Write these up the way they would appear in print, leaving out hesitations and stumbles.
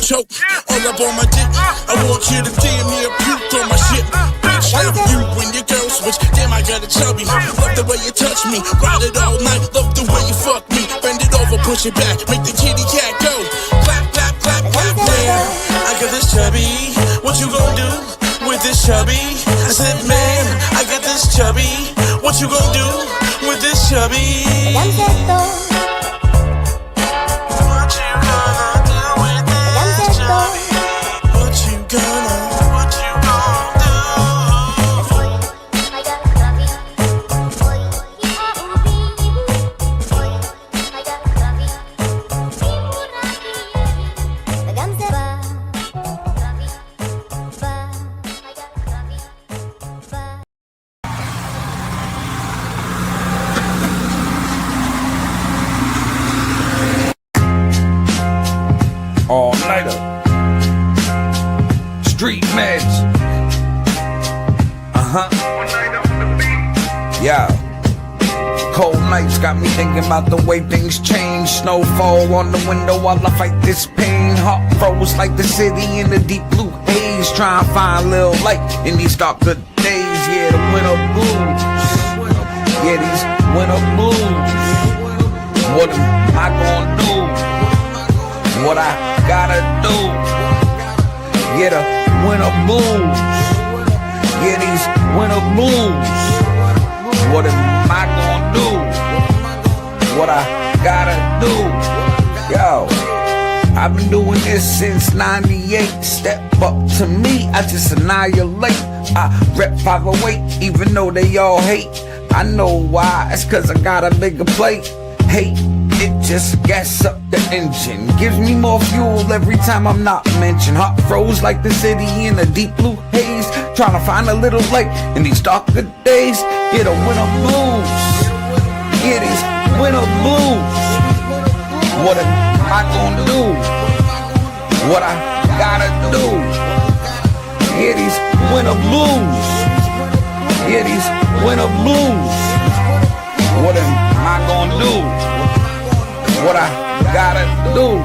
Choke all up on my dick. I want you to damn near puke on my shit. Bitch, love you when your girl switch. Damn, I got a chubby. Love the way you touch me. Ride it all night. Love the way you fuck me. Bend it over, push it back. Make the kitty cat go. Clap, clap, clap, clap. Man, I got this chubby. What you gonna do with this chubby? I said, man, I got this chubby. What you gonna do with this chubby? All-nighter, street meds, yeah. Cold nights got me thinking about the way things change. Snowfall on the window while I fight this pain. Heart froze like the city in the deep blue haze. Try and find a little light in these darker days. Yeah, the winter blues. Yeah, these winter blues. What am I gonna do? What I gotta do? Yeah, the winter blues. Yeah, these winter blues. What am I gonna do? What I gotta do? Yo, I've been doing this since 98. Step up to me, I just annihilate. I rep 508, even though they all hate. I know why, it's cause I got a bigger plate. Hate, it just gas up the engine. Gives me more fuel every time I'm not mentioned. Heart froze like the city in a deep blue haze. Trying to find a little light in these darker days. Yeah, the winter blues. Yeah, these winter blues. What am I gonna do? What I gotta do? Yeah, these winter blues. Yeah, these winter blues. What am I gonna do? What I gotta do?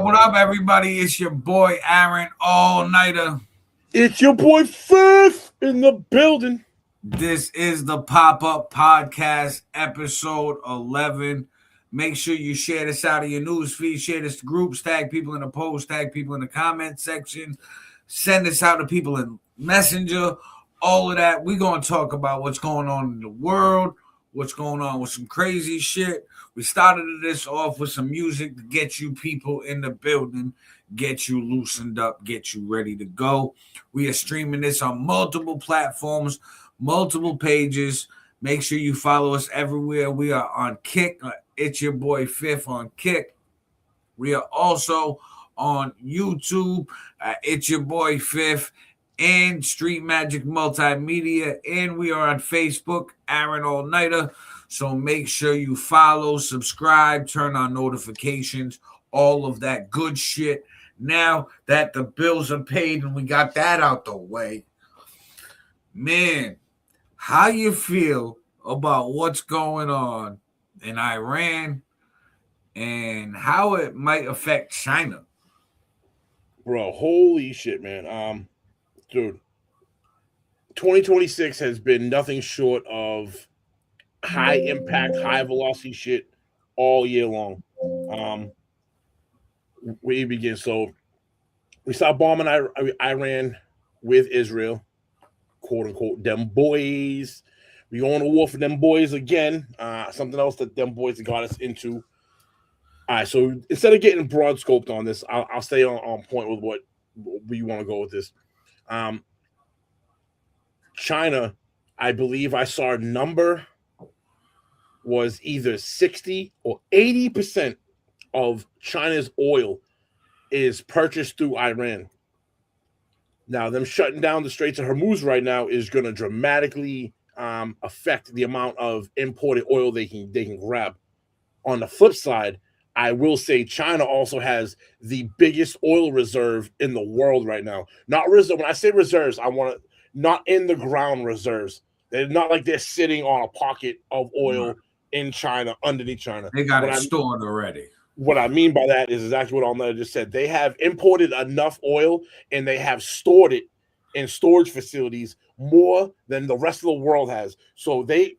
What up, everybody? It's your boy Aaron All Nighter. It's your boy Fifth in the building. This is the Pop-Up Podcast, episode 11. Make sure you share this out of your news feed, share this to groups, tag people in the post, tag people in the comment section, send this out to people in Messenger, all of that. We're going to talk about what's going on in the world, what's going on with some crazy shit. We started this off with some music to get you people in the building, get you loosened up, get you ready to go. We are streaming this on multiple platforms, multiple pages. Make sure you follow us everywhere. We are on Kick. It's your boy Fifth on Kick. We are also on YouTube. It's your boy Fifth and Street Magic Multimedia. And we are on Facebook, Aaron All Nighter. So make sure you follow, subscribe, turn on notifications, all of that good shit. Now that the bills are paid and we got that out the way, man, how you feel about what's going on in Iran and how it might affect China? Bro, holy shit, man. Dude, 2026 has been nothing short of high impact, high velocity shit all year long. Where you begin? So we stopped bombing Iran with Israel, quote unquote, them boys. We going to war for them boys again. Something else that them boys got us into. All right, so instead of getting broad scoped on this, I'll stay on point with what we want to go with this. China, I believe I saw a number was either 60 or 80% of China's oil is purchased through Iran. Now, them shutting down the Straits of Hormuz right now is going to dramatically affect the amount of imported oil they can grab. On the flip side, I will say China also has the biggest oil reserve in the world right now. Not reserve. When I say reserves, I want to not in the ground reserves. They're not like they're sitting on a pocket of oil in China, underneath China. They got it stored already. What I mean by that is exactly what Alnetta just said. They have imported enough oil and they have stored it in storage facilities more than the rest of the world has. So I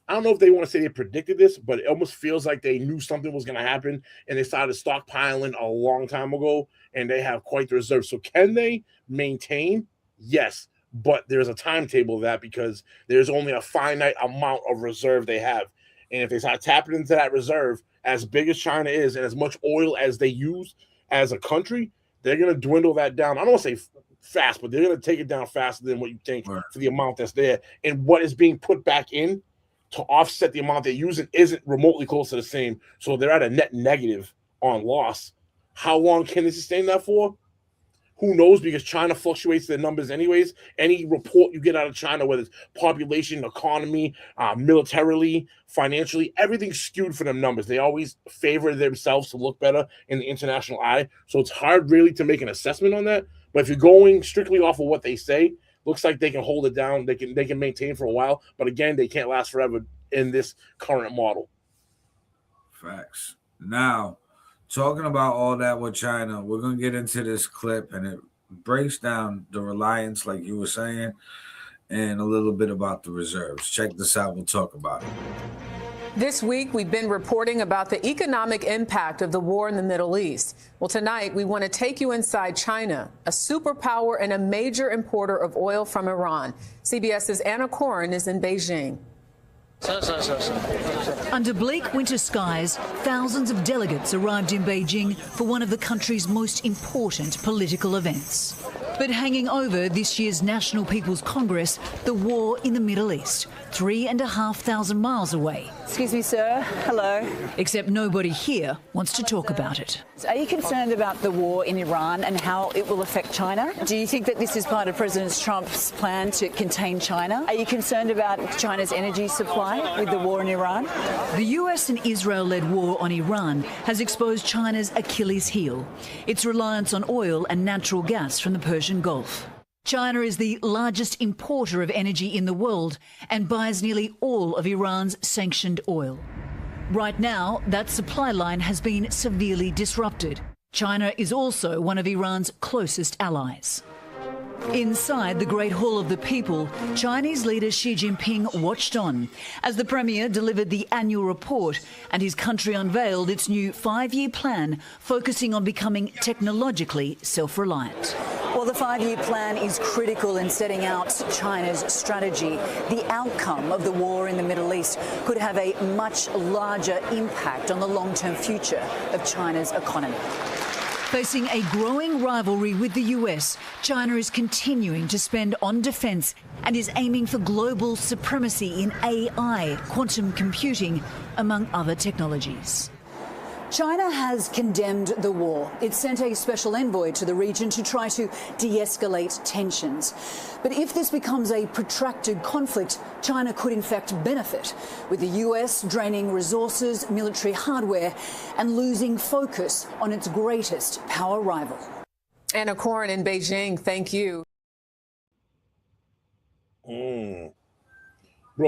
don't know if they want to say they predicted this, but it almost feels like they knew something was going to happen and they started stockpiling a long time ago, and they have quite the reserve. So can they maintain? Yes, but there's a timetable of that because there's only a finite amount of reserve they have. And if they start tapping into that reserve, as big as China is and as much oil as they use as a country, they're going to dwindle that down. I don't want to say fast, but they're going to take it down faster than what you think for the amount that's there. And what is being put back in to offset the amount they're using isn't remotely close to the same. So they're at a net negative on loss. How long can they sustain that for? Who knows? Because China fluctuates their numbers anyways. Any report you get out of China, whether it's population, economy, militarily, financially, everything's skewed for them numbers. They always favor themselves to look better in the international eye. So it's hard really to make an assessment on that. But if you're going strictly off of what they say, looks like they can hold it down. They can maintain for a while. But again, they can't last forever in this current model. Facts. Now, talking about all that with China, we're going to get into this clip, and it breaks down the reliance, like you were saying, and a little bit about the reserves. Check this out. We'll talk about it. This week, we've been reporting about the economic impact of the war in the Middle East. Well, tonight, we want to take you inside China, a superpower and a major importer of oil from Iran. CBS's Anna Corin is in Beijing. Under bleak winter skies, thousands of delegates arrived in Beijing for one of the country's most important political events. But hanging over this year's National People's Congress, the war in the Middle East, 3,500 miles away. Excuse me, sir. Hello. Except nobody here wants to talk about it. Are you concerned about the war in Iran and how it will affect China? Do you think that this is part of President Trump's plan to contain China? Are you concerned about China's energy supply with the war in Iran? The US and Israel-led war on Iran has exposed China's Achilles heel, its reliance on oil and natural gas from the Persian Gulf. China is the largest importer of energy in the world and buys nearly all of Iran's sanctioned oil. Right now, that supply line has been severely disrupted. China is also one of Iran's closest allies. Inside the Great Hall of the People, Chinese leader Xi Jinping watched on as the Premier delivered the annual report and his country unveiled its new 5-year plan focusing on becoming technologically self-reliant. Well, the 5-year plan is critical in setting out China's strategy. The outcome of the war in the Middle East could have a much larger impact on the long-term future of China's economy. Facing a growing rivalry with the US, China is continuing to spend on defence and is aiming for global supremacy in AI, quantum computing, among other technologies. China has condemned the war. It sent a special envoy to the region to try to de-escalate tensions. But if this becomes a protracted conflict, China could in fact benefit, with the US draining resources, military hardware, and losing focus on its greatest power rival. Anna Coren in Beijing, thank you. Bro,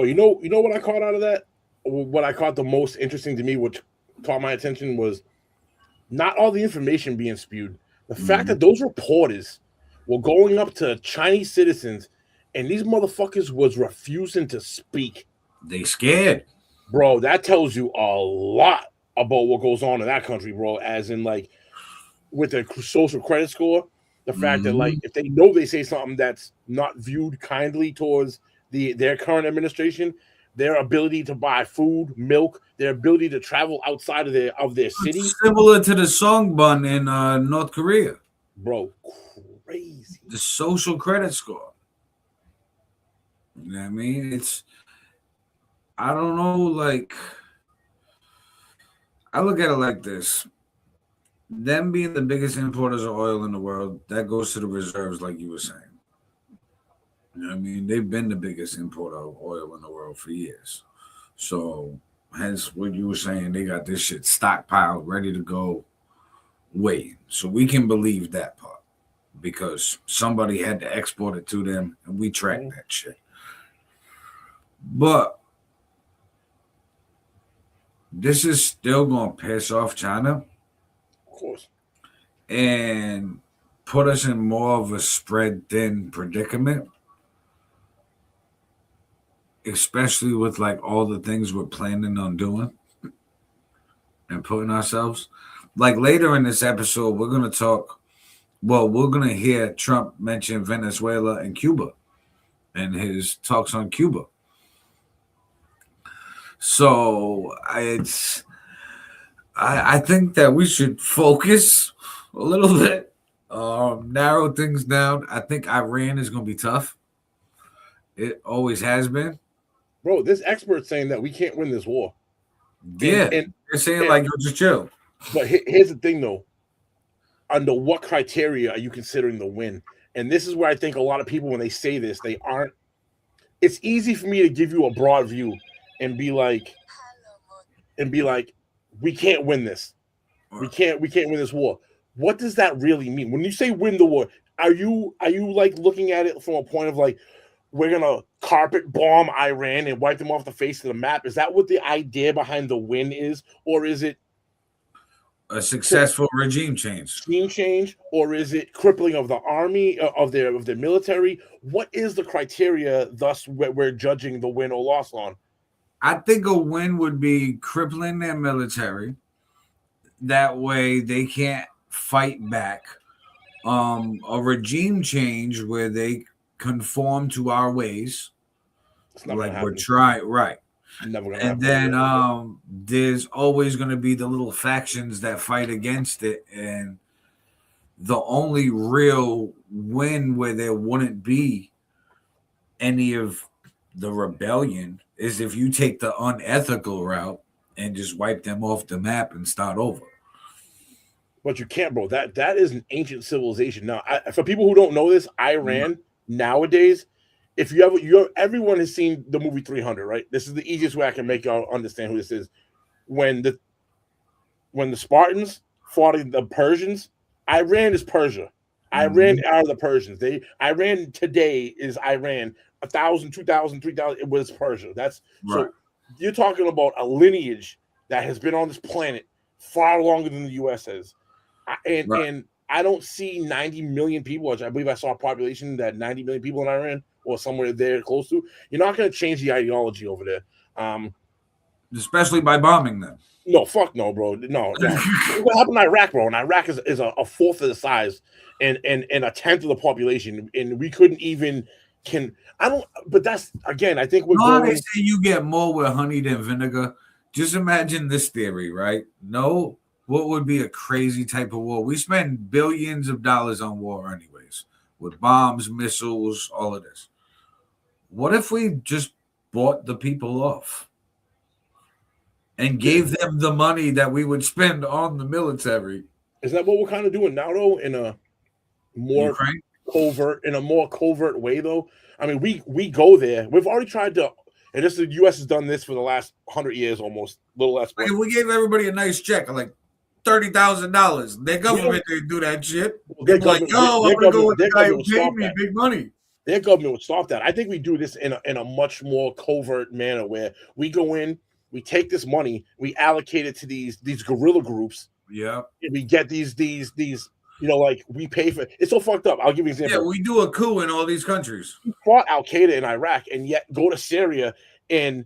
you know what I caught out of that? What I caught the most interesting to me, which caught my attention, was not all the information being spewed. The fact that those reporters were going up to Chinese citizens and these motherfuckers was refusing to speak. They scared. Bro, that tells you a lot about what goes on in that country, bro. As in, like, with the social credit score, the fact that, like, if they know they say something that's not viewed kindly towards their current administration, their ability to buy food, milk, their ability to travel outside of their city. Similar to the Songbun in North Korea. Bro, crazy. The social credit score. You know what I mean? I don't know, like, I look at it like this. Them being the biggest importers of oil in the world, that goes to the reserves, like you were saying. You know what I mean? They've been the biggest importer of oil in the world for years. So, hence what you were saying, they got this shit stockpiled, ready to go, waiting. So we can believe that part because somebody had to export it to them and we track that shit. But this is still going to piss off China. Of course. And put us in more of a spread thin predicament. Especially with like all the things we're planning on doing and putting ourselves. Like later in this episode, we're going to hear Trump mention Venezuela and Cuba and his talks on Cuba. So I think that we should focus a little bit, narrow things down. I think Iran is going to be tough. It always has been. Bro, this expert's saying that we can't win this war. Yeah, and they're saying like, just chill. But here's the thing, though. Under what criteria are you considering the win? And this is where I think a lot of people, when they say this, they aren't. It's easy for me to give you a broad view and be like, we can't win this. We can't win this war. What does that really mean? When you say win the war, are you like looking at it from a point of like, we're gonna carpet bomb Iran and wipe them off the face of the map? Is that what the idea behind the win is, or is it a successful regime change? Or is it crippling of the army of their military? What is the criteria? Thus, we're judging the win or loss on. I think a win would be crippling their military. That way, they can't fight back. A regime change where they conform to our ways, like we're trying, right? And then there's always going to be the little factions that fight against it, and the only real win where there wouldn't be any of the rebellion is if you take the unethical route and just wipe them off the map and start over. But you can't, bro. That is an ancient civilization. Now, for people who don't know this, Iran nowadays, if everyone has seen the movie 300, right? This is the easiest way I can make y'all understand who this is. When the Spartans fought the Persians, Iran is Persia. Iran are the Persians. Iran today is Iran. 1,000, 2,000, 3,000. It was Persia. That's right. So you're talking about a lineage that has been on this planet far longer than the U.S. has. And I don't see 90 million people, which I believe I saw a population that 90 million people in Iran or somewhere there close to. You're not going to change the ideology over there. Especially by bombing them. No, fuck no, bro. No. What happened in Iraq, bro? And Iraq is a fourth of the size and a tenth of the population, and we couldn't even but that's again, I think we're going. They say you get more with honey than vinegar. Just imagine this theory, right? No, what would be a crazy type of war? We spend billions of dollars on war anyways, with bombs, missiles, all of this. What if we just bought the people off and gave them the money that we would spend on the military? Is that what we're kind of doing now, though, in a more covert way, though? I mean, we go there. We've already tried to, and the U.S. has done this for the last 100 years, almost, a little less. If we gave everybody a nice check of like $30,000, their government didn't do that shit. They're like, yo, I'm gonna go with the guy who paid me big money. Their government would stop that. I think we do this in a much more covert manner, where we go in, we take this money, we allocate it to these guerrilla groups. Yeah, and we get these. Like we pay for it. It's so fucked up. I'll give you an example. Yeah, we do a coup in all these countries. We fought Al Qaeda in Iraq, and yet go to Syria, and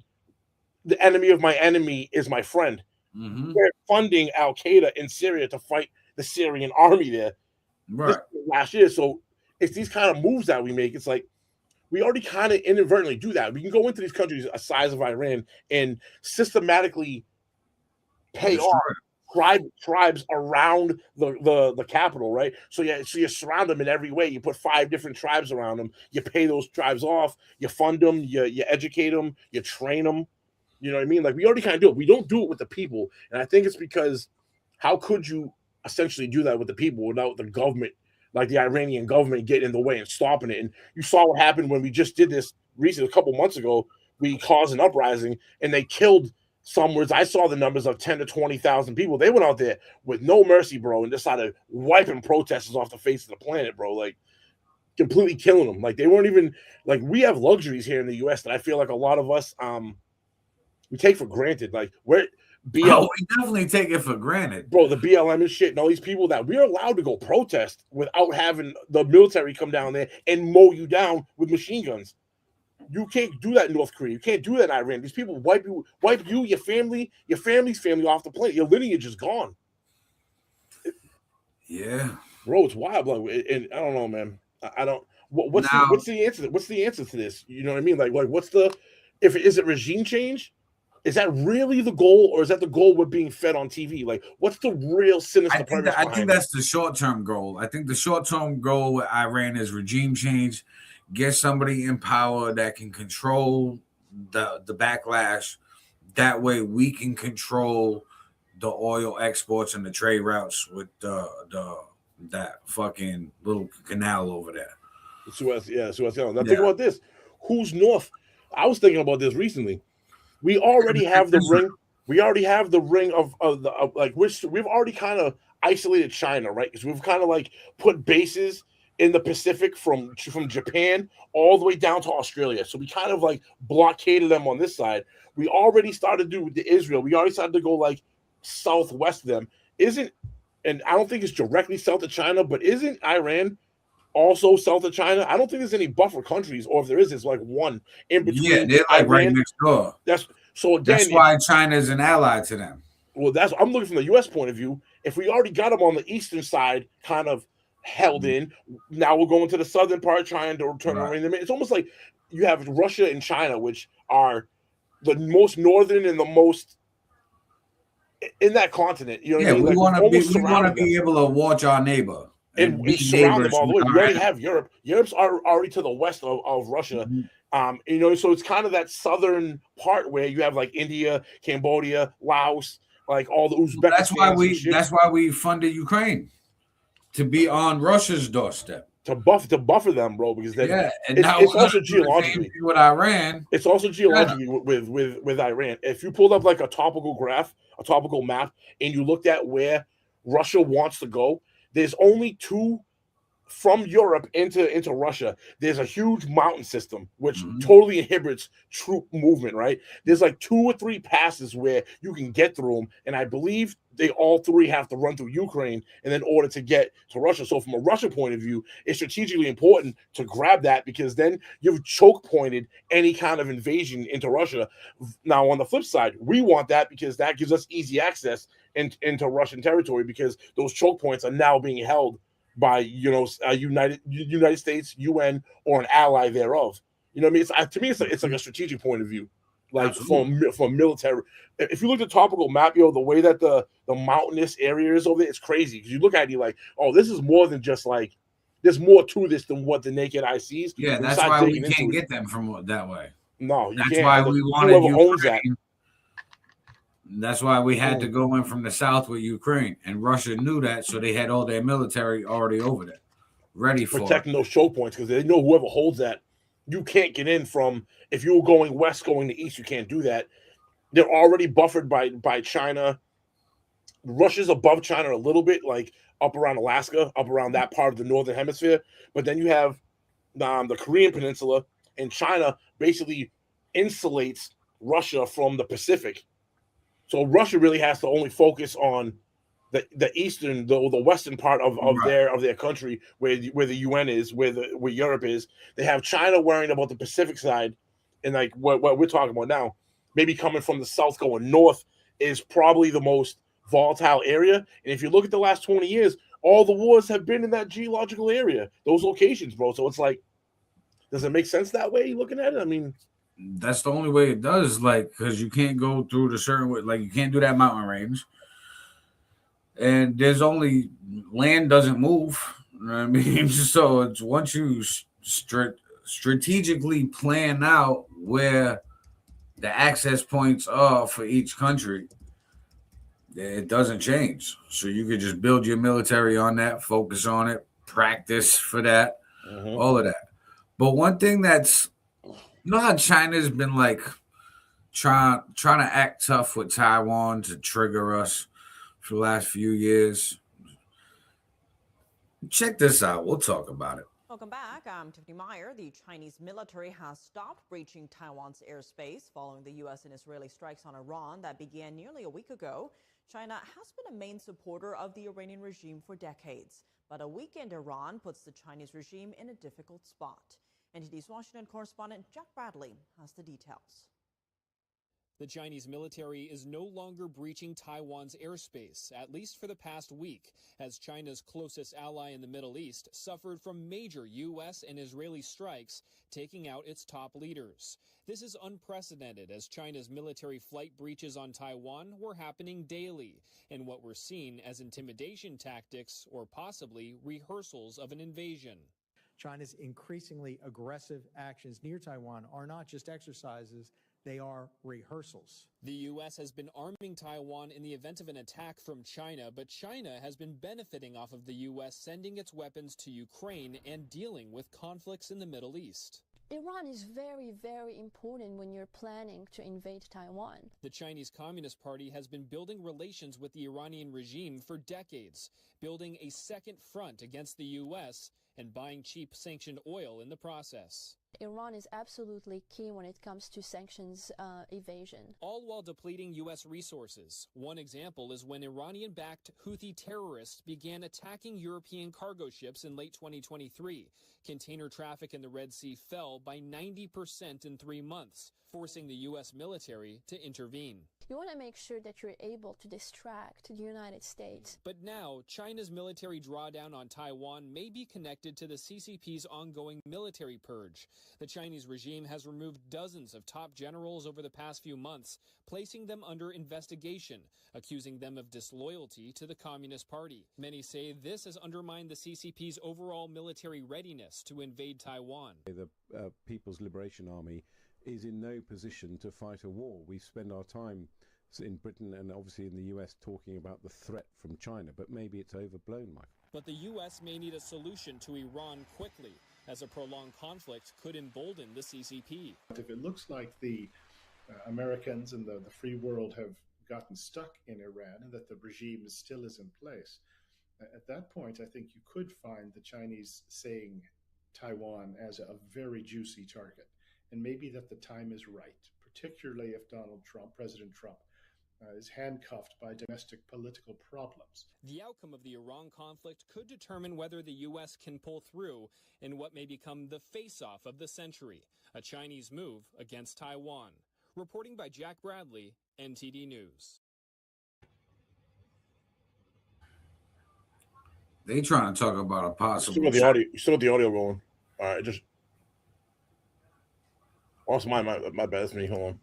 the enemy of my enemy is my friend. Mm-hmm. We're funding Al Qaeda in Syria to fight the Syrian army there last year. So it's these kind of moves that we make. It's like we already kind of inadvertently do that. We can go into these countries a size of Iran and systematically pay off tribes around the capital, right? So you surround them in every way. You put 5 different tribes around them. You pay those tribes off. You fund them. You educate them. You train them. You know what I mean? Like we already kind of do it. We don't do it with the people, and I think it's because how could you essentially do that with the people without the government, like the Iranian government, getting in the way and stopping it? And you saw what happened when we just did this recently, a couple months ago. We caused an uprising, and they killed. I saw the numbers of 10 to 20,000 people. They went out there with no mercy, bro, and decided wiping protesters off the face of the planet, bro. Like completely killing them. Like they weren't even like we have luxuries here in the U.S. that I feel like a lot of us we take for granted. Like we're we definitely take it for granted, bro. The BLM and shit, and all these people that we're allowed to go protest without having the military come down there and mow you down with machine guns. You can't do that in North Korea. You can't do that in Iran. These people wipe you, your family, your family's family off the planet. Your lineage is gone. Yeah, bro, it's wild. And I don't know, man. I don't. What's the answer? What's the answer to this? You know what I mean? Like what's the? Is it regime change? Is that really the goal, or is that the goal we're being fed on TV? Like, what's the real sinister premise? I think that's the short-term goal. I think the short-term goal with Iran is regime change. Get somebody in power that can control the backlash. That way we can control the oil exports and the trade routes with that fucking little canal over there. Suez. Now think about this. Who's north? I was thinking about this recently. We already have the ring. We already have the ring of we've already kind of isolated China, right? Because we've kind of like put bases in the Pacific from Japan all the way down to Australia. So we kind of like blockaded them on this side. We already started to do the Israel. We already started to go like southwest of them. And I don't think it's directly south of China, but isn't Iran also south of China? I don't think there's any buffer countries, or if there is, it's like one in between. Yeah, they're like Iran, right next door. That's why China is an ally to them. Well, I'm looking from the U.S. point of view. If we already got them on the eastern side, kind of held in. Now we're going to the southern part, trying to turn around. It's almost like you have Russia and China, which are the most northern and the most in that continent. You know, we want to be able to watch our neighbor and surround them all the way. We already have Europe. Europe's already to the west of Russia. Mm-hmm. So it's kind of that southern part where you have like India, Cambodia, Laos, like all the Uzbekistan. That's why we funded Ukraine. To be on Russia's doorstep, to buffer them, bro, because it's also geologically with Iran. It's also geologically with Iran. If you pulled up like a topical map, and you looked at where Russia wants to go, there's only 2 from Europe into Russia, there's a huge mountain system which Mhm. totally inhibits troop movement, right? There's like 2 or 3 passes where you can get through them, and I believe they all 3 have to run through Ukraine and in order to get to Russia. So from a Russian point of view, it's strategically important to grab that because then you've choke pointed any kind of invasion into Russia. Now on the flip side, we want that because that gives us easy access into Russian territory because those choke points are now being held by United States, UN, or an ally thereof. You know what I mean? To me, it's like a strategic point of view, like from military. If you look at the topical map, the way that the mountainous area is over there, it's crazy because you look at it, you're like, oh, this is more than just like. There's more to this than what the naked eye sees. Yeah, that's why we can't get them from that way. No, you that's can't. Why we wanted whoever owns that. That's why we had to go in from the south with Ukraine, and Russia knew that, so they had all their military already over there, ready for protecting those choke points because they know whoever holds that, you can't get in from. If you were going west, going to east, you can't do that. They're already buffered by China. Russia's above China a little bit, like up around Alaska, up around that part of the northern hemisphere. But then you have the Korean Peninsula, and China basically insulates Russia from the Pacific. So Russia really has to only focus on the eastern, the western part of their country, where the UN is, where Europe is. They have China worrying about the Pacific side, and like what we're talking about now, maybe coming from the south going north is probably the most volatile area. And if you look at the last 20 years, all the wars have been in that geological area, those locations, bro. So it's like, does it make sense that way? Looking at it, I mean. That's the only way it does, like, because you can't go through the certain way, like you can't do that mountain range, and there's only land doesn't move. You know what I mean? So it's once you strategically plan out where the access points are for each country, it doesn't change. So you could just build your military on that, focus on it, practice for that, all of that. But one thing that's you know how China's been like trying to act tough with Taiwan to trigger us for the last few years? Check this out. We'll talk about it. Welcome back. I'm Tiffany Meyer. The Chinese military has stopped breaching Taiwan's airspace following the U.S. and Israeli strikes on Iran that began nearly a week ago. China has been a main supporter of the Iranian regime for decades, but a weakened Iran puts the Chinese regime in a difficult spot. NTD's Washington correspondent Jack Bradley has the details. The Chinese military is no longer breaching Taiwan's airspace, at least for the past week, as China's closest ally in the Middle East suffered from major U.S. and Israeli strikes, taking out its top leaders. This is unprecedented, as China's military flight breaches on Taiwan were happening daily, in what were seen as intimidation tactics or possibly rehearsals of an invasion. China's increasingly aggressive actions near Taiwan are not just exercises, they are rehearsals. The U.S. has been arming Taiwan in the event of an attack from China, but China has been benefiting off of the U.S. sending its weapons to Ukraine and dealing with conflicts in the Middle East. Iran is very, very important when you're planning to invade Taiwan. The Chinese Communist Party has been building relations with the Iranian regime for decades, building a second front against the U.S., and buying cheap sanctioned oil in the process. Iran is absolutely key when it comes to sanctions evasion. All while depleting U.S. resources. One example is when Iranian-backed Houthi terrorists began attacking European cargo ships in late 2023. Container traffic in the Red Sea fell by 90% in 3 months, forcing the U.S. military to intervene. You want to make sure that you're able to distract the United States. But now, China's military drawdown on Taiwan may be connected to the CCP's ongoing military purge. The Chinese regime has removed dozens of top generals over the past few months, placing them under investigation, accusing them of disloyalty to the Communist Party. Many say this has undermined the CCP's overall military readiness to invade Taiwan. The People's Liberation Army is in no position to fight a war. We spend our time in Britain and obviously in the US talking about the threat from China, but maybe it's overblown, Michael. But the US may need a solution to Iran quickly, as a prolonged conflict could embolden the CCP. If it looks like the Americans and the free world have gotten stuck in Iran and that the regime still is in place, At that point, I think you could find the Chinese saying Taiwan as a very juicy target. And maybe that the time is right, particularly if President Trump, is handcuffed by domestic political problems. The outcome of the Iran conflict could determine whether the U.S. can pull through in what may become the face-off of the century, a Chinese move against Taiwan. Reporting by Jack Bradley, NTD News. They trying to talk about a possible. You still got the audio going. All right, just. Also, my bad. That's me. Hold on.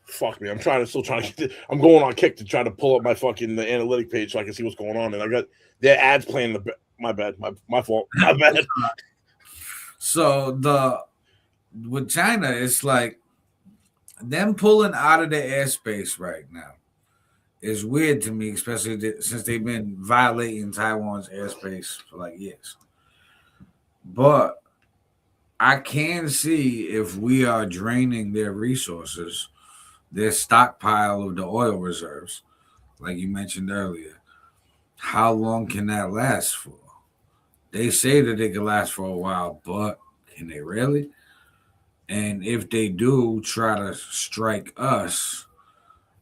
Fuck me. I'm still trying to get I'm going on Kick to try to pull up my fucking the analytic page so I can see what's going on. And I got their ads playing my bad. My fault. My bad. So with China, it's like them pulling out of the airspace right now is weird to me, especially since they've been violating Taiwan's airspace for like years. But I can see if we are draining their resources, their stockpile of the oil reserves, like you mentioned earlier, how long can that last for? They say that they can last for a while, but can they really? And if they do try to strike us,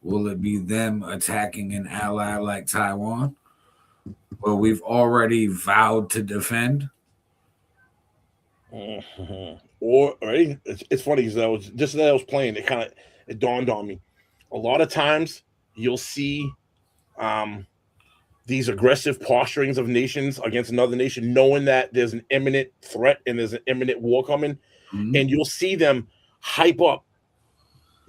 will it be them attacking an ally like Taiwan, where we've already vowed to defend? Or right? It's funny because I was playing. It dawned on me. A lot of times you'll see these aggressive posturings of nations against another nation, knowing that there's an imminent threat and there's an imminent war coming, and you'll see them hype up.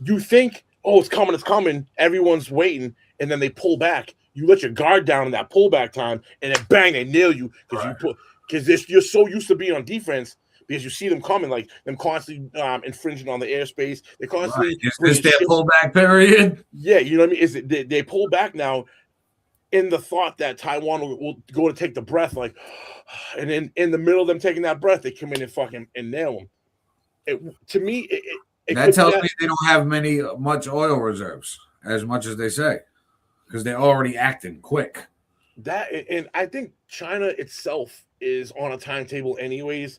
You think, oh, it's coming. Everyone's waiting, and then they pull back. You let your guard down in that pullback time, and then bang, they nail you because you're so used to being on defense. Because you see them coming, like them constantly infringing on the airspace. They constantly Is this their pullback period? Yeah, you know what I mean. They pull back now, in the thought that Taiwan will go to take the breath, like, and then in the middle of them taking that breath, they come in and fucking nail them. To me, that tells me they don't have much oil reserves as much as they say, because they're already acting quick. And I think China itself is on a timetable, anyways.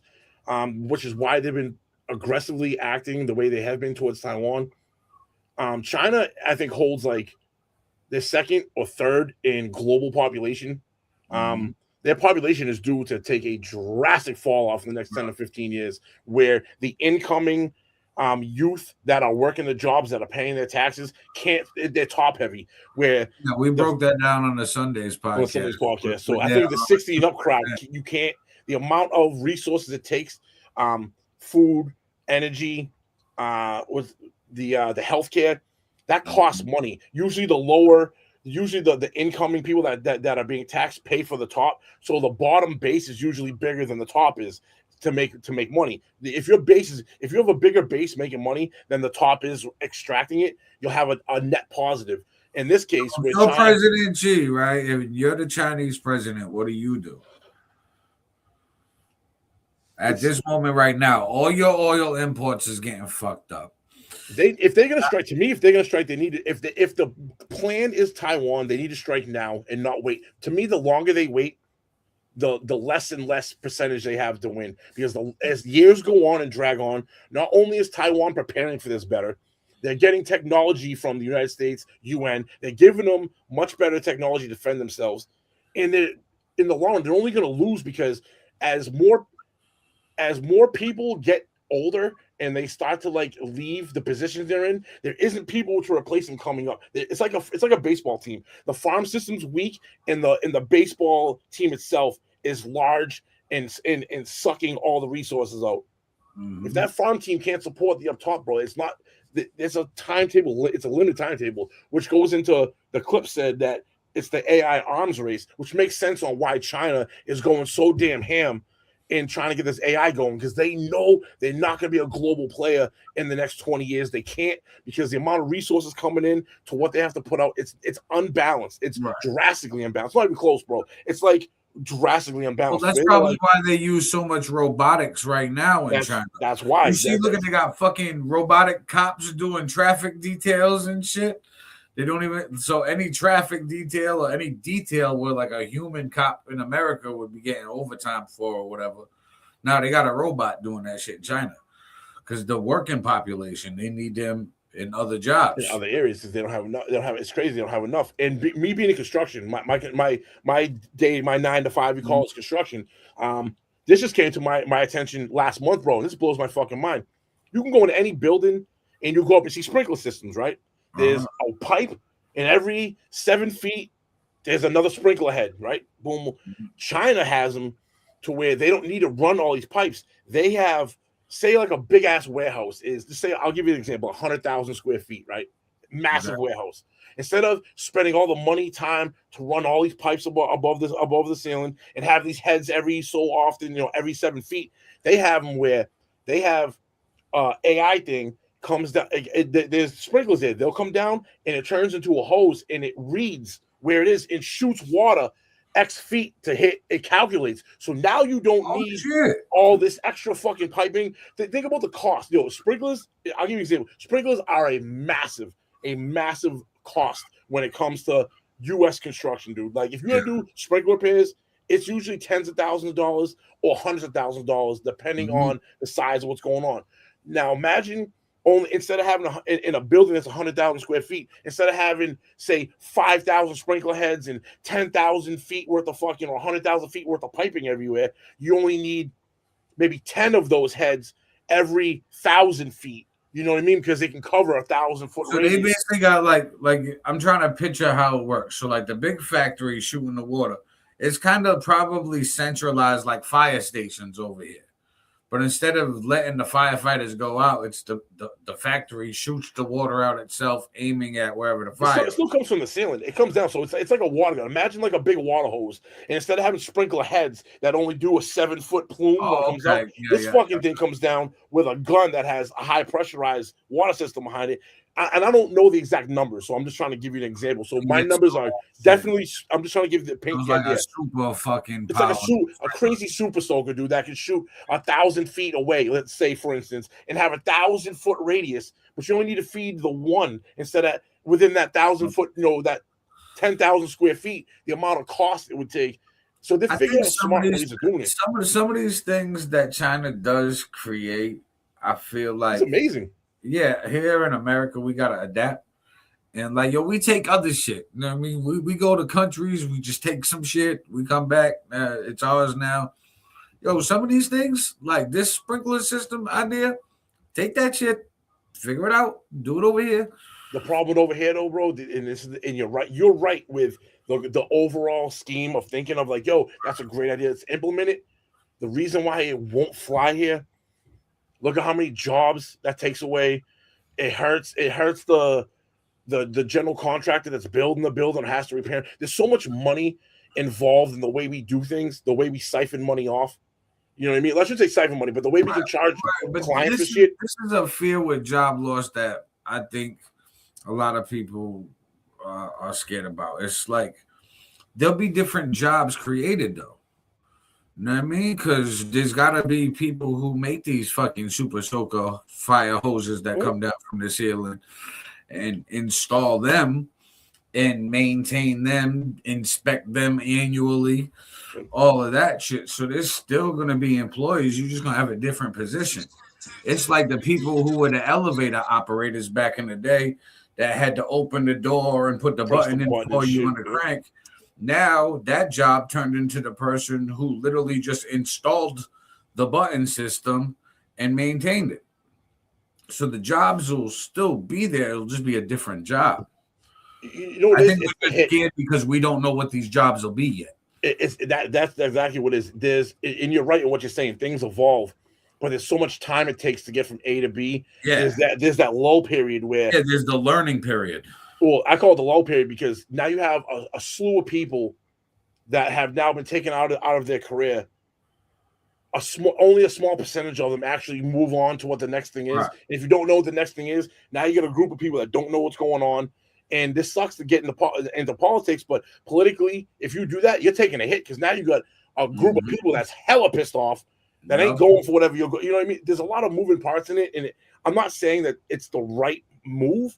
Which is why they've been aggressively acting the way they have been towards Taiwan. China, I think, holds like the second or third in global population. Their population is due to take a drastic fall off in the next 10 to 15 years, where the incoming youth that are working the jobs that are paying their taxes they're top heavy. Where we broke that down on the Sunday's podcast. So I think the 60 and up crowd, you can't. The amount of resources it takes, food, energy, with the healthcare, that costs money. Usually the incoming people that are being taxed pay for the top. So the bottom base is usually bigger than the top is to make money. If you have a bigger base making money than the top is extracting it, you'll have a net positive. In this case, with President Xi, right? If you're the Chinese president, what do you do? At this moment right now, all your oil imports is getting fucked up. If they're gonna strike, they need to. If the plan is Taiwan, they need to strike now and not wait. To me, the longer they wait, the less and less percentage they have to win. Because as years go on and drag on, not only is Taiwan preparing for this better, they're getting technology from the United States, UN. They're giving them much better technology to defend themselves. And in the long run, they're only going to lose because as more people get older and they start to like leave the positions they're in, there isn't people to replace them coming up. It's like a baseball team. The farm system's weak, and the baseball team itself is large and sucking all the resources out. If that farm team can't support the up top, bro, it's not. There's a timetable. It's a limited timetable, which goes into the clip said that it's the AI arms race, which makes sense on why China is going so damn ham in trying to get this AI going, because they know they're not going to be a global player in the next 20 years. They can't, because the amount of resources coming in to what they have to put out, it's unbalanced. It's drastically unbalanced. It's not even close, bro. It's like drastically unbalanced. Well, that's probably why they use so much robotics right now in China. That's why. You see, look at, they got fucking robotic cops doing traffic details and shit. They don't even. So any traffic detail or any detail where like a human cop in America would be getting overtime for or whatever. Now they got a robot doing that shit in China because the working population, they need them in other jobs, in other areas, because they don't have enough. They don't have. It's crazy. They don't have enough. And me being in construction, my day, my 9 to 5, we call it construction. This just came to my attention last month, bro. And this blows my fucking mind. You can go into any building and you go up and see sprinkler systems, right? There's a pipe, and every 7 feet, there's another sprinkler head, right? Boom. China has them to where they don't need to run all these pipes. They have, say, like a big ass warehouse is, just say, I'll give you an example, 100,000 square feet, right? Massive warehouse. Instead of spending all the money, time to run all these pipes above the ceiling and have these heads every so often, every 7 feet, they have them where they have AI thing comes down. There's sprinklers there. They'll come down and it turns into a hose and it reads where it is and shoots water X feet to hit. It calculates. So now you don't need all this extra fucking piping. Think about the cost. Sprinklers. I'll give you an example. Sprinklers are a massive cost when it comes to U.S. construction, dude. Like if you're gonna do sprinkler repairs, it's usually tens of thousands of dollars or hundreds of thousands of dollars, depending on the size of what's going on. Now imagine instead of having in a building that's 100,000 square feet, instead of having say 5,000 sprinkler heads and 10,000 feet worth of fucking or 100,000 feet worth of piping everywhere, you only need maybe 10 of those heads every 1,000 feet. You know what I mean? Because they can cover 1,000 foot. So radius. they basically got like I'm trying to picture how it works. So like the big factory shooting the water, it's kind of probably centralized like fire stations over here. But instead of letting the firefighters go out, it's the factory shoots the water out itself, aiming at wherever the fire. It still comes from the ceiling. It comes down, so it's like a water gun. Imagine like a big water hose, and instead of having sprinkler heads that only do a 7-foot plume that comes out, this fucking thing comes down with a gun that has a high pressurized water system behind it. And I don't know the exact numbers, so I'm just trying to give you an example. So my numbers are definitely. I'm just trying to give you the pink like idea. a super fucking. It's like a crazy super soldier, dude, that can shoot 1,000 feet away. Let's say, for instance, and have 1,000 foot radius, but you only need to feed the one instead of within that 1,000 foot. That 10,000 square feet. The amount of cost it would take. So they're figuring out smart ways of doing it. Some of these things that China does create, I feel like it's amazing. Yeah, here in America, we gotta adapt. And like, we take other shit. You know what I mean? We go to countries, we just take some shit, we come back, it's ours now. Some of these things, like this sprinkler system idea, take that shit, figure it out, do it over here. The problem over here, though, bro, and you're right with the overall scheme of thinking of like, that's a great idea. Let's implement it. The reason why it won't fly here, look at how many jobs that takes away. It hurts the general contractor that's building the building has to repair. There's so much money involved in the way we do things, the way we siphon money off. You know what I mean? Let's just say siphon money, but the way we can charge clients for shit. This is a fear with job loss that I think a lot of people are scared about. It's like there'll be different jobs created, though. You know what I mean? Because there's got to be people who make these fucking super soaker fire hoses that come down from the ceiling and install them and maintain them, inspect them annually, all of that shit. So there's still going to be employees. You're just going to have a different position. It's like the people who were the elevator operators back in the day that had to open the door and put the button in before you on the crank. Now that job turned into the person who literally just installed the button system and maintained it. So the jobs will still be there. It'll just be a different job. I think we're scared because we don't know what these jobs will be yet. That's exactly what it is. And you're right in what you're saying. Things evolve, but there's so much time it takes to get from A to B. Yeah. There's that lull period where there's the learning period. Well, I call it the lull period because now you have a slew of people that have now been taken out of their career. Only a small percentage of them actually move on to what the next thing is. Right. If you don't know what the next thing is, now you get a group of people that don't know what's going on. And this sucks to get into politics, but politically, if you do that, you're taking a hit because now you got a group of people that's hella pissed off that ain't going for whatever you're going. You know what I mean? There's a lot of moving parts in it, and I'm not saying that it's the right move.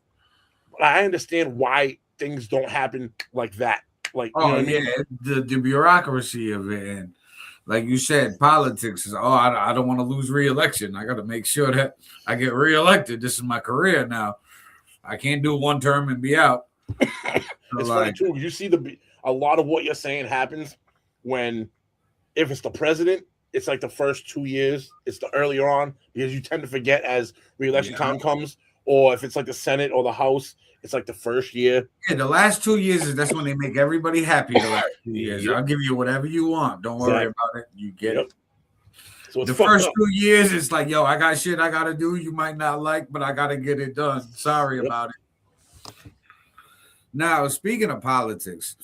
But I understand why things don't happen like that. Like, you know what I mean? the bureaucracy of it, and like you said, politics is. I don't want to lose re-election. I got to make sure that I get re-elected. This is my career now. I can't do one term and be out. So it's funny too. You see a lot of what you're saying happens when, if it's the president, it's like the first 2 years. It's the earlier on because you tend to forget as re-election time comes. Or if it's like the Senate or the House, it's like the first year. Yeah, the last 2 years that's when they make everybody happy. The last 2 years, I'll give you whatever you want. Don't worry about it. You get it. So the first 2 years, it's like, yo, I got shit I gotta do. You might not like, but I gotta get it done. Sorry about it. Now, speaking of politics,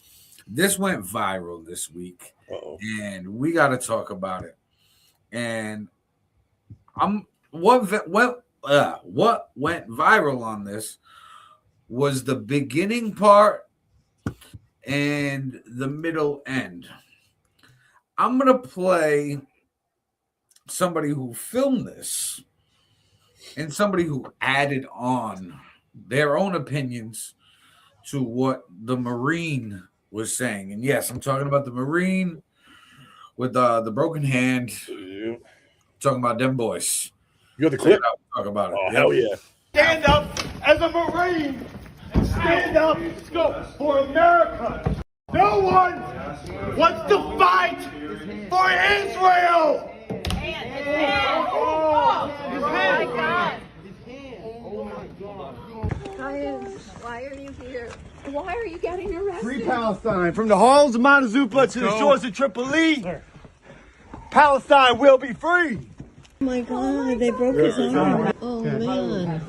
this went viral this week, and we got to talk about it. And what went viral on this was the beginning part and the middle end. I'm gonna play somebody who filmed this and somebody who added on their own opinions to what the Marine was saying. And yes, I'm talking about the Marine with the broken hand. Talking about them boys. You got the clip? Talk about it. Oh, hell yeah. Stand up as a Marine and stand up for America. No one wants to fight for Israel. Why are you here? Why are you getting arrested? Free Palestine. From the halls of Montezuma to the shores of Tripoli, Palestine will be free. Oh my God, they broke his arm. Oh man.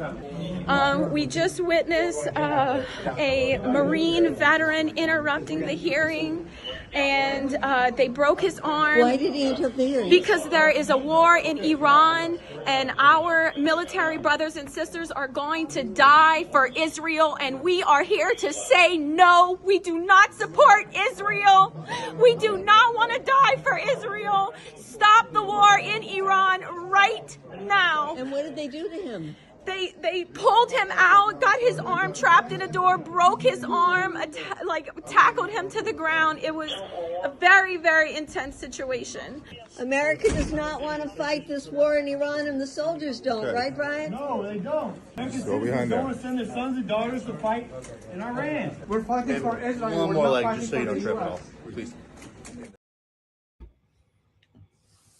We just witnessed a Marine veteran interrupting the hearing, and they broke his arm. Why did he interrupt the hearing? Because there is a war in Iran, and our military brothers and sisters are going to die for Israel, and we are here to say no. We do not support Israel. We do not want to die for Israel. Stop the war in Iran right now. And what did they do to him? They pulled him out, got his arm trapped in a door, broke his arm, tackled him to the ground. It was a very, very intense situation. America does not want to fight this war in Iran, and the soldiers don't, right, Brian? No, they don't. American citizens don't want to send their sons and daughters to fight in Iran. We're fighting for Israel. One more leg, just so you don't trip it off, please.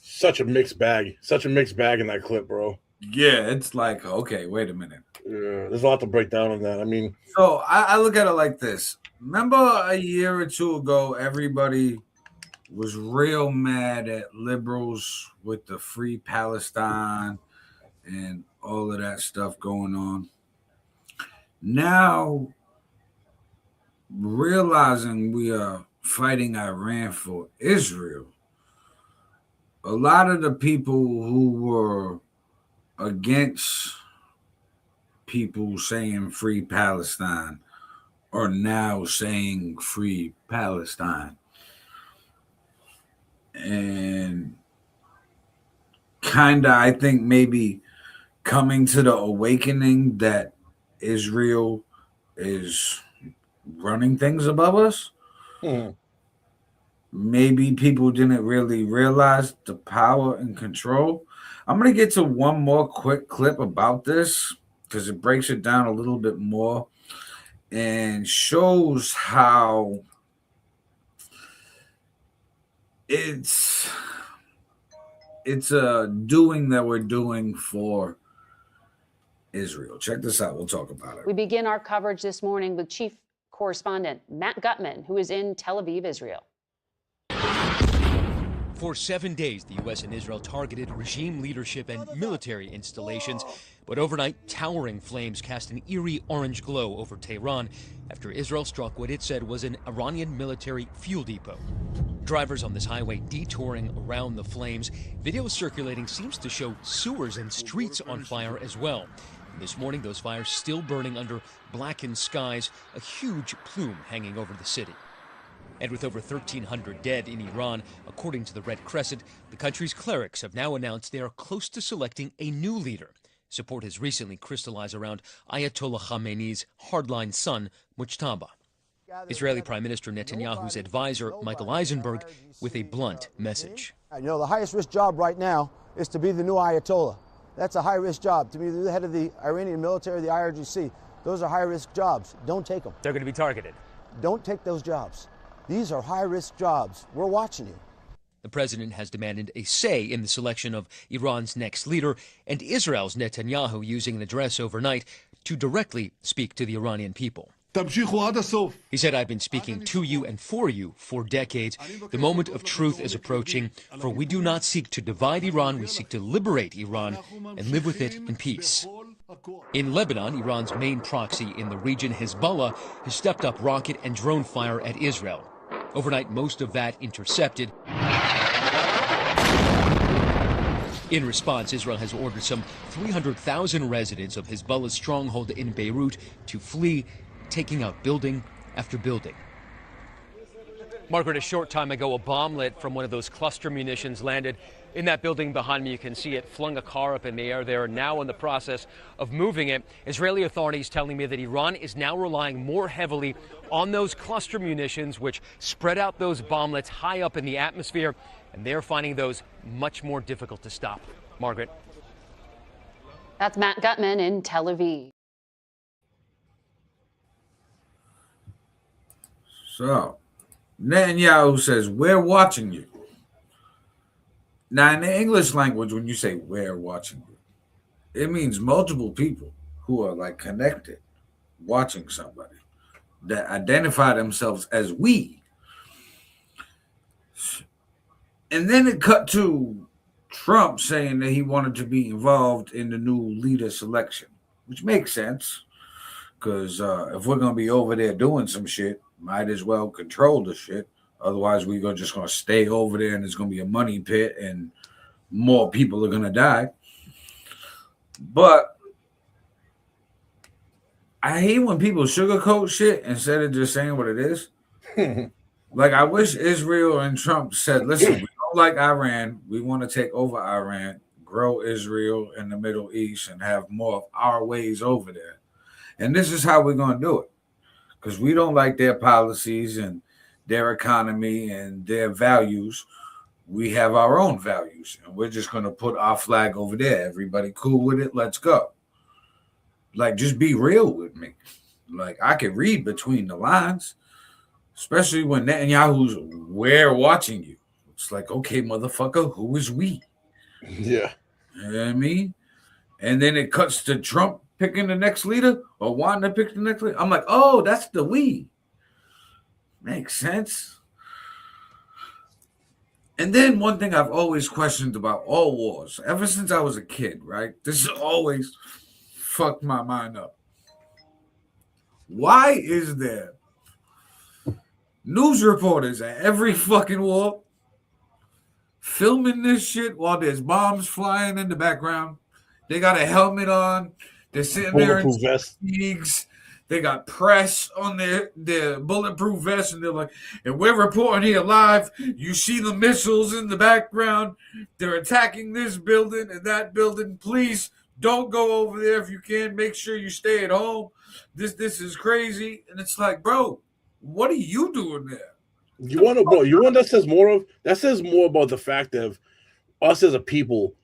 Such a mixed bag. Such a mixed bag in that clip, bro. Yeah, it's like, okay, wait a minute. Yeah, there's a lot to break down on that. I mean, so I look at it like this. Remember a year or two ago, everybody was real mad at liberals with the Free Palestine and all of that stuff going on. Now, realizing we are fighting Iran for Israel, a lot of the people who were against people saying Free Palestine are now saying Free Palestine. And kind of, I think, maybe coming to the awakening that Israel is running things above us. Maybe people didn't really realize the power and control. I'm going to get to one more quick clip about this because it breaks it down a little bit more and shows how it's a doing that we're doing for Israel. Check this out. We'll talk about it. We begin our coverage this morning with Chief Correspondent Matt Gutman, who is in Tel Aviv, Israel. For 7 days, the U.S. and Israel targeted regime leadership and military installations. But overnight, towering flames cast an eerie orange glow over Tehran after Israel struck what it said was an Iranian military fuel depot. Drivers on this highway detouring around the flames. Video circulating seems to show sewers and streets on fire as well. And this morning, those fires still burning under blackened skies, a huge plume hanging over the city. And with over 1,300 dead in Iran, according to the Red Crescent, the country's clerics have now announced they are close to selecting a new leader. Support has recently crystallized around Ayatollah Khamenei's hardline son, Mujtaba. Israeli Prime Minister Netanyahu's advisor, Michael Eisenberg, with a blunt message. You know, the highest risk job right now is to be the new Ayatollah. That's a high-risk job. To be the head of the Iranian military, the IRGC, those are high-risk jobs. Don't take them. They're going to be targeted. Don't take those jobs. These are high-risk jobs. We're watching you. The president has demanded a say in the selection of Iran's next leader, and Israel's Netanyahu using an address overnight to directly speak to the Iranian people. He said, "I've been speaking to you and for you for decades. The moment of truth is approaching, for we do not seek to divide Iran, we seek to liberate Iran and live with it in peace." In Lebanon, Iran's main proxy in the region, Hezbollah, has stepped up rocket and drone fire at Israel. Overnight, most of that intercepted. In response, Israel has ordered some 300,000 residents of Hezbollah's stronghold in Beirut to flee, taking out building after building. Margaret, a short time ago, a bomblet from one of those cluster munitions landed in that building behind me. You can see it flung a car up in the air. They are now in the process of moving it. Israeli authorities telling me that Iran is now relying more heavily on those cluster munitions, which spread out those bomblets high up in the atmosphere, and they're finding those much more difficult to stop. Margaret. That's Matt Gutman in Tel Aviv. So, Netanyahu says, "We're watching you." Now, in the English language, when you say "we're watching you," it means multiple people who are like connected, watching somebody that identify themselves as we. And then it cut to Trump saying that he wanted to be involved in the new leader selection, which makes sense because if we're going to be over there doing some shit, might as well control the shit. Otherwise, we're just going to stay over there and it's going to be a money pit and more people are going to die. But I hate when people sugarcoat shit instead of just saying what it is. Like, I wish Israel and Trump said, listen, we don't like Iran. We want to take over Iran, grow Israel in the Middle East, and have more of our ways over there. And this is how we're going to do it. Because we don't like their policies and their economy and their values. We have our own values. And we're just going to put our flag over there. Everybody cool with it? Let's go. Like, just be real with me. Like, I can read between the lines. Especially when Netanyahu's, "We're watching you." It's like, okay, motherfucker, who is we? Yeah. You know what I mean? And then it cuts to Trump picking the next leader or wanting to pick the next leader. I'm like, oh, that's the we. Makes sense. And then one thing I've always questioned about all wars, ever since I was a kid, right? This has always fucked my mind up. Why is there news reporters at every fucking war filming this shit while there's bombs flying in the background? They got a helmet on. They're sitting there in fatigues. They got press on their bulletproof vests, and they're like, and we're reporting here live. You see the missiles in the background. They're attacking this building and that building. Please don't go over there if you can. Make sure you stay at home. This is crazy. And it's like, bro, what are you doing there? You want to, bro? You want that says more about the fact of us as a people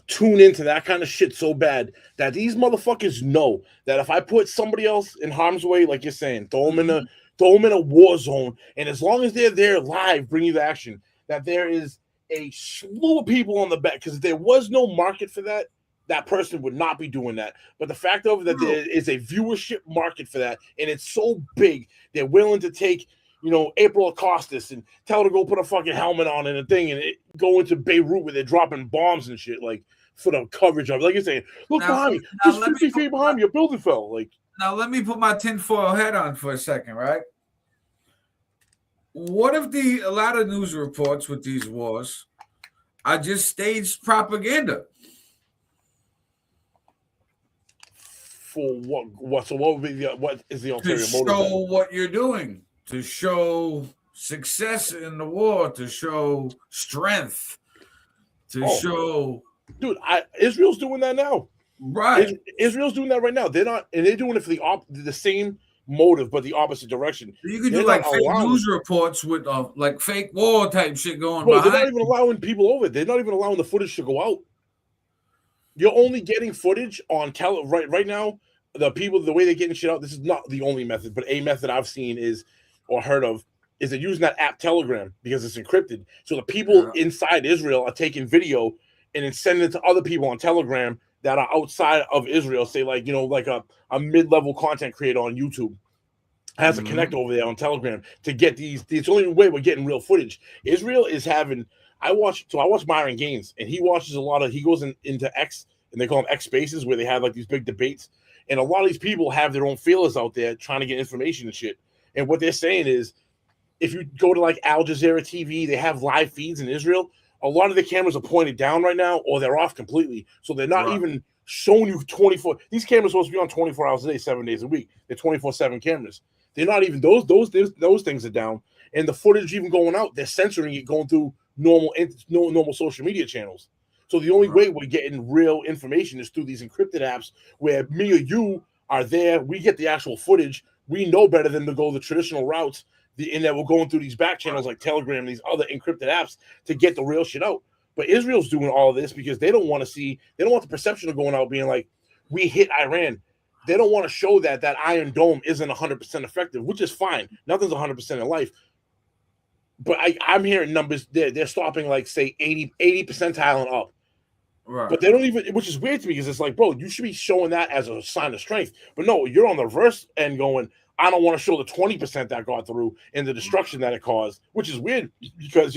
tune into that kind of shit so bad that these motherfuckers know that if I put somebody else in harm's way, like you're saying, throw them in a war zone, and as long as they're there live, bring you the action, that there is a slew of people on the back. Because if there was no market for that, that person would not be doing that. But the fact of that there is a viewership market for that, and it's so big, they're willing to take, April Acostas and tell her to go put a fucking helmet on and a thing and go into Beirut where they're dropping bombs and shit, like, for the coverage of it. Like you're saying, look behind me, just 50 feet behind me, a building fell. Like, now let me put my tinfoil hat on for a second, right? What if a lot of news reports with these wars are just staged propaganda? For what? So what would be what is the ulterior motive? To show what you're doing, to show success in the war, to show strength, to show. Dude, Israel's doing that now. Right. Israel's doing that right now. They're not, and they're doing it for the same motive, but the opposite direction. You can They're do like not fake allowing- news reports with like fake war type shit going Bro, they're behind. not even allowing people over. They're not even allowing the footage to go out. You're only getting footage on right now. The way they're getting shit out. This is not the only method, but a method I've seen is or heard of is they're using that app Telegram because it's encrypted. So the people inside Israel are taking video and then sending it to other people on Telegram that are outside of Israel. Say like like a mid-level content creator on YouTube has a connect over there on Telegram to get these. It's the only way we're getting real footage. Israel is having. I watch Myron Gaines, and he watches a lot of. He goes into X, and they call them X Spaces, where they have like these big debates. And a lot of these people have their own feelers out there trying to get information and shit. And what they're saying is, if you go to like Al Jazeera TV, they have live feeds in Israel. A lot of the cameras are pointed down right now, or they're off completely. So they're not even showing you 24. These cameras are supposed to be on 24 hours a day, 7 days a week. They're 24/7 cameras. They're not even those things are down. And the footage even going out, they're censoring it going through normal social media channels. So the only way we're getting real information is through these encrypted apps where me or you are there. We get the actual footage. We know better than to go the traditional routes. In that we're going through these back channels like Telegram, these other encrypted apps to get the real shit out. But Israel's doing all of this because they don't want the perception of going out being like, we hit Iran. They don't want to show that Iron Dome isn't 100% effective, which is fine. Nothing's 100% in life. But I'm hearing numbers, they're stopping like, say, 80 percentile and up. Right. But they don't even, which is weird to me because it's like, bro, you should be showing that as a sign of strength. But no, you're on the reverse end going, I don't want to show the 20% that got through and the destruction that it caused, which is weird because,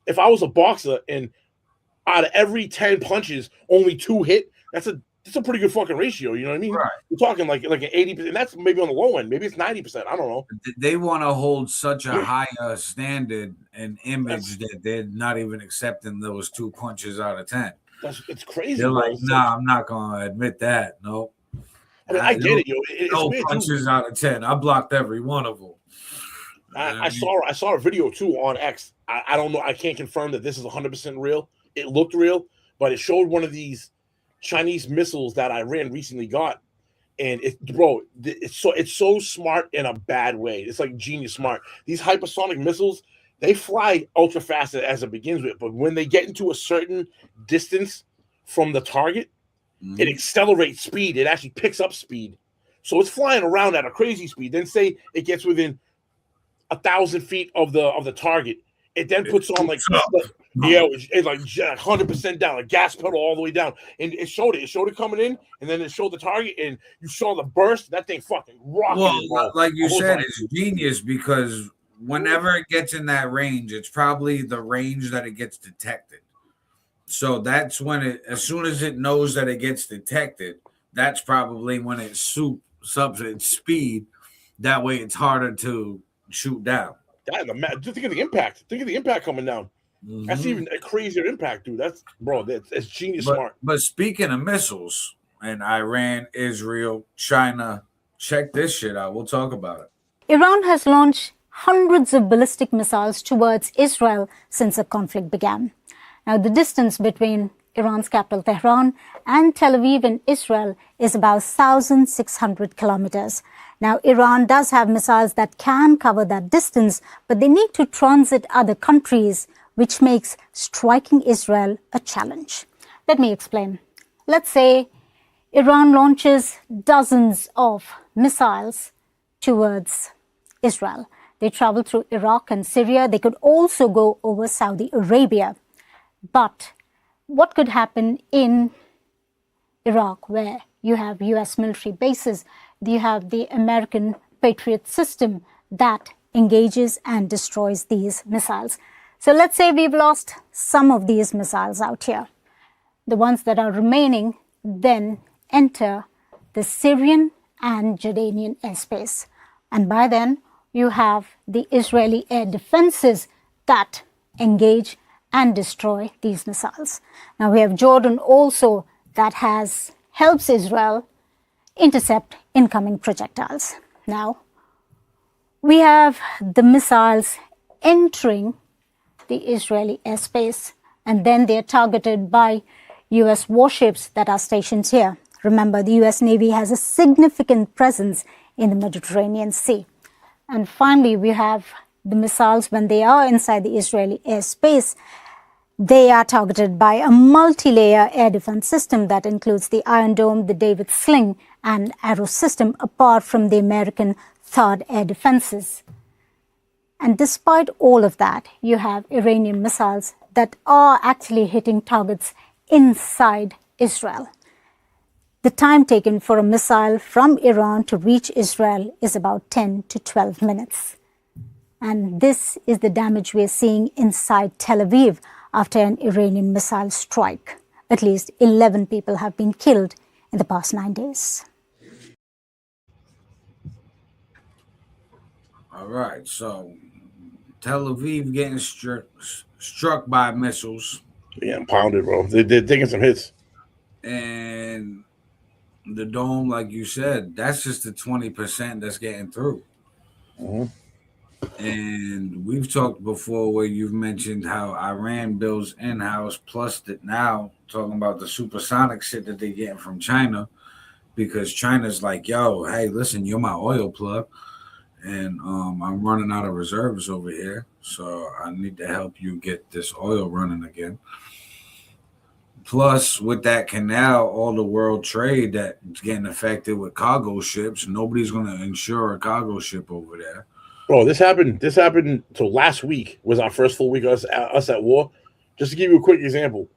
if I was a boxer and out of every 10 punches, only 2 hit, that's a pretty good fucking ratio. You know what I mean? Right. We're talking like an 80%. That's maybe on the low end. Maybe it's 90%. I don't know. They want to hold such a higher standard and image that they're not even accepting those 2 punches out of 10. It's crazy. They're like, nah, I'm not going to admit that. Nope. I mean, I get it, yo. No punches out of 10. I blocked every one of them. I saw a video too on X. I don't know. I can't confirm that this is 100% real. It looked real, but it showed one of these Chinese missiles that Iran recently got, and it's so smart in a bad way. It's like genius smart. These hypersonic missiles, they fly ultra fast as it begins with, but when they get into a certain distance from the target, it accelerates speed. It actually picks up speed. So it's flying around at a crazy speed. Then say it gets within 1,000 feet of the target. It then puts on like it's like 100% down, a gas pedal all the way down. And it showed it coming in, and then it showed the target, and you saw the burst. That thing fucking rocking. Well, like you said, it's genius because whenever it gets in that range, it's probably the range that it gets detected. So that's when as soon as it knows that it gets detected, that's probably when it subs its speed. That way it's harder to shoot down. Just think of the impact. Think of the impact coming down. That's even a crazier impact, dude. That's genius smart. But speaking of missiles and Iran, Israel, China, check this shit out. We'll talk about it. Iran has launched hundreds of ballistic missiles towards Israel since the conflict began. Now, the distance between Iran's capital Tehran and Tel Aviv in Israel is about 1,600 kilometers. Now, Iran does have missiles that can cover that distance, but they need to transit other countries, which makes striking Israel a challenge. Let me explain. Let's say Iran launches dozens of missiles towards Israel. They travel through Iraq and Syria. They could also go over Saudi Arabia. But what could happen in Iraq, where you have US military bases? You have the American Patriot system that engages and destroys these missiles. So let's say we've lost some of these missiles out here. The ones that are remaining then enter the Syrian and Jordanian airspace. And by then, you have the Israeli air defenses that engage and destroy these missiles. Now we have Jordan also that helps Israel intercept incoming projectiles. Now we have the missiles entering the Israeli airspace, and then they're targeted by U.S. warships that are stationed here. Remember, the U.S. Navy has a significant presence in the Mediterranean Sea. And finally, we have the missiles when they are inside the Israeli airspace. They are targeted by a multi-layer air defense system that includes the Iron Dome, the David Sling, and Arrow system, apart from the American THAAD air defenses. And despite all of that, you have Iranian missiles that are actually hitting targets inside Israel. The time taken for a missile from Iran to reach Israel is about 10 to 12 minutes. And this is the damage we are seeing inside Tel Aviv after an Iranian missile strike. At least 11 people have been killed in the past 9 days. All right, so Tel Aviv getting struck by missiles. Yeah, pounded, bro. They're taking some hits. And the dome, like you said, that's just the 20% that's getting through. Mm-hmm. And we've talked before where you've mentioned how Iran builds in-house, plus that now talking about the supersonic shit that they're getting from China, because China's like, yo, hey, listen, you're my oil plug, and I'm running out of reserves over here, so I need to help you get this oil running again. Plus, with that canal, all the world trade that's getting affected with cargo ships, nobody's going to insure a cargo ship over there. Bro, this happened. So last week was our first full week of us at war. Just to give you a quick example,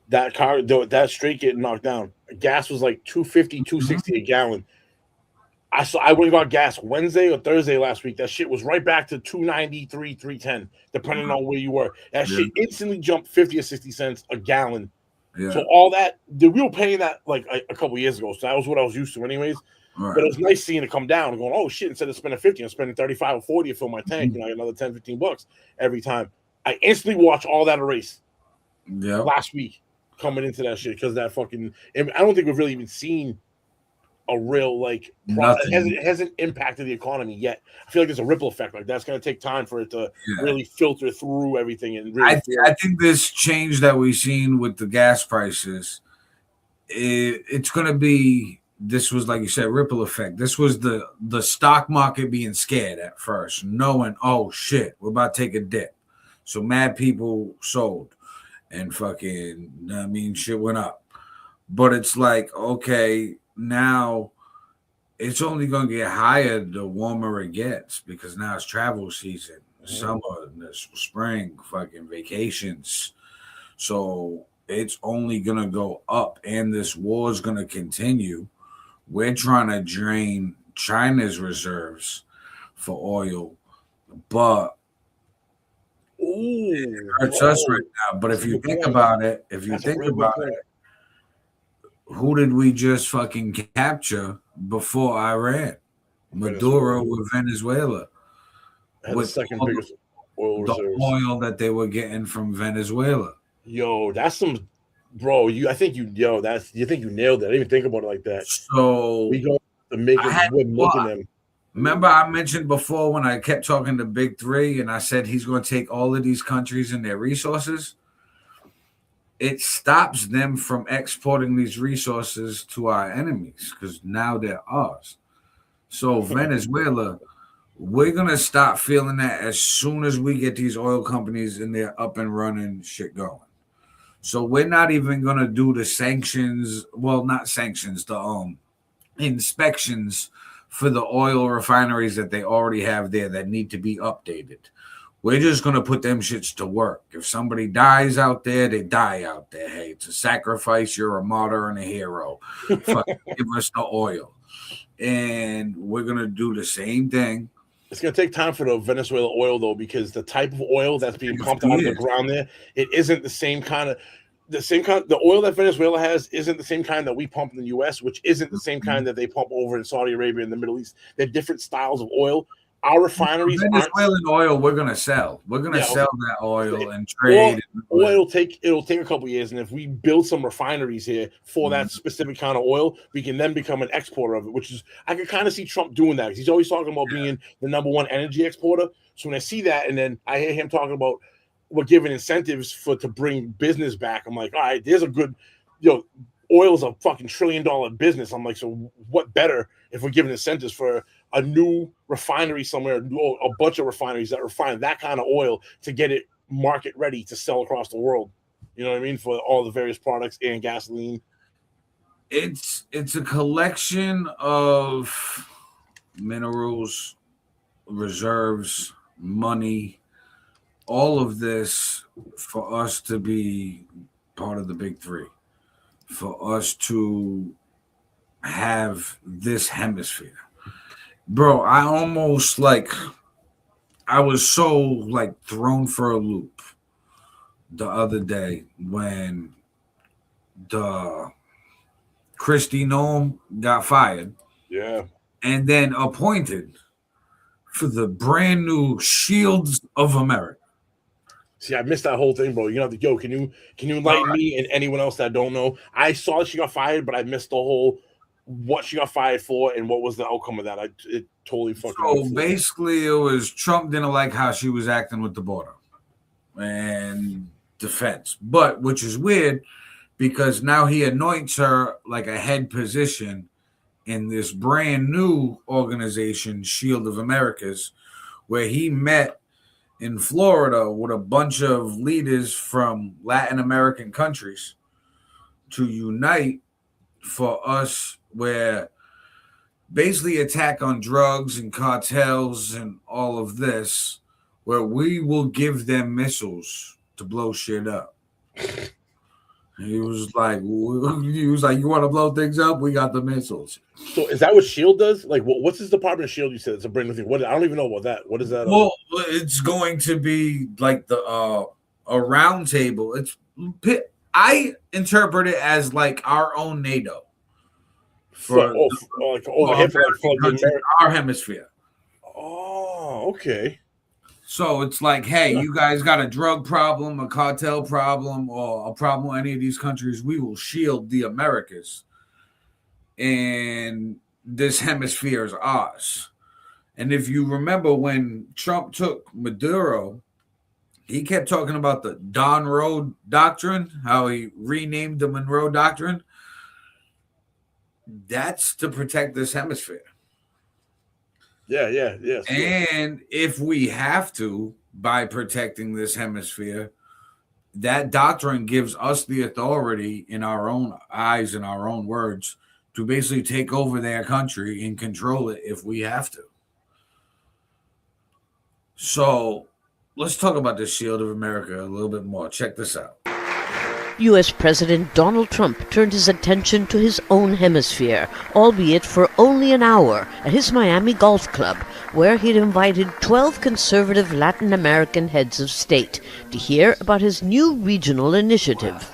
that straight getting knocked down. Gas was like $2.50, $2.60 a gallon. I went and got gas Wednesday or Thursday last week. That shit was right back to $2.93, $3.10, depending on where you were. That shit instantly jumped 50 or 60 cents a gallon. Yeah. So all that, we were paying that like a couple years ago. So that was what I was used to anyways. Right. But it was nice seeing it come down and going, oh shit, instead of spending 50, I'm spending 35 or 40 to fill my tank. I get another 10, 15 bucks every time. I instantly watched all that erase last week coming into that shit because that fucking, I don't think we've really even seen a real like it hasn't impacted the economy yet. I feel like there's a ripple effect. Like that's going to take time for it to really filter through everything. And really I think this change that we've seen with the gas prices, it's going to be, this was, like you said, ripple effect. This was the stock market being scared at first, knowing, oh shit, we're about to take a dip. So mad people sold and fucking, I mean, shit went up. But it's like, okay, now it's only going to get higher the warmer it gets because now it's travel season, summer, spring, fucking vacations. So it's only going to go up and this war is going to continue. We're trying to drain China's reserves for oil, but it hurts us right now. But if you think about it, who did we just fucking capture before Iran? Maduro with Venezuela. With the second biggest oil reserves. The oil that they were getting from Venezuela. Yo, that's some... Bro, you think you nailed it. I didn't even think about it like that. So we go to make it look at them. Remember, I mentioned before when I kept talking to Big Three and I said he's going to take all of these countries and their resources. It stops them from exporting these resources to our enemies because now they're ours. So Venezuela, we're going to stop feeling that as soon as we get these oil companies and they're up and running, shit going. So we're not even going to do the sanctions, well, not sanctions, the inspections for the oil refineries that they already have there that need to be updated. We're just going to put them shits to work. If somebody dies out there, they die out there. Hey, it's a sacrifice. You're a martyr and a hero. Fucking give us the oil. And we're going to do the same thing. It's going to take time for the Venezuela oil, though, because the type of oil that's being pumped out of the ground there, it isn't the same kind of the oil that Venezuela has isn't the same kind that we pump in the U.S., which isn't the same kind that they pump over in Saudi Arabia and the Middle East. They're different styles of oil. Our refineries Venezuelan oil we're going to sell. We're going to sell that oil and trade. It'll take a couple of years, and if we build some refineries here for that specific kind of oil, we can then become an exporter of it, which is I can kind of see Trump doing that because he's always talking about being the number one energy exporter. So when I see that, and then I hear him talking about we're giving incentives to bring business back, I'm like, all right, there's a good oil is a fucking $1 trillion business. I'm like, so what better if we're giving incentives for a new refinery somewhere, a bunch of refineries that refine that kind of oil to get it market ready to sell across the world. You know what I mean? For all the various products and gasoline. It's a collection of minerals, reserves, money, all of this for us to be part of the big three, for us to have this hemisphere. Bro, I was so thrown for a loop the other day when the Kristi Noem got fired. Yeah. And then appointed for the brand new Shields of America. See, I missed that whole thing, bro. You know, can you enlighten me and anyone else that don't know? I saw that she got fired, but I missed the whole what she got fired for and what was the outcome of that. It totally fucking. So basically, it was Trump didn't like how she was acting with the border and defense, but which is weird because now he anoints her like a head position in this brand new organization, Shield of Americas, where he met in Florida with a bunch of leaders from Latin American countries to unite for us, where basically attack on drugs and cartels and all of this, where we will give them missiles to blow shit up. He was like, you want to blow things up? We got the missiles. So is that what SHIELD does? Like, what's this Department of SHIELD? You said it's a brand new thing. What? I don't even know about that. What is that? Well, it's going to be like a round table. I interpret it as like our own NATO for our hemisphere. Oh, okay. So it's like, hey, you guys got a drug problem, a cartel problem, or a problem with any of these countries, we will shield the Americas. And this hemisphere is ours. And if you remember when Trump took Maduro, he kept talking about the Monroe Doctrine, how he renamed the Monroe Doctrine. That's to protect this hemisphere. Yeah. And if we have to, by protecting this hemisphere, that doctrine gives us the authority in our own eyes and our own words to basically take over their country and control it if we have to. So let's talk about the Shield of America a little bit more. Check this out. U.S. President Donald Trump turned his attention to his own hemisphere, albeit for only an hour, at his Miami Golf Club, where he'd invited 12 conservative Latin American heads of state to hear about his new regional initiative.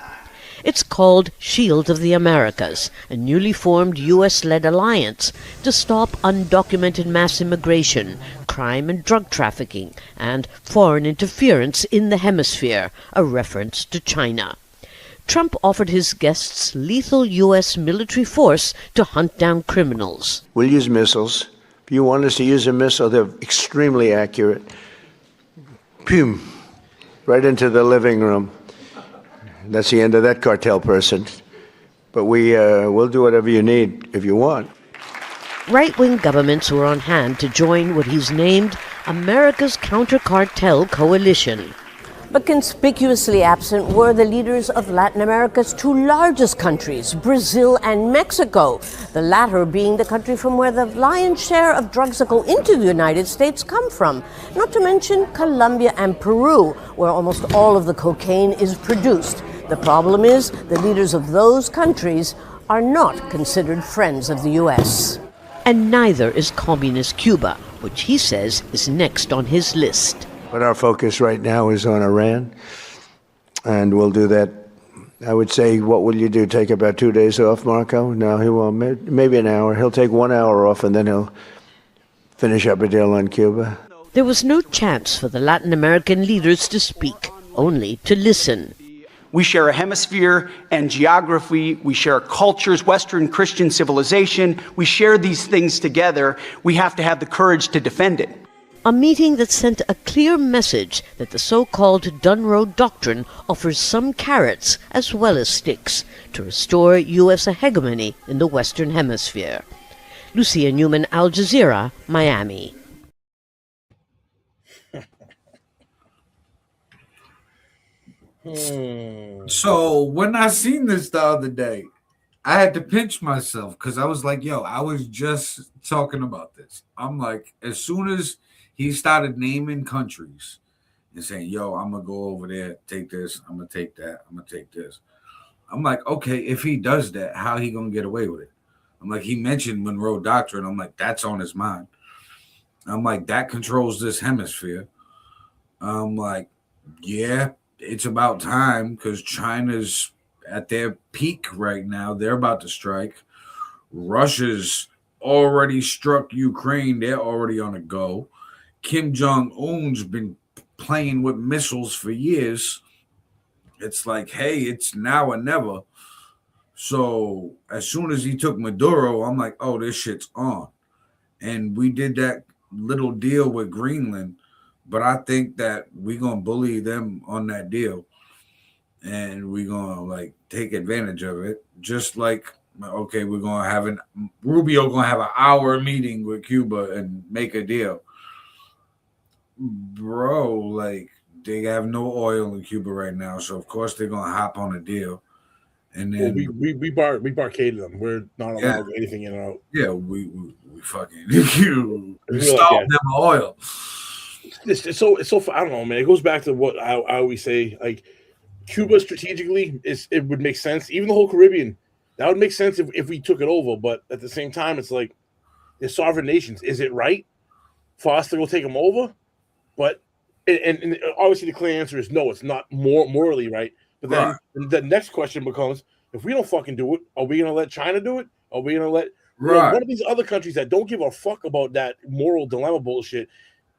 It's called Shield of the Americas, a newly formed U.S.-led alliance to stop undocumented mass immigration, crime and drug trafficking, and foreign interference in the hemisphere, a reference to China. Trump offered his guests lethal U.S. military force to hunt down criminals. We'll use missiles. If you want us to use a missile, they're extremely accurate. Pum, right into the living room. That's the end of that cartel person. But we'll do whatever you need if you want. Right-wing governments were on hand to join what he's named America's Counter-Cartel Coalition. But conspicuously absent were the leaders of Latin America's two largest countries, Brazil and Mexico, the latter being the country from where the lion's share of drugs that go into the United States come from, not to mention Colombia and Peru, where almost all of the cocaine is produced. The problem is the leaders of those countries are not considered friends of the U.S. And neither is communist Cuba, which he says is next on his list. But our focus right now is on Iran, and we'll do that. I would say, what will you do, take about 2 days off, Marco? No, he won't. Maybe an hour. He'll take 1 hour off, and then he'll finish up a deal on Cuba. There was no chance for the Latin American leaders to speak, only to listen. We share a hemisphere and geography. We share cultures, Western Christian civilization. We share these things together. We have to have the courage to defend it. a meeting that sent a clear message that the so-called Dunroe Doctrine offers some carrots as well as sticks to restore U.S. hegemony in the Western Hemisphere. Lucia Newman, Al Jazeera, Miami. So when I seen this the other day, I had to pinch myself because I was like, yo, I was just talking about this. I'm like, as soon as he started naming countries and saying, yo, I'm going to go over there, take this, I'm going to take that, I'm going to take this. I'm like, okay, if he does that, how he going to get away with it? I'm like, he mentioned Monroe Doctrine. I'm like, that's on his mind. I'm like, that controls this hemisphere. I'm like, yeah, it's about time because China's at their peak right now. They're about to strike. Russia's already struck Ukraine. They're already on a go. Kim Jong-un's been playing with missiles for years. It's like, hey, it's now or never. So as soon as he took Maduro, I'm like, oh, this shit's on. And we did that little deal with Greenland, but I think that we're going to bully them on that deal. And we're going to like take advantage of it. Just like, okay, we're going to have Rubio going to have an hour meeting with Cuba and make a deal. Bro, like they have no oil in Cuba right now. So of course they're going to hop on a deal. And then we barricaded them. We're not allowed anything in and out. Yeah, we fucking we stopped them oil. It's so I don't know, man. It goes back to what I always say. Like Cuba strategically, it would make sense. Even the whole Caribbean, that would make sense if we took it over. But at the same time, it's like they're sovereign nations. Is it right for us to go take them over? But and obviously the clear answer is no. It's not morally right. But then the next question becomes: if we don't fucking do it, are we going to let China do it? Are we going to let one of these other countries that don't give a fuck about that moral dilemma bullshit?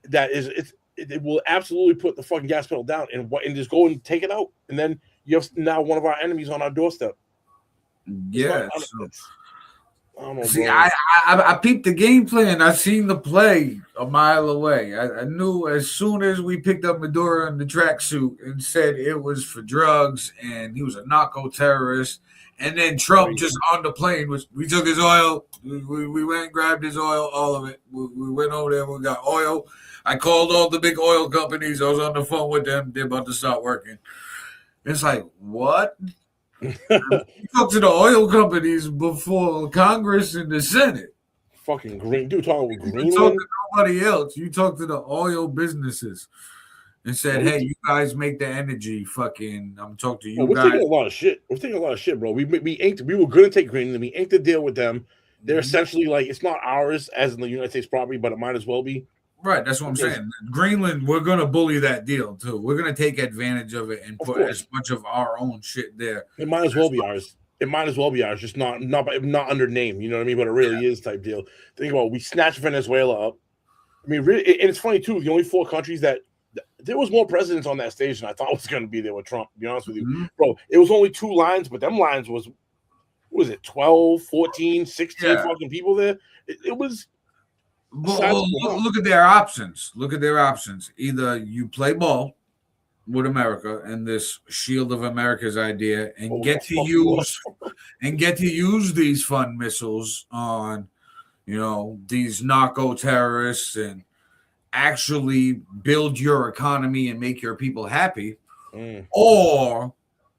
That is, it will absolutely put the fucking gas pedal down and just go and take it out. And then you have now one of our enemies on our doorstep. Yeah. I don't know, See, bro. I peeped the game plan. I seen the play a mile away. I knew as soon as we picked up Maduro in the tracksuit and said it was for drugs and he was a narco terrorist. And then Trump just on the plane, we took his oil. We went and grabbed his oil, all of it. We went over there. We got oil. I called all the big oil companies. I was on the phone with them. They're about to start working. It's like, what? You talk to the oil companies before Congress and the Senate. Fucking green dude talking with Greenland. You talk to nobody else. You talk to the oil businesses and said, "Hey, you guys make the energy." Fucking, I'm talking to you we're guys. taking a lot of shit. We're taking a lot of shit, bro. We were going to take Greenland. We inked a deal with them. They're essentially like it's not ours as in the United States property, but it might as well be. Right, that's what I'm saying. Greenland, we're gonna bully that deal too. We're gonna take advantage of it and put as much of our own shit there. It might as well be ours. It might as well be ours, just not under name. You know what I mean? But it really is type deal. Think about it, we snatched Venezuela up. I mean, really, and it's funny too. The only 4 countries that there was more presidents on that stage than I thought was going to be there with Trump. To be honest with you, bro, it was only 2 lines, but them lines was 12, 14, 16 fucking people there. It was. Look at their options. Look at their options. Either you play ball with America and this Shield of America's idea, and get to use these fun missiles on, these narco terrorists and actually build your economy and make your people happy, or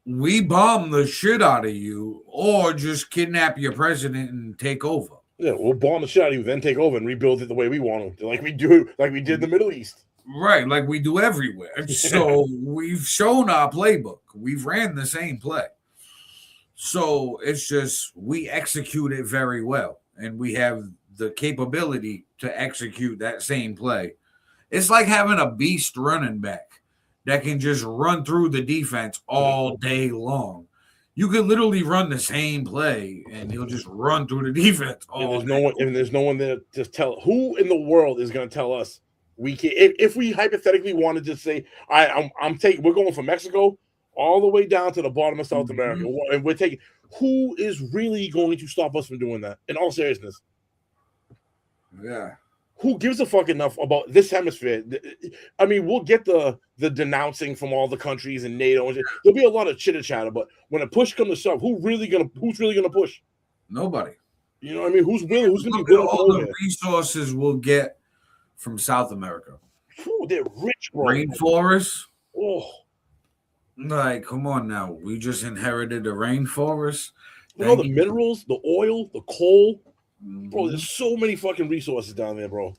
we bomb the shit out of you, or just kidnap your president and take over. Yeah, we'll bomb the shit out of you, then take over and rebuild it the way we want to, like we did in the Middle East. Right, like we do everywhere. So we've shown our playbook. We've ran the same play. So it's just we execute it very well, and we have the capability to execute that same play. It's like having a beast running back that can just run through the defense all day long. You could literally run the same play, and he'll just run through the defense. There's no one there to tell. Who in the world is going to tell us we can? If we hypothetically wanted to say, we're going from Mexico all the way down to the bottom of South America, and we're taking. Who is really going to stop us from doing that? In all seriousness, yeah. who gives a fuck enough about this hemisphere? I mean, we'll get the denouncing from all the countries and NATO. And there'll be a lot of chitter chatter, but when a push comes to shove, who's really gonna push? Nobody. You know what I mean? Who's gonna be willing Look to at all go the there? resources we'll get from South America. Ooh, they're rich, bro. Rainforests. Oh, like, come on now. We just inherited the rainforest. you know, the minerals, the oil, the coal. Mm-hmm. Bro, there's so many fucking resources down there, bro.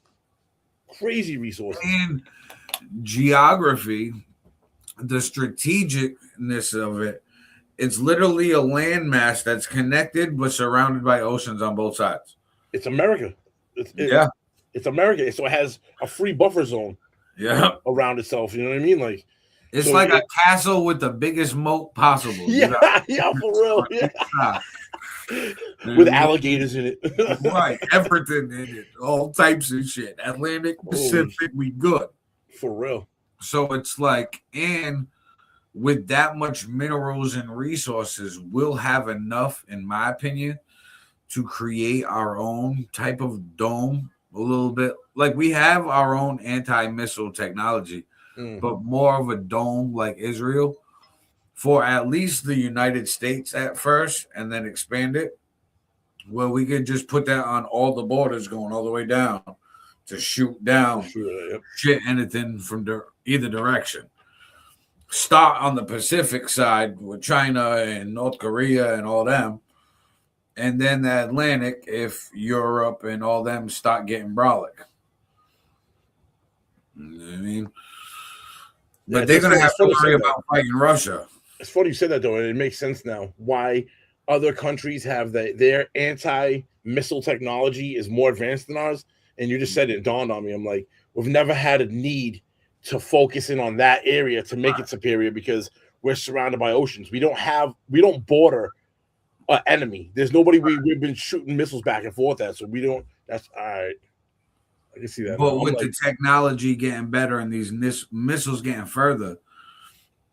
Crazy resources. And geography, the strategicness of it, it's literally a landmass that's connected but surrounded by oceans on both sides. It's America. It's America. So it has a free buffer zone around itself. You know what I mean? Like, It's so like a castle with the biggest moat possible. Yeah, yeah, for real. Yeah. With alligators in it. Right. Everything in it. All types of shit. Atlantic, Pacific, we good. For real. So it's like, and with that much minerals and resources, we'll have enough, in my opinion, to create our own type of dome a little bit. Like we have our own anti-missile technology, but more of a dome like Israel for at least the United States at first and then expand it. Where we could just put that on all the borders going all the way down to shoot down shit anything from either direction. Start on the Pacific side with China and North Korea and all them. And then the Atlantic if Europe and all them start getting brolic. You know what I mean? But they're going to have to worry about fighting Russia. It's funny you said that, though, and it makes sense now why other countries have their anti-missile technology is more advanced than ours. And you just said it dawned on me. I'm like, we've never had a need to focus in on that area to make it superior because we're surrounded by oceans. We don't border an enemy. There's nobody we've been shooting missiles back and forth at, so we don't. That's all right. I can see that. But with the technology getting better and these missiles getting further,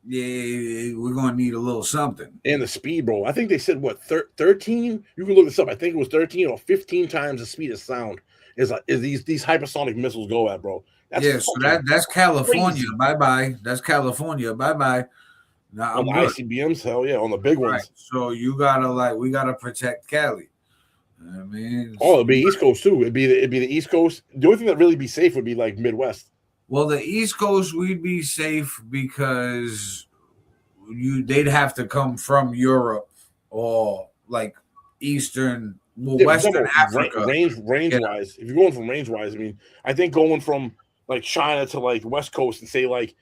yeah, we're going to need a little something. And the speed, bro. I think they said, what, 13? You can look this up. I think it was 13 or 15 times the speed of sound is these hypersonic missiles go at, bro. So that's California. Bye-bye. That's California. Bye-bye. Now, on the ICBMs, hell yeah, on the big ones. Right. So you gotta we gotta protect Cali. I mean, it'd be East Coast too. It'd be the East Coast. The only thing that really be safe would be like Midwest. Well, the East Coast we'd be safe because they'd have to come from Europe or like Eastern, Western Africa. Range wise, if you're going from range wise, I mean, I think going from like China to like West Coast and say like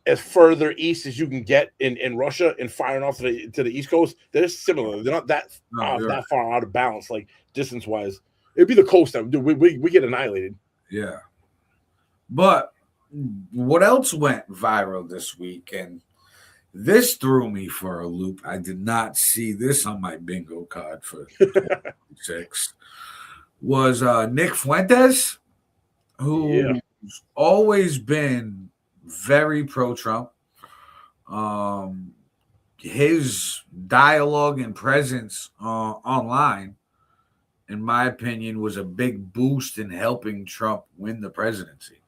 as further east as you can get in Russia and firing off to the East Coast, they're similar. They're not that far out of balance, like distance wise. It'd be the coast that we get annihilated. Yeah. But what else went viral this week? And this threw me for a loop. I did not see this on my bingo card for 6. Was Nick Fuentes, who's always been very pro-Trump. His dialogue and presence online, in my opinion, was a big boost in helping Trump win the presidency.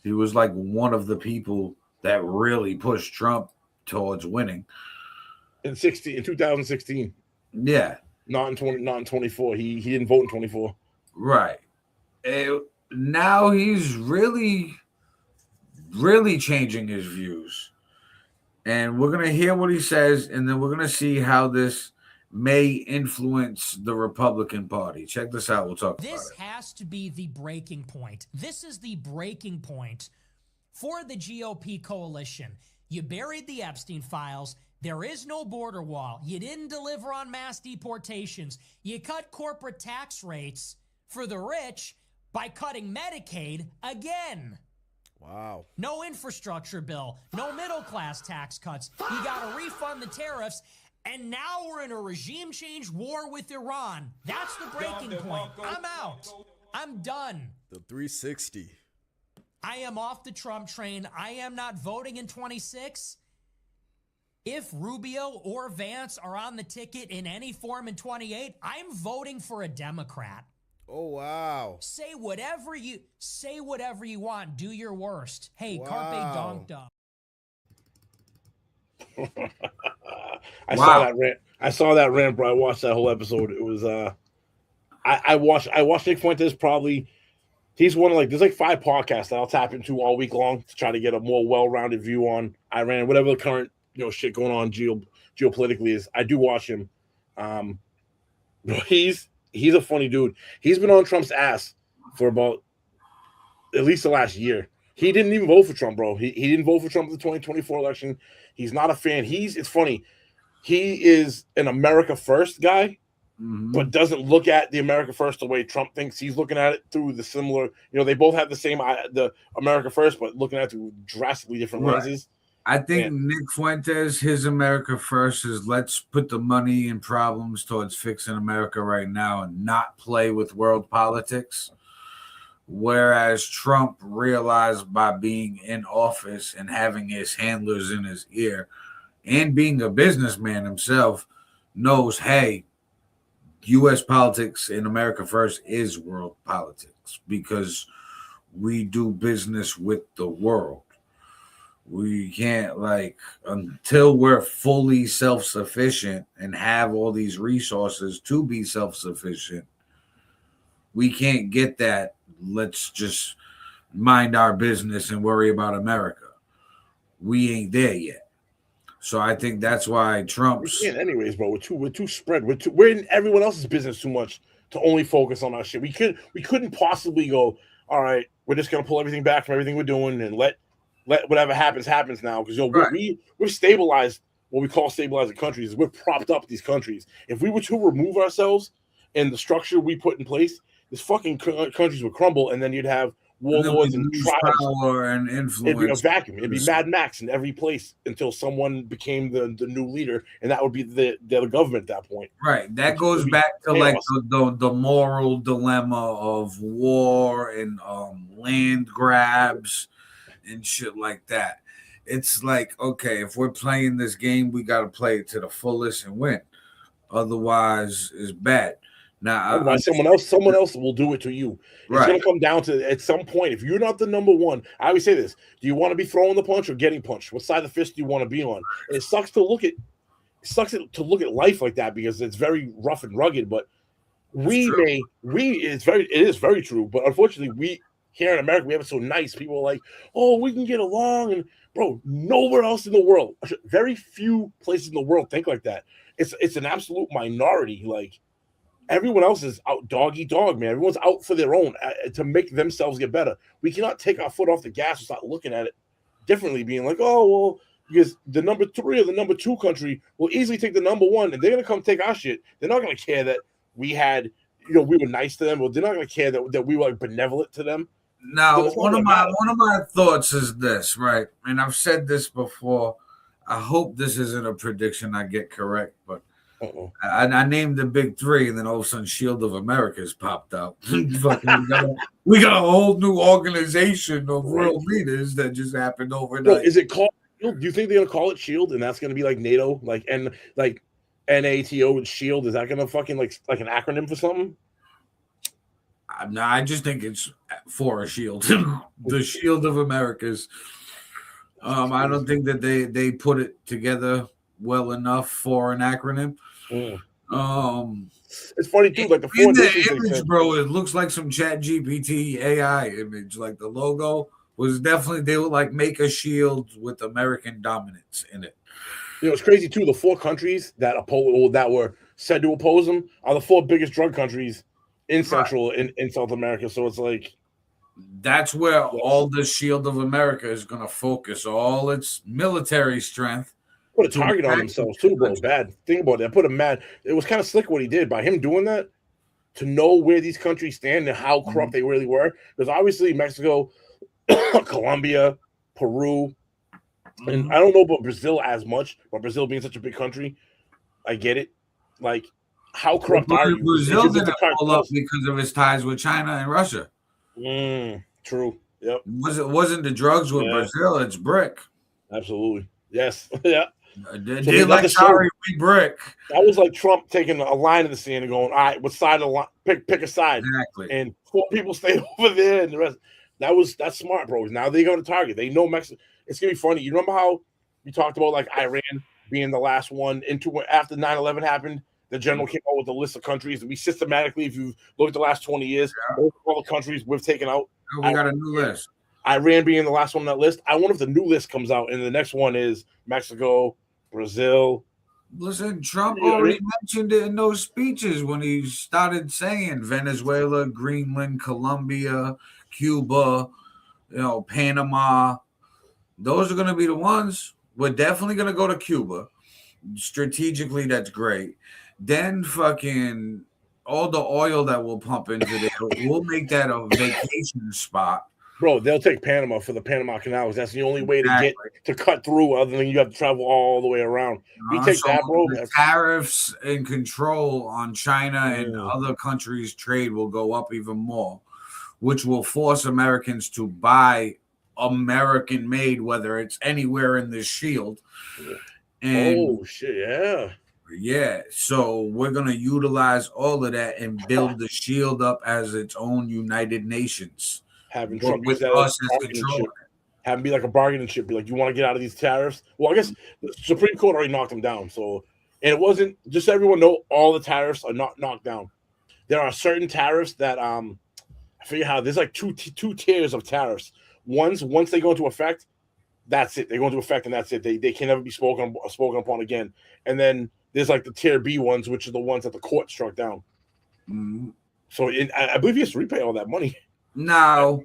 He was like one of the people that really pushed Trump towards winning. In 2016. Yeah. Not in 24. He didn't vote in 24. Right. Now he's really changing his views. And we're going to hear what he says, and then we're going to see how this may influence the Republican Party. Check this out. We'll talk about it. This has to be the breaking point. This is the breaking point for the GOP coalition. You buried the Epstein files. There is no border wall. You didn't deliver on mass deportations. You cut corporate tax rates for the rich by cutting Medicaid again. Wow. No infrastructure bill, no middle-class tax cuts. You got to refund the tariffs, and now we're in a regime change war with Iran. That's the breaking point. I'm out. I'm done. The 360. I am off the Trump train. I am not voting in 26. If Rubio or Vance are on the ticket in any form in 28, I'm voting for a Democrat. Oh, wow. Say whatever you want. Do your worst. Hey, Carpe Wow. Donked. I saw that rant. I saw that rant, bro. I watched that whole episode. It was I watched Nick Fuentes probably. He's one of there's like 5 podcasts that I'll tap into all week long to try to get a more well-rounded view on Iran, whatever the current shit going on geopolitically is. I do watch him. He's a funny dude. He's been on Trump's ass for about at least the last year. He didn't even vote for Trump, bro. He didn't vote for Trump in the 2024 election. He's not a fan. It's funny. He is an America First guy, but doesn't look at the America First the way Trump thinks. He's looking at it through the similar, they both have the America First, but looking at it through drastically different lenses. I think Nick Fuentes, his America First is let's put the money and problems towards fixing America right now and not play with world politics. Whereas Trump realized by being in office and having his handlers in his ear and being a businessman himself knows, hey, U.S. politics in America First is world politics because we do business with the world. We can't until we're fully self-sufficient and have all these resources to be self-sufficient, we can't get that. Let's just mind our business and worry about America. We ain't there yet. So I think that's why Trump's. We can't anyways, bro. We're too spread. We're in everyone else's business too much to only focus on our shit. We couldn't possibly go, all right, we're just gonna pull everything back from everything we're doing and let whatever happens now. Because we've stabilized what we call stabilizing countries. We're propped up these countries. If we were to remove ourselves and the structure we put in place, this fucking countries would crumble, and then you'd have warlords and tribes, power and influence. It'd be a vacuum. It'd be Mad Max in every place until someone became the new leader, and that would be the government at that point. Right. That goes back to the moral dilemma of war and land grabs and shit like that. It's like, okay, if we're playing this game, we got to play it to the fullest and win. Otherwise, it's bad. Now, someone else will do it to you. It's going to come down to, at some point, if you're not the number one, I always say this: do you want to be throwing the punch or getting punched? What side of the fist do you want to be on? And it sucks to look at life like that because it's very rough and rugged. But it is very true. But unfortunately, we here in America, we have it so nice. People are like, oh, we can get along, and bro, nowhere else in the world, very few places in the world think like that. It's an absolute minority. Like, everyone else is out dog eat dog, man. Everyone's out for their own to make themselves get better. We cannot take our foot off the gas and start looking at it differently, being like, oh, well, because the number 3 or the number 2 country will easily take the number 1, and they're going to come take our shit. They're not going to care that we had, we were nice to them, or they're not going to care that we were benevolent to them. Now, one of my thoughts is this, right? And I've said this before. I hope this isn't a prediction I get correct, but I named the big 3, and then all of a sudden, Shield of America's popped out. we got a whole new organization of world leaders that just happened overnight. Bro, is it called Shield? Do you think they're gonna call it Shield, and that's gonna be like NATO, like NATO and Shield? Is that gonna fucking like an acronym for something? No, I just think it's for a shield, the Shield of Americas. I don't think that they put it together well enough for an acronym. It's funny too, like the image, bro. It looks like some Chat GPT AI image. Like the logo was definitely, they would like make a shield with American dominance in it. It's crazy too. The 4 countries that were said to oppose them are the 4 biggest drug countries in Central in South America. So it's like that's where all the Shield of America is going to focus all its military strength. Put a target on themselves too, bro. Bad. Think about that. Put a mad. It was kind of slick what he did by him doing that, to know where these countries stand and how corrupt they really were. Because obviously Mexico, Colombia, Peru, and I don't know about Brazil as much, but Brazil being such a big country, I get it. Like, how corrupt are you? Brazil didn't pull up because of his ties with China and Russia. True. Yep. It wasn't the drugs with Brazil, it's brick. Absolutely. Yes. Yeah. They're like, sorry, we brick. That was like Trump taking a line in the sand and going, all right, what side of the line? Pick a side. Exactly. And 4 people stayed over there, and the rest. That's smart, bro. Now they go to Target. They know Mexico. It's gonna be funny. You remember how we talked about like Iran being the last one after 9/11 happened? The general came out with a list of countries. We systematically, if you look at the last 20 years, all the countries we've taken out. We got a new list. Iran being the last one on that list. I wonder if the new list comes out and the next one is Mexico, Brazil. Listen, Trump already mentioned it in those speeches when he started saying Venezuela, Greenland, Colombia, Cuba, Panama. Those are going to be the ones. We're definitely going to go to Cuba. Strategically, that's great. Then fucking all the oil that we'll pump into there, we'll make that a vacation spot. Bro, they'll take Panama for the Panama Canals. That's the only way to get to cut through, other than you have to travel all the way around. We take So that, bro. the tariffs and control on China and other countries' trade will go up even more, which will force Americans to buy American-made, whether it's anywhere in this shield. And yeah. So we're gonna utilize all of that and build the shield up as its own United Nations. Having But Trump with use that us as as a bargaining control. chip. Have him be like a bargaining chip. Be like, you want to get out of these tariffs? Well, I guess the Supreme Court already knocked them down. So, and it wasn't just so everyone know all the tariffs are not knocked down. There are certain tariffs that I forget how there's like two tiers of tariffs. Once they go into effect, that's it. They go into effect and that's it. They can never be spoken upon again. And then there's like the tier B ones, which are the ones that the court struck down. Mm-hmm. So I believe he has to repay all that money. Now,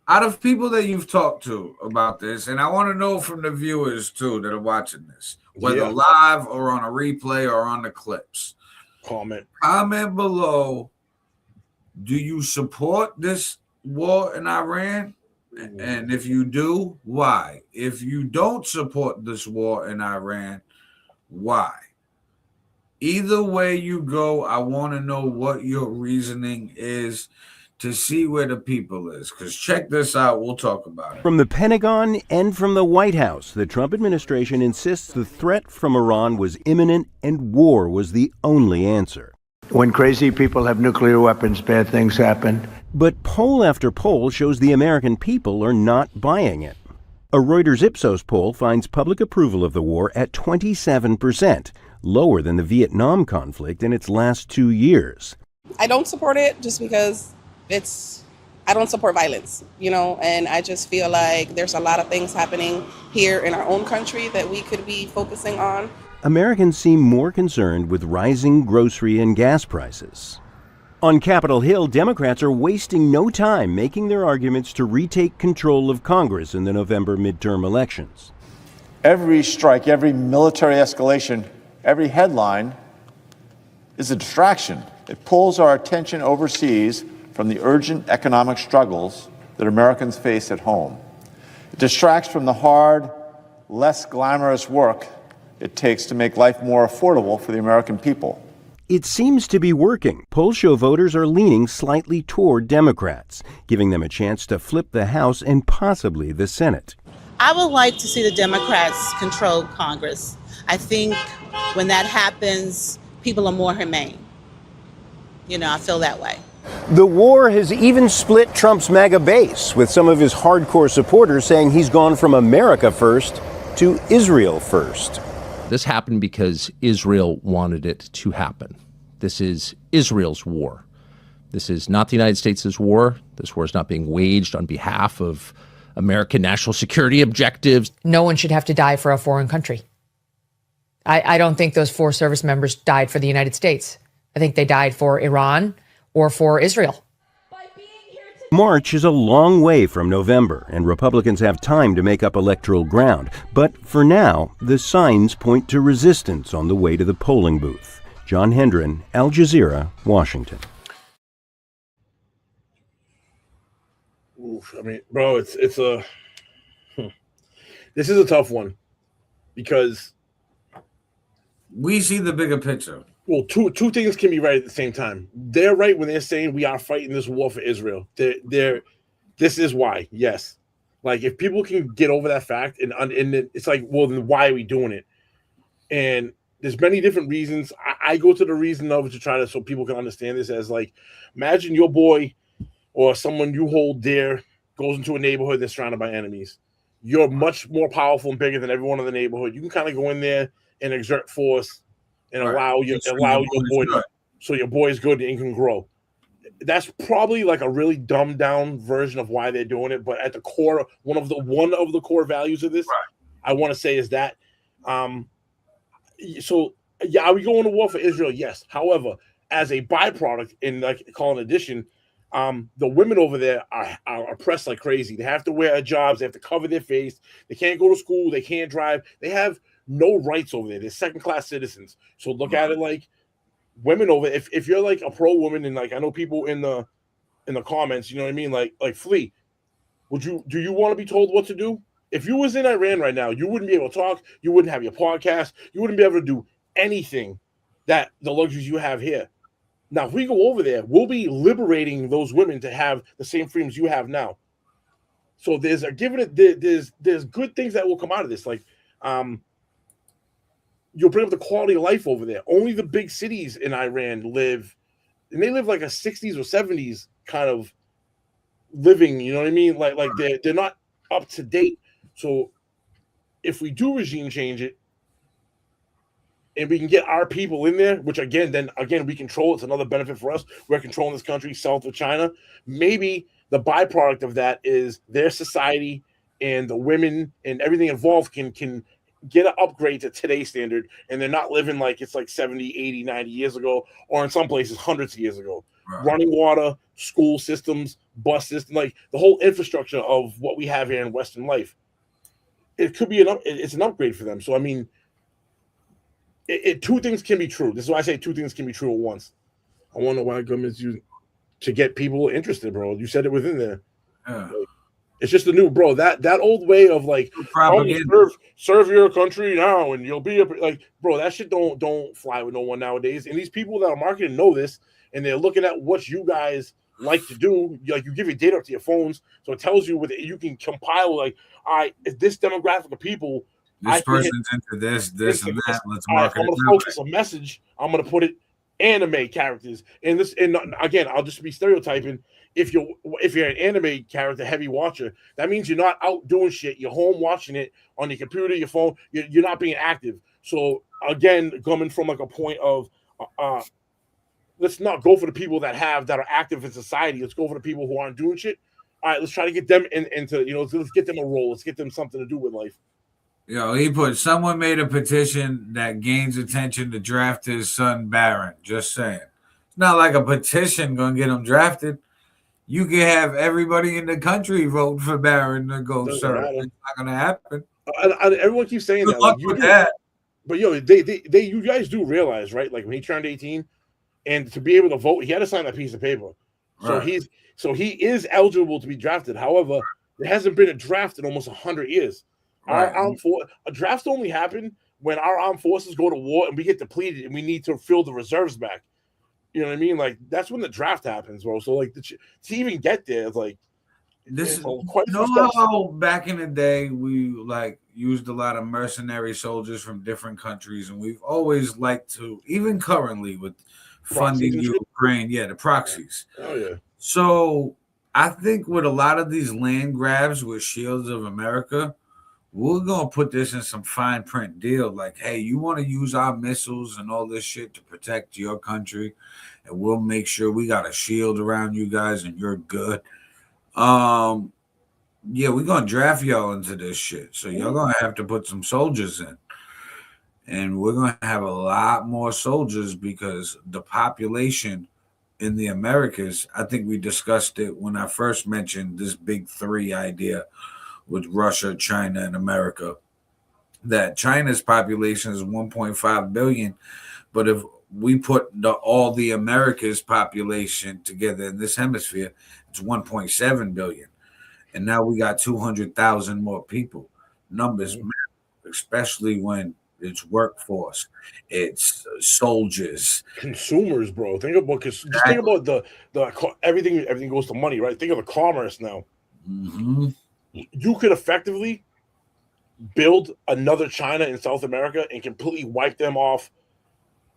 out of people that you've talked to about this, and I want to know from the viewers too that are watching this, whether live or on a replay or on the clips, comment below. Do you support this war in Iran? And if you do, why? If you don't support this war in Iran, why? Either way you go, I want to know what your reasoning is to see where the people is. Because check this out. We'll talk about it. From the Pentagon and from the White House, the Trump administration insists the threat from Iran was imminent and war was the only answer. When crazy people have nuclear weapons, bad things happen. But poll after poll shows the American people are not buying it. A Reuters Ipsos poll finds public approval of the war at 27%, lower than the Vietnam conflict in its last 2 years. I don't support it just because I don't support violence, and I just feel like there's a lot of things happening here in our own country that we could be focusing on. Americans seem more concerned with rising grocery and gas prices. On Capitol Hill, Democrats are wasting no time making their arguments to retake control of Congress in the November midterm elections. Every strike, every military escalation, every headline is a distraction. It pulls our attention overseas from the urgent economic struggles that Americans face at home. It distracts from the hard, less glamorous work it takes to make life more affordable for the American people. It seems to be working. Polls show voters are leaning slightly toward Democrats, giving them a chance to flip the House and possibly the Senate. I would like to see the Democrats control Congress. I think when that happens, people are more humane. I feel that way. The war has even split Trump's MAGA base, with some of his hardcore supporters saying he's gone from America first to Israel first. This happened because Israel wanted it to happen. This is Israel's war. This is not the United States' war. This war is not being waged on behalf of American national security objectives. No one should have to die for a foreign country. I don't think those 4 service members died for the United States. I think they died for Iran or for Israel. March is a long way from November, and Republicans have time to make up electoral ground. But for now, the signs point to resistance on the way to the polling booth. John Hendren, Al Jazeera, Washington. Oof, I mean, bro, this is a tough one because we see the bigger picture. Well, two things can be right at the same time. They're right when they're saying we are fighting this war for Israel. This is why, yes. Like, if people can get over that fact, and it's like, well, then why are we doing it? And there's many different reasons. I go to the reason of to try to so people can understand this as like, imagine your boy or someone you hold dear goes into a neighborhood that's surrounded by enemies. You're much more powerful and bigger than everyone in the neighborhood. You can kind of go in there and exert force and allow your boy so your boy is good and can grow. That's probably like a really dumbed down version of why they're doing it, but at the core, one of the core values of this, I want to say is that. So yeah, are we going to war for Israel? Yes. However, as a byproduct, in like call an addition, the women over there are oppressed like crazy. They have to wear jobs. They have to cover their face. They can't go to school. They can't drive. They have no rights over there. They're second-class citizens. So look at it like women over. If you're like a pro woman, and like I know people in the comments, you know what I mean? Like Flea, do you want to be told what to do? If you was in Iran right now, you wouldn't be able to talk. You wouldn't have your podcast. You wouldn't be able to do anything that the luxuries you have here. Now, if we go over there, we'll be liberating those women to have the same freedoms you have now. So there's good things that will come out of this. Like, you'll bring up the quality of life over there. Only the big cities in Iran live like a 60s or 70s kind of living. You know what I mean? Like they're not up to date. So if we do regime change it, and we can get our people in there, which again we control. It's another benefit for us. We're controlling this country south of China. Maybe the byproduct of that is their society and the women and everything involved can get an upgrade to today's standard, and they're not living like it's like 70, 80, 90 years ago, or in some places hundreds of years ago. Right. Running water, school systems, bus system, like the whole infrastructure of what we have here in Western life. It could be it's an upgrade for them. So I mean, two things can be true. This is why I say two things can be true at once. I wonder why governments use to get people interested, bro. You said it within there. Yeah. It's just the new, bro. That old way of like serve your country now and you'll be like, bro. That shit don't fly with no one nowadays. And these people that are marketing know this, and they're looking at what you guys like to do. Like you give your data up to your phones, so it tells you you can compile like, all right, is this demographic of people. This person's into this and that. Let's market it. I'm gonna focus a message. I'm gonna put it anime characters. And again, I'll just be stereotyping. If you're an anime character heavy watcher, that means you're not out doing shit. You're home watching it on your computer, your phone. You're not being active. So again, coming from like a point of let's not go for the people that are active in society. Let's go for the people who aren't doing shit. All right, let's try to get them into let's get them a role. Let's get them something to do with life. Someone made a petition that gains attention to draft his son Barron. Just saying. It's not like a petition going to get him drafted. You can have everybody in the country vote for Barron to go serve. It's not going to happen. Everyone keeps saying that. Luck with that. But you guys do realize, right? Like when he turned 18 and to be able to vote, he had to sign that piece of paper. Right. So he is eligible to be drafted. However, there hasn't been a draft in almost 100 years. Right. A draft only happen when our armed forces go to war and we get depleted and we need to fill the reserves back. You know what I mean? Like that's when the draft happens, bro. So like to even get there, it's like this. How back in the day we like used a lot of mercenary soldiers from different countries, and we've always liked to, even currently with funding Ukraine, the proxies. Oh yeah. So I think with a lot of these land grabs with Shields of America, we're going to put this in some fine print deal. Like, hey, you want to use our missiles and all this shit to protect your country, and we'll make sure we got a shield around you guys and you're good. We're going to draft y'all into this shit. So y'all going to have to put some soldiers in. And we're going to have a lot more soldiers because the population in the Americas, I think we discussed it when I first mentioned this big three idea with Russia, China, and America, that China's population is 1.5 billion. But if we put all the Americas population together in this hemisphere, it's 1.7 billion. And now we got 200,000 more people. Numbers matter, especially when it's workforce, it's soldiers, consumers, bro. Think about the everything goes to money, right? Think of the commerce now. Mm-hmm. You could effectively build another China in South America and completely wipe them off,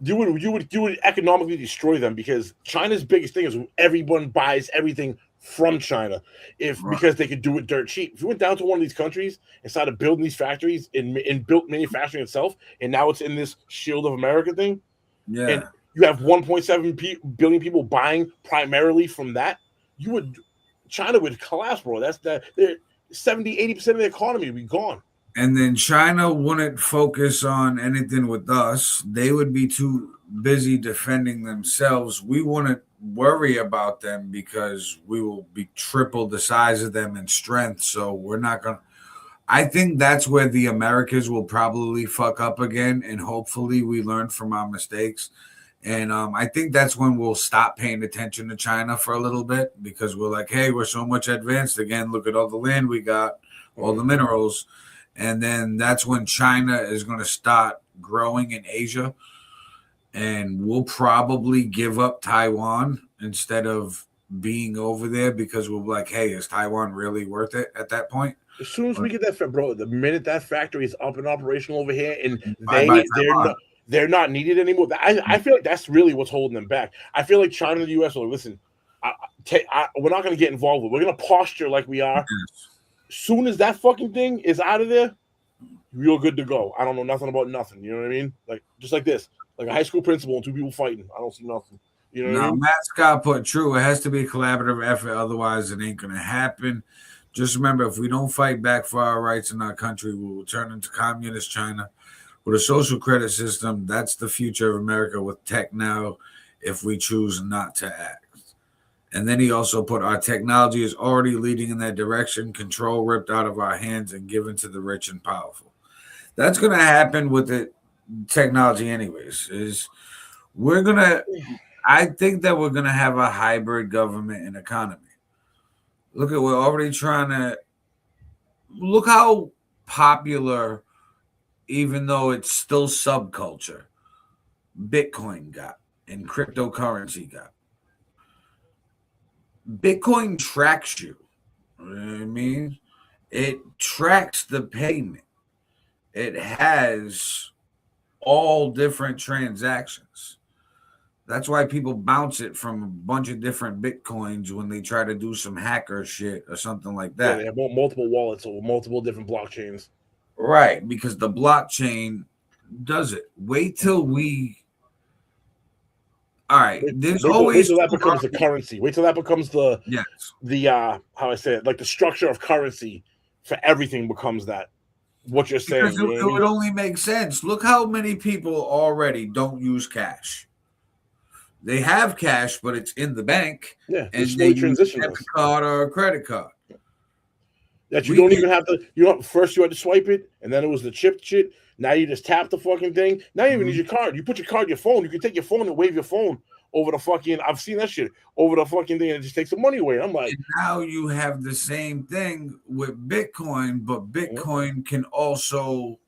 you would economically destroy them, because China's biggest thing is everyone buys everything from China, because they could do it dirt cheap. If you went down to one of these countries and started building these factories and built manufacturing itself, and now it's in this Shield of America thing, and you have 1.7 billion people buying primarily from that, China would collapse, bro. That's 70-80% of the economy would be gone. And then China wouldn't focus on anything with us. They would be too busy defending themselves. We wouldn't worry about them because we will be triple the size of them in strength. So we're not going to. I think that's where the Americas will probably fuck up again. And hopefully we learn from our mistakes. And I think that's when we'll stop paying attention to China for a little bit, because we're like, hey, we're so much advanced again. Look at all the land we got, all the minerals. And then that's when China is going to start growing in Asia. And we'll probably give up Taiwan instead of being over there, because we're like, hey, is Taiwan really worth it at that point? As soon as we get that, bro, the minute that factory is up and operational over here, and they're not needed anymore, I feel like that's really what's holding them back. I feel like China and the U.S. are like, listen, we're not going to get involved with it. We're going to posture like we are. Soon as that fucking thing is out of there, you're good to go. I don't know nothing about nothing. You know what I mean? Like, just like this, like a high school principal and two people fighting. I don't see nothing. You know what I mean? Matt Scott put true. It has to be a collaborative effort. Otherwise, it ain't going to happen. Just remember, if we don't fight back for our rights in our country, we will turn into communist China with a social credit system. That's the future of America with tech now, if we choose not to act. And then he also put, our technology is already leading in that direction, control ripped out of our hands and given to the rich and powerful. That's going to happen with the technology anyways. I think that we're going to have a hybrid government and economy. We're already trying to, look how popular, even though it's still subculture, Bitcoin got and cryptocurrency got. Bitcoin tracks you. You know what I mean? It tracks the payment. It has all different transactions. That's why people bounce it from a bunch of different Bitcoins when they try to do some hacker shit or something like that. Yeah, they have multiple wallets over multiple different blockchains. Right, because the blockchain does it. Wait till all right, there's always wait till that becomes the currency. Wait till that becomes the how I say it, like the structure of currency for everything becomes that. What you're saying, because it would only make sense. Look how many people already don't use cash. They have cash, but it's in the bank. Yeah, and they use a debit card or a credit card. That you don't even have to. First you had to swipe it, and then it was the chip shit. Now you just tap the fucking thing. Now you even need your card. You put your card in your phone. You can take your phone and wave your phone over the fucking. I've seen that shit over the fucking thing, and it just takes the money away. I'm like, and now you have the same thing with Bitcoin, but Bitcoin can also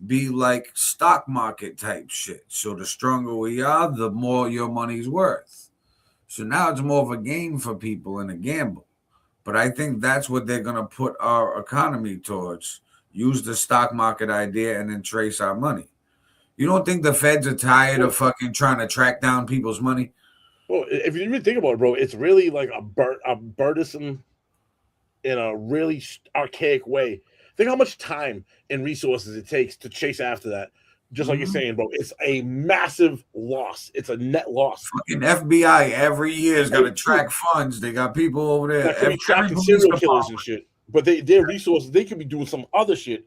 be like stock market type shit. So the stronger we are, the more your money's worth. So now it's more of a game for people and a gamble. But I think that's what they're going to put our economy towards. Use the stock market idea and then trace our money. You don't think the feds are tired of fucking trying to track down people's money? Well, if you really think about it, bro, it's really like a burdensome in a really archaic way. Think how much time and resources it takes to chase after that. Just like you're saying, bro, it's a massive loss. It's a net loss. Fucking FBI every year has got to track funds. They got people over there. That could be tracking serial killers and shit. But their resources, they could be doing some other shit.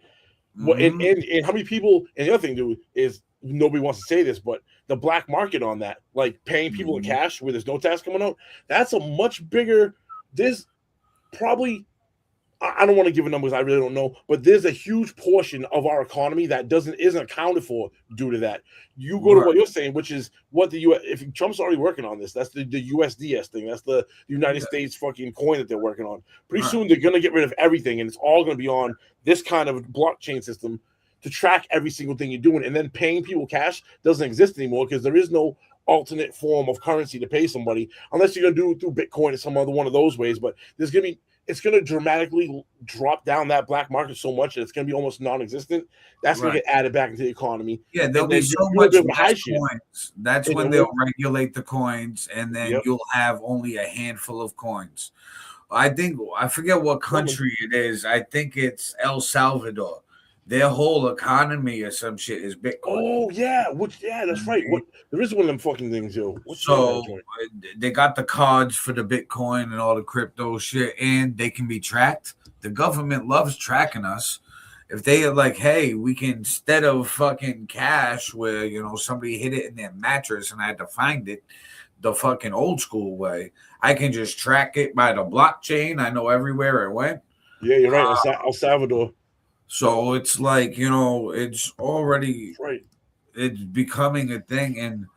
And how many people, and the other thing, dude, is nobody wants to say this, but the black market on that, like paying people in cash where there's no tax coming out, that's a much bigger, there's probably, I don't want to give a number because I really don't know, but there's a huge portion of our economy that isn't accounted for due to that. You go to what you're saying, which is what the U.S. If Trump's already working on this, that's the USDS thing. That's the United States fucking coin that they're working on. Pretty soon they're gonna get rid of everything, and it's all gonna be on this kind of blockchain system to track every single thing you're doing. And then paying people cash doesn't exist anymore because there is no alternate form of currency to pay somebody unless you're gonna do it through Bitcoin or some other one of those ways. But there's gonna be it's going to dramatically drop down that black market so much that it's going to be almost non-existent. That's going to get added back into the economy. Yeah, there'll be so much less coins. That's when they'll regulate the coins, and then you'll have only a handful of coins. I forget what country it is. I think it's El Salvador. Their whole economy or some shit is Bitcoin. Oh yeah, that's right. There is one of them fucking things, yo. So they got the cards for the Bitcoin and all the crypto shit, and they can be tracked. The government loves tracking us. If they are like, hey, we can, instead of fucking cash where, you know, somebody hid it in their mattress and I had to find it the fucking old school way, I can just track it by the blockchain. I know everywhere it went. Yeah, you're right. El Salvador. So it's like, you know, it's already it's becoming a thing. And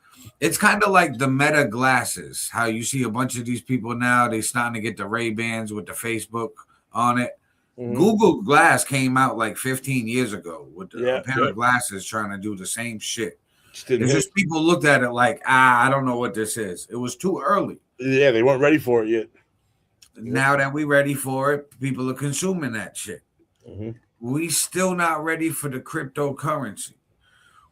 it's kind of like the Meta glasses, how you see a bunch of these people now, they starting to get the Ray-Bans with the Facebook on it. Google Glass came out like 15 years ago with a pair of glasses trying to do the same shit. It's just people looked at it like, I don't know what this is. It was too early. Yeah, they weren't ready for it yet. Now that we're ready for it, people are consuming that shit. We still not ready for the cryptocurrency.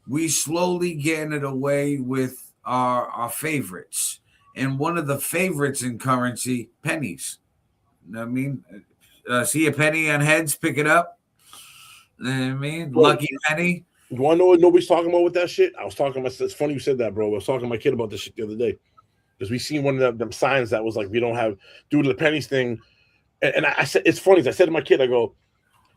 We slowly getting it away with our favorites. And one of the favorites in currency, pennies. You know what I mean? See a penny on heads, pick it up. You know what I mean? Lucky penny. You want to know what nobody's talking about with that shit? I was talking about, it's funny you said that, bro. I was talking to my kid about this shit the other day. Because we seen one of them signs that was like, we don't have, due to the pennies thing. And I said, it's funny. I said to my kid, I go,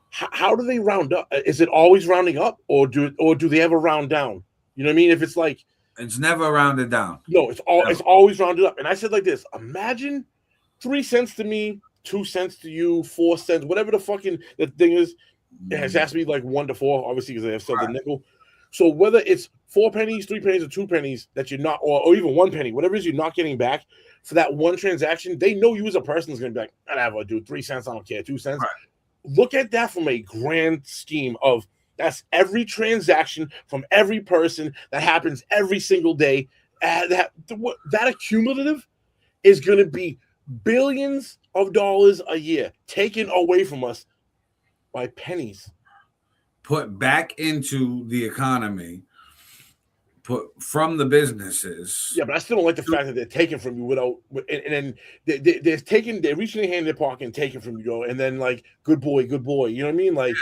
how do they round up? Is it always rounding up, or do they ever round down? You know what I mean? If it's like, it's never rounded down. No, it's always rounded up. And I said like this: imagine 3 cents to me, 2 cents to you, 4 cents, whatever the fucking the thing is. It has to be like 1 to 4, obviously, because they have said the nickel. So whether it's 4 pennies, 3 pennies, or 2 pennies that you're not, or even 1 penny, whatever it is you're not getting back for that one transaction, they know you as a person is going to be like, whatever, dude, 3 cents, I don't care, 2 cents. Right. Look at that from a grand scheme of that's every transaction from every person that happens every single day. That accumulative is going to be billions of dollars a year taken away from us by pennies. Put back into the economy, put from the businesses. Yeah, but I still don't like the fact that they're taken from you without, and then they're reaching their hand in their pocket and taking from you, and then like, good boy, you know what I mean? Like,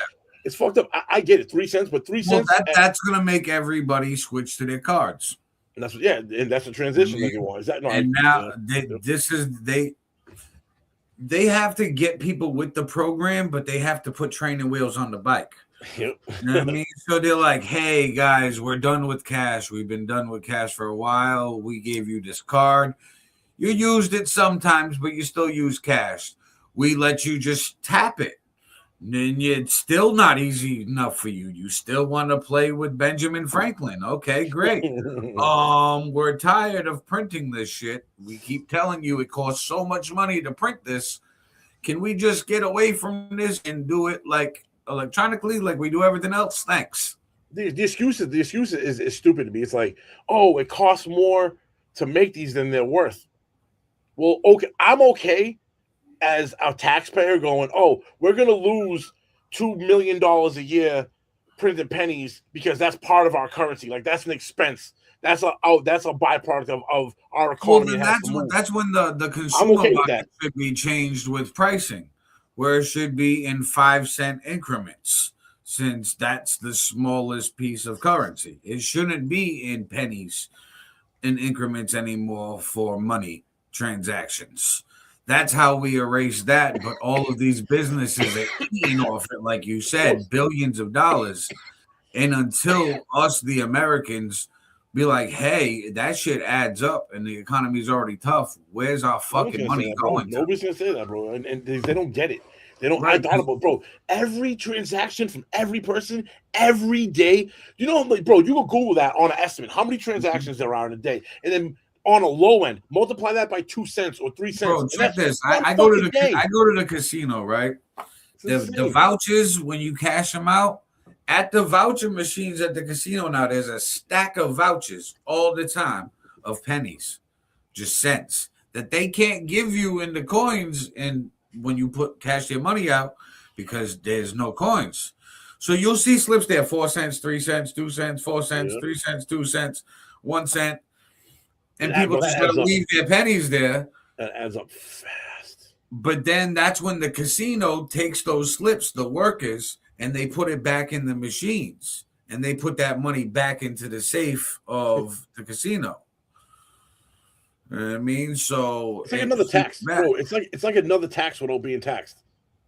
it's fucked up. I get it, 3 cents, but 3 cents. That's gonna make everybody switch to their cards. And that's and that's a transition that you want. Is that no? And now they have to get people with the program, but they have to put training wheels on the bike. Yep. You know what I mean? So they're like, hey guys, we're done with cash. We've been done with cash for a while. We gave you this card. You used it sometimes, but you still use cash. We let you just tap it. And it's still not easy enough for you. You still want to play with Benjamin Franklin. Okay, great. We're tired of printing this shit. We keep telling you it costs so much money to print this. Can we just get away from this and do it like electronically, like we do everything else? Thanks. The excuse is stupid to me. It's like, oh, it costs more to make these than they're worth. Well, okay, I'm okay as a taxpayer going, oh, we're going to lose $2 million a year printing pennies because that's part of our currency. Like, that's an expense. That's a byproduct of our economy. Well, that's when the consumer market should be changed with pricing, where it should be in 5-cent increments, since that's the smallest piece of currency. It shouldn't be in pennies in increments anymore for money transactions. That's how we erase that. But all of these businesses are eating off it, like you said, billions of dollars. And until us, the Americans, be like, hey, that shit adds up and the economy's already tough. Where's our fucking money going? Nobody's gonna say that, bro. And they don't get it. They don't. I thought about, bro. Every transaction from every person, every day. You know, like, bro, you go Google that on an estimate. How many transactions there are in a day, and then on a low end, multiply that by 2 cents or 3 cents. Bro, check this. I go to the casino, right? The vouchers, when you cash them out at the voucher machines at the casino now, there's a stack of vouchers all the time of pennies, just cents that they can't give you in the coins and when you cash your money out because there's no coins. So you'll see slips there, 4 cents, 3 cents, 2 cents, 4 cents, 3 cents, 2 cents, 1 cent. And people just gotta leave their pennies there. That adds up fast. But then that's when the casino takes those slips, the workers, and they put it back in the machines. And they put that money back into the safe of the casino. You know what I mean? So it's like another tax, bro. It's like another tax without being taxed.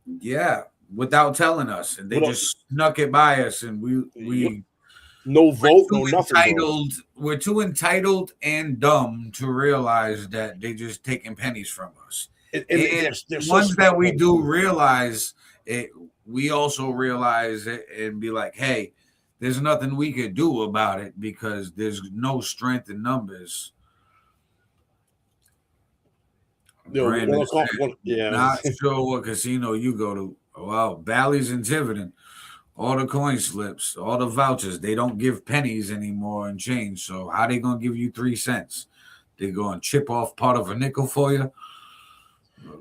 Yeah, without telling us, and they just snuck it by us, and we no vote, no nothing. We're too entitled and dumb to realize that they just taking pennies from us. And once that we do realize it, we also realize it and be like, hey, there's nothing we could do about it because there's no strength in numbers. Brandon said, not sure what casino you go to. Wow, Bally's and Tiverton, all the coin slips, all the vouchers, they don't give pennies anymore and change. So how they gonna give you 3 cents? They gonna chip off part of a nickel for you?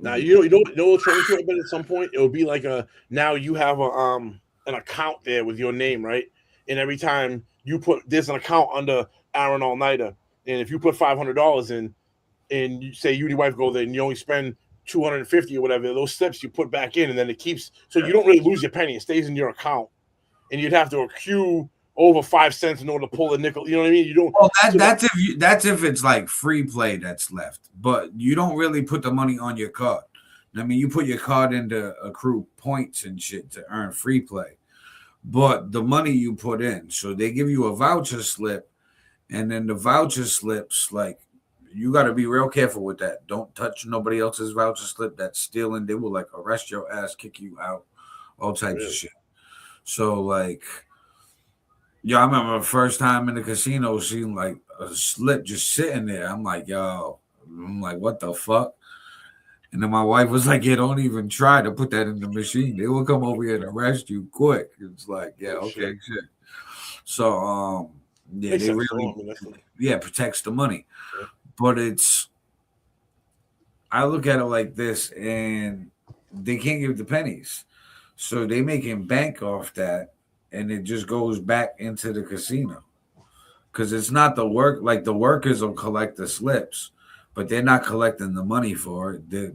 Now you know what'll turn into it, but at some point it will be like now you have an account there with your name, right? And every time you there's an account under Aaron All Nighter, and if you put $500 in, and you say you and your wife go there and you only spend $250 or whatever, those slips you put back in, and then it keeps, so you don't really lose your penny. It stays in your account, and you'd have to accrue over 5 cents in order to pull a nickel. You know what I mean? You don't. Well, that's if it's like free play that's left, but you don't really put the money on your card. I mean, you put your card in to accrue points and shit to earn free play, but the money you put in, so they give you a voucher slip, and then the voucher slips, like, you got to be real careful with that. Don't touch nobody else's voucher slip. That's stealing. They will like arrest your ass, kick you out, all types of shit. So like, I remember the first time in the casino seeing like a slip just sitting there. I'm like, what the fuck? And then my wife was like, yeah, don't even try to put that in the machine. They will come over here and arrest you quick. It's like, yeah, okay, shit. So they really protects the money. Yeah. But I look at it like this, and they can't give the pennies. So they making bank off that, and it just goes back into the casino. Because it's not the workers will collect the slips, but they're not collecting the money for it. They're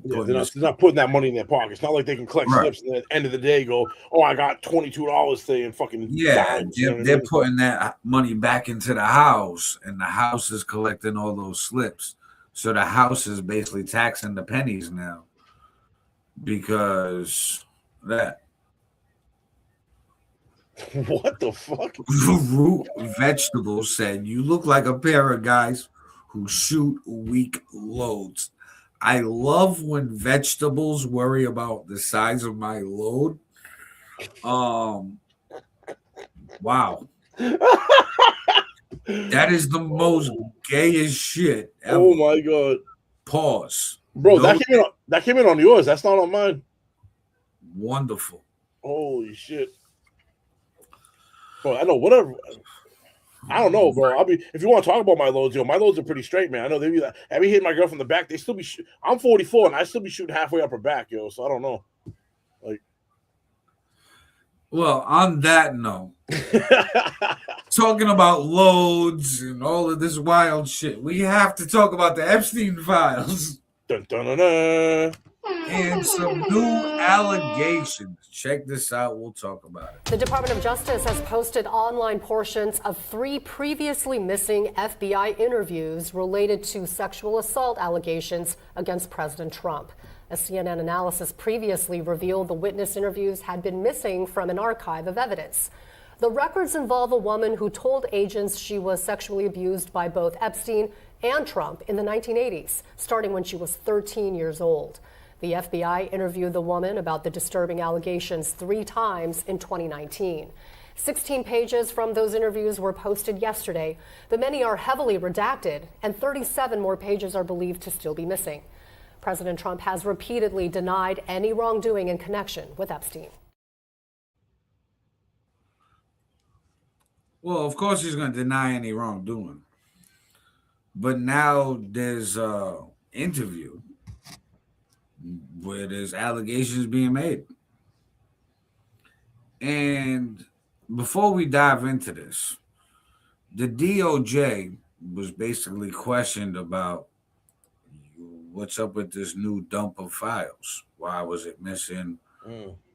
not putting that money in their pocket. It's not like they can collect slips and at the end of the day go, oh, I got $22 today and fucking dimes, they're putting that money back into the house, and the house is collecting all those slips. So the house is basically taxing the pennies now because that. What the fuck? Root Vegetables said, you look like a pair of guys who shoot weak loads. I love when vegetables worry about the size of my load. Wow. That is the most gayest shit ever. Oh my god. Pause. Bro, that came in on yours. That's not on mine. Wonderful. Holy shit. Bro, I know whatever. I don't know, bro. If you want to talk about my loads, my loads are pretty straight, man. I know they be like, have you hit my girl from the back? They still be. I'm 44 and I still be shooting halfway up her back, yo. So I don't know. Like, well, on that note, talking about loads and all of this wild shit, we have to talk about the Epstein files. Dun, dun, dun, dun. And some new allegations. Check this out. We'll talk about it. The Department of Justice has posted online portions of 3 previously missing FBI interviews related to sexual assault allegations against President Trump. A CNN analysis previously revealed the witness interviews had been missing from an archive of evidence. The records involve a woman who told agents she was sexually abused by both Epstein and Trump in the 1980s, starting when she was 13 years old. The FBI interviewed the woman about the disturbing allegations 3 times in 2019. 16 pages from those interviews were posted yesterday, but many are heavily redacted, and 37 more pages are believed to still be missing. President Trump has repeatedly denied any wrongdoing in connection with Epstein. Well, of course he's going to deny any wrongdoing. But now there's an interview where there's allegations being made. And before we dive into this, the DOJ was basically questioned about what's up with this new dump of files. Why was it missing?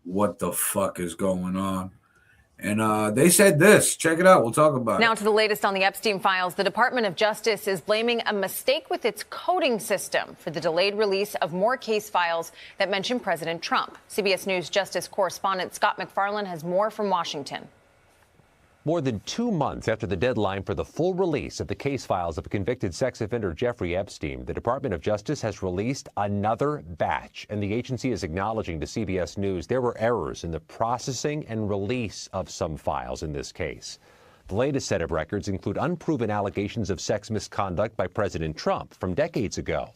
What the fuck is going on? And they said this. Check it out. We'll talk about it. Now to the latest on the Epstein files. The Department of Justice is blaming a mistake with its coding system for the delayed release of more case files that mention President Trump. CBS News Justice correspondent Scott MacFarlane has more from Washington. More than 2 months after the deadline for the full release of the case files of convicted sex offender Jeffrey Epstein, the Department of Justice has released another batch, and the agency is acknowledging to CBS News there were errors in the processing and release of some files in this case. The latest set of records include unproven allegations of sex misconduct by President Trump from decades ago.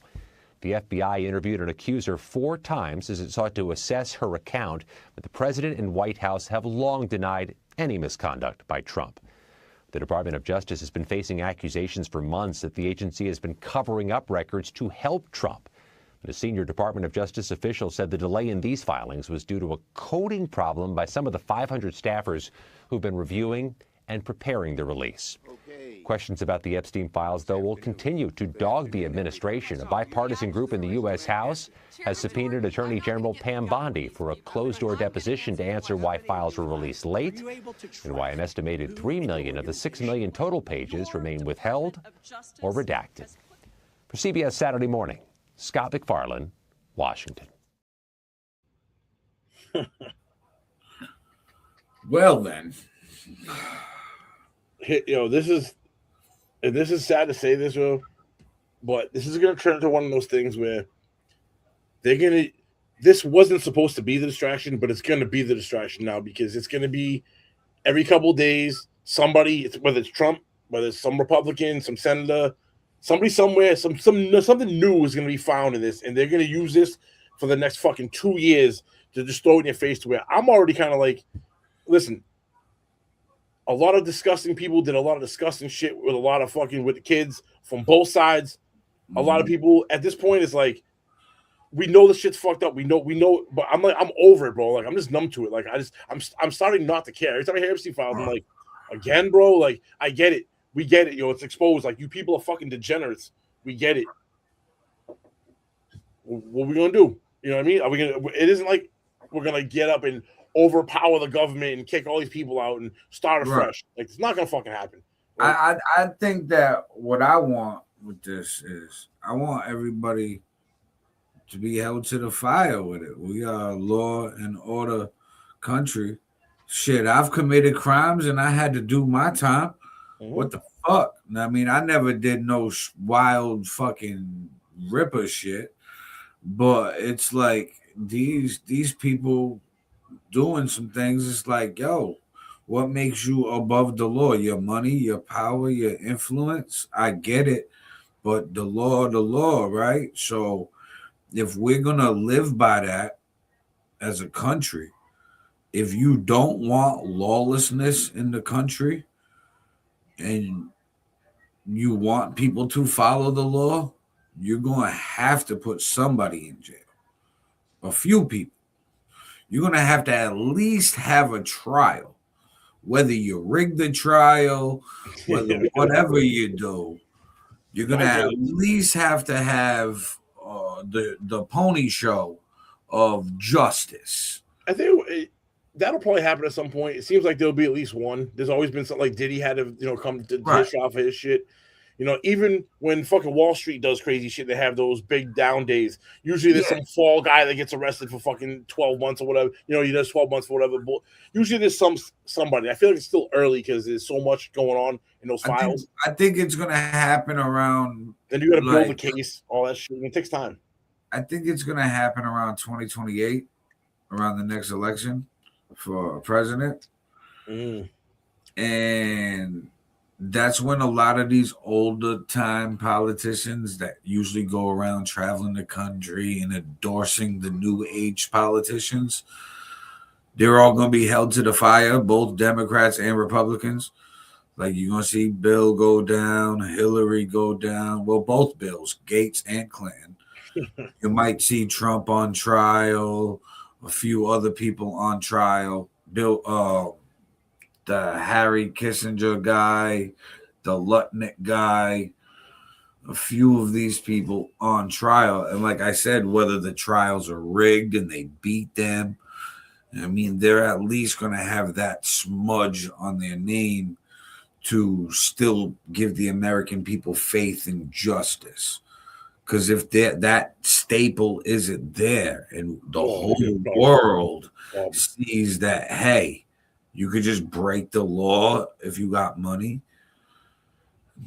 The FBI interviewed an accuser 4 times as it sought to assess her account, but the president and White House have long denied any misconduct by Trump. The Department of Justice has been facing accusations for months that the agency has been covering up records to help Trump. But a senior Department of Justice official said the delay in these filings was due to a coding problem by some of the 500 staffers who've been reviewing and preparing the release. Questions about the Epstein files, though, will continue to dog the administration. A bipartisan group in the U.S. House has subpoenaed Attorney General Pam Bondi for a closed-door deposition to answer why files were released late and why an estimated 3 million of the 6 million total pages remain withheld or redacted. For CBS Saturday Morning, Scott MacFarlane, Washington. Well, then. This is sad to say this, but this is going to turn into one of those things where this wasn't supposed to be the distraction, but it's going to be the distraction now, because it's going to be every couple of days, somebody, whether it's Trump, whether it's some Republican, some senator, somebody somewhere, something new is going to be found in this, and they're going to use this for the next fucking 2 years to just throw it in your face, to where I'm already kind of like, listen, a lot of disgusting people did a lot of disgusting shit with a lot of fucking with the kids from both sides. A lot of people at this point is like, we know the shit's fucked up. We know, but I'm over it, bro. Like, I'm just numb to it. Like, I'm starting not to care. Every time I hear Epstein files, I'm like, again, bro. Like, I get it. We get it. It's exposed. Like, you people are fucking degenerates. We get it. What are we gonna do? You know what I mean? Are we gonna? It isn't like we're gonna get up and overpower the government and kick all these people out and start afresh. Right. Like, it's not gonna fucking happen. Right? I think that what I want with this is I want everybody to be held to the fire with it. We are a law and order country. Shit, I've committed crimes and I had to do my time. What the fuck? I mean, I never did no wild fucking ripper shit, but it's like these people doing some things. It's like, yo, what makes you above the law? Your money, your power, your influence. I get it, but the law, right? So if we're gonna live by that as a country, if you don't want lawlessness in the country and you want people to follow the law, you're gonna have to put somebody in jail. A few people. You're going to have at least have a trial, whether you rig the trial, whether whatever you do, you're going to at least have to have the pony show of justice. I think that'll probably happen at some point. It seems like there'll be at least one. There's always been something like Diddy had to, come to dish off his shit. Even when fucking Wall Street does crazy shit, they have those big down days. Usually there's some fall guy that gets arrested for fucking 12 months or whatever. He does 12 months for whatever. But usually there's somebody. I feel like it's still early because there's so much going on in those files. I think it's going to happen around. Then you got to build the case, all that shit. It takes time. I think it's going to happen around 2028, around the next election for president. And that's when a lot of these older time politicians that usually go around traveling the country and endorsing the new age politicians, they're all going to be held to the fire, both Democrats and Republicans. Like, you're going to see Bill go down, Hillary go down. Well, both Bills, Gates and Clinton. You might see Trump on trial, a few other people on trial. The Harry Kissinger guy, the Lutnick guy, a few of these people on trial. And like I said, whether the trials are rigged and they beat them, I mean, they're at least going to have that smudge on their name to still give the American people faith in justice. Because if that staple isn't there and the whole world sees that, hey, you could just break the law if you got money,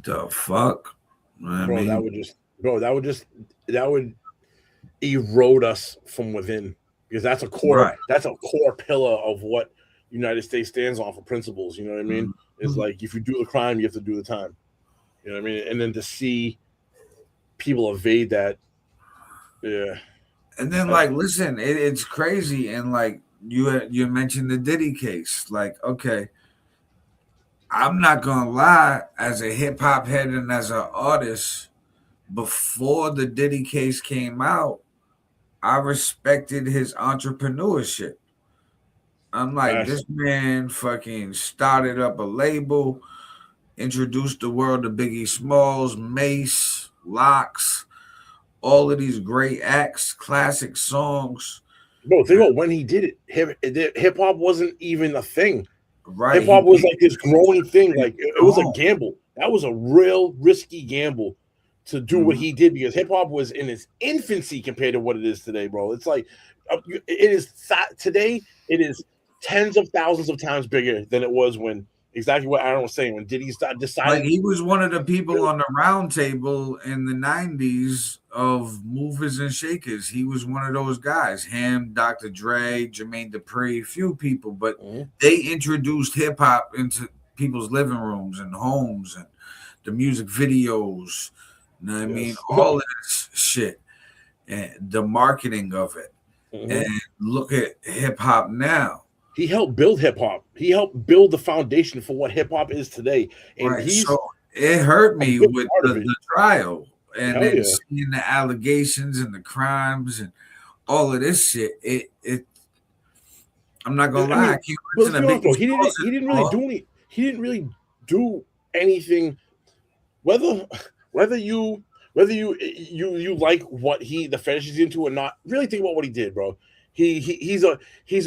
the fuck? That would erode us from within, because that's a core pillar of what United States stands on for principles. You know what I mean? It's like, if you do the crime, you have to do the time. You know what I mean? And then to see people evade that, yeah. And then, like, listen, it's crazy. And like you mentioned the Diddy case. Like, okay, I'm not gonna lie, as a hip hop head and as an artist, before the Diddy case came out, I respected his entrepreneurship. I'm like, this man fucking started up a label, introduced the world to Biggie Smalls, Mace, Locks, all of these great acts, classic songs. Bro, think about when he did it. Hip hop wasn't even a thing. Right. Hip hop was like this growing thing. Like, it was a gamble. That was a real risky gamble to do what he did, because hip hop was in its infancy compared to what it is today, bro. It's like, today it is tens of thousands of times bigger than it was when, exactly what Aaron was saying, when Diddy decided. Like, he was one of the people on the round table in the 90s of movers and shakers. He was one of those guys. Him, Dr. Dre, Jermaine Dupri, few people, but they introduced hip hop into people's living rooms and homes and the music videos. You know what I mean? All of this shit and the marketing of it. And look at hip hop now. He helped build hip hop. He helped build the foundation for what hip hop is today. And so it hurt me with the trial and then yeah. seeing the allegations and the crimes and all of this shit. It I'm not gonna lie. I can't listen to Biggie. He didn't really do anything. Whether you like what the fetish is into or not, really think about what he did, bro. He's a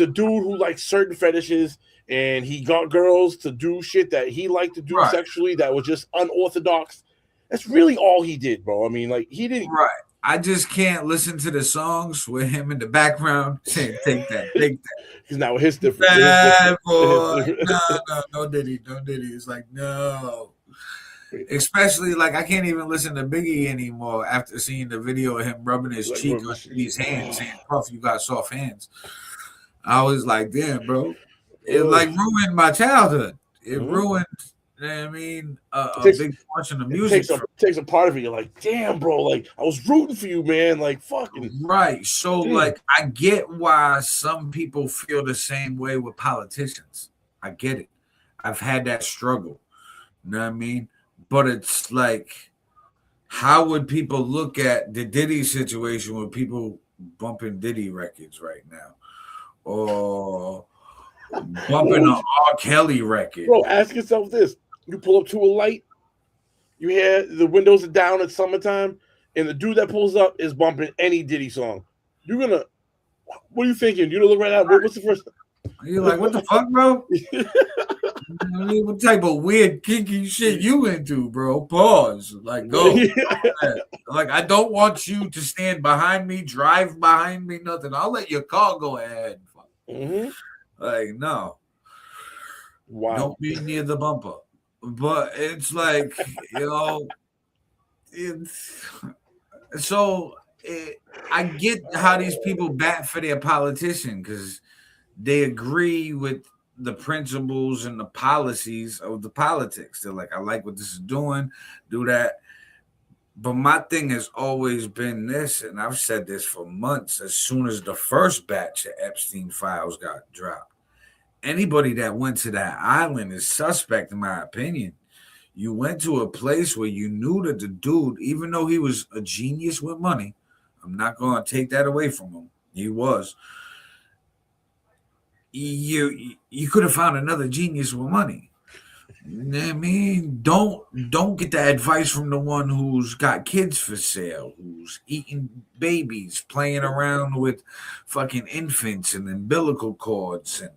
dude who likes certain fetishes, and he got girls to do shit that he liked to do sexually that was just unorthodox. That's really all he did, bro. I mean, like, he didn't. Right. I just can't listen to the songs with him in the background saying, take that. Because now his different. Bad boy. No Diddy. It's like, no. Especially, like, I can't even listen to Biggie anymore after seeing the video of him rubbing his cheek on his hands, saying, Puff, you got soft hands. I was like, damn, bro. It like ruined my childhood. It ruined, you know what I mean, a big portion of music. It takes a part of it. You're like, damn, bro, like, I was rooting for you, man. Like, fucking. Right. So, like, I get why some people feel the same way with politicians. I get it. I've had that struggle. You know what I mean? But it's like, how would people look at the Diddy situation with people bumping Diddy records right now? Or bumping an R. Kelly record? Bro, ask yourself this. You pull up to a light, you hear the windows are down at summertime, and the dude that pulls up is bumping any Diddy song. You're going to, what are you thinking? You're going to look right at, what's the first? You're like, what the fuck, bro? I mean, what type of weird kinky shit you into, bro? Pause. Like, go. Like, I don't want you to stand behind me, drive behind me, nothing. I'll let your car go ahead. Like, no. Wow. Don't be near the bumper. But it's like, I get how these people bat for their politician, because they agree with the principles and the policies of the politics. They're like, I like what this is doing, do that. But my thing has always been this, and I've said this for months, as soon as the first batch of Epstein files got dropped, anybody that went to that island is suspect, in my opinion. You went to a place where you knew that the dude, even though he was a genius with money, I'm not going to take that away from him. He was. You could have found another genius with money. You know what I mean? Don't get the advice from the one who's got kids for sale, who's eating babies, playing around with fucking infants and umbilical cords and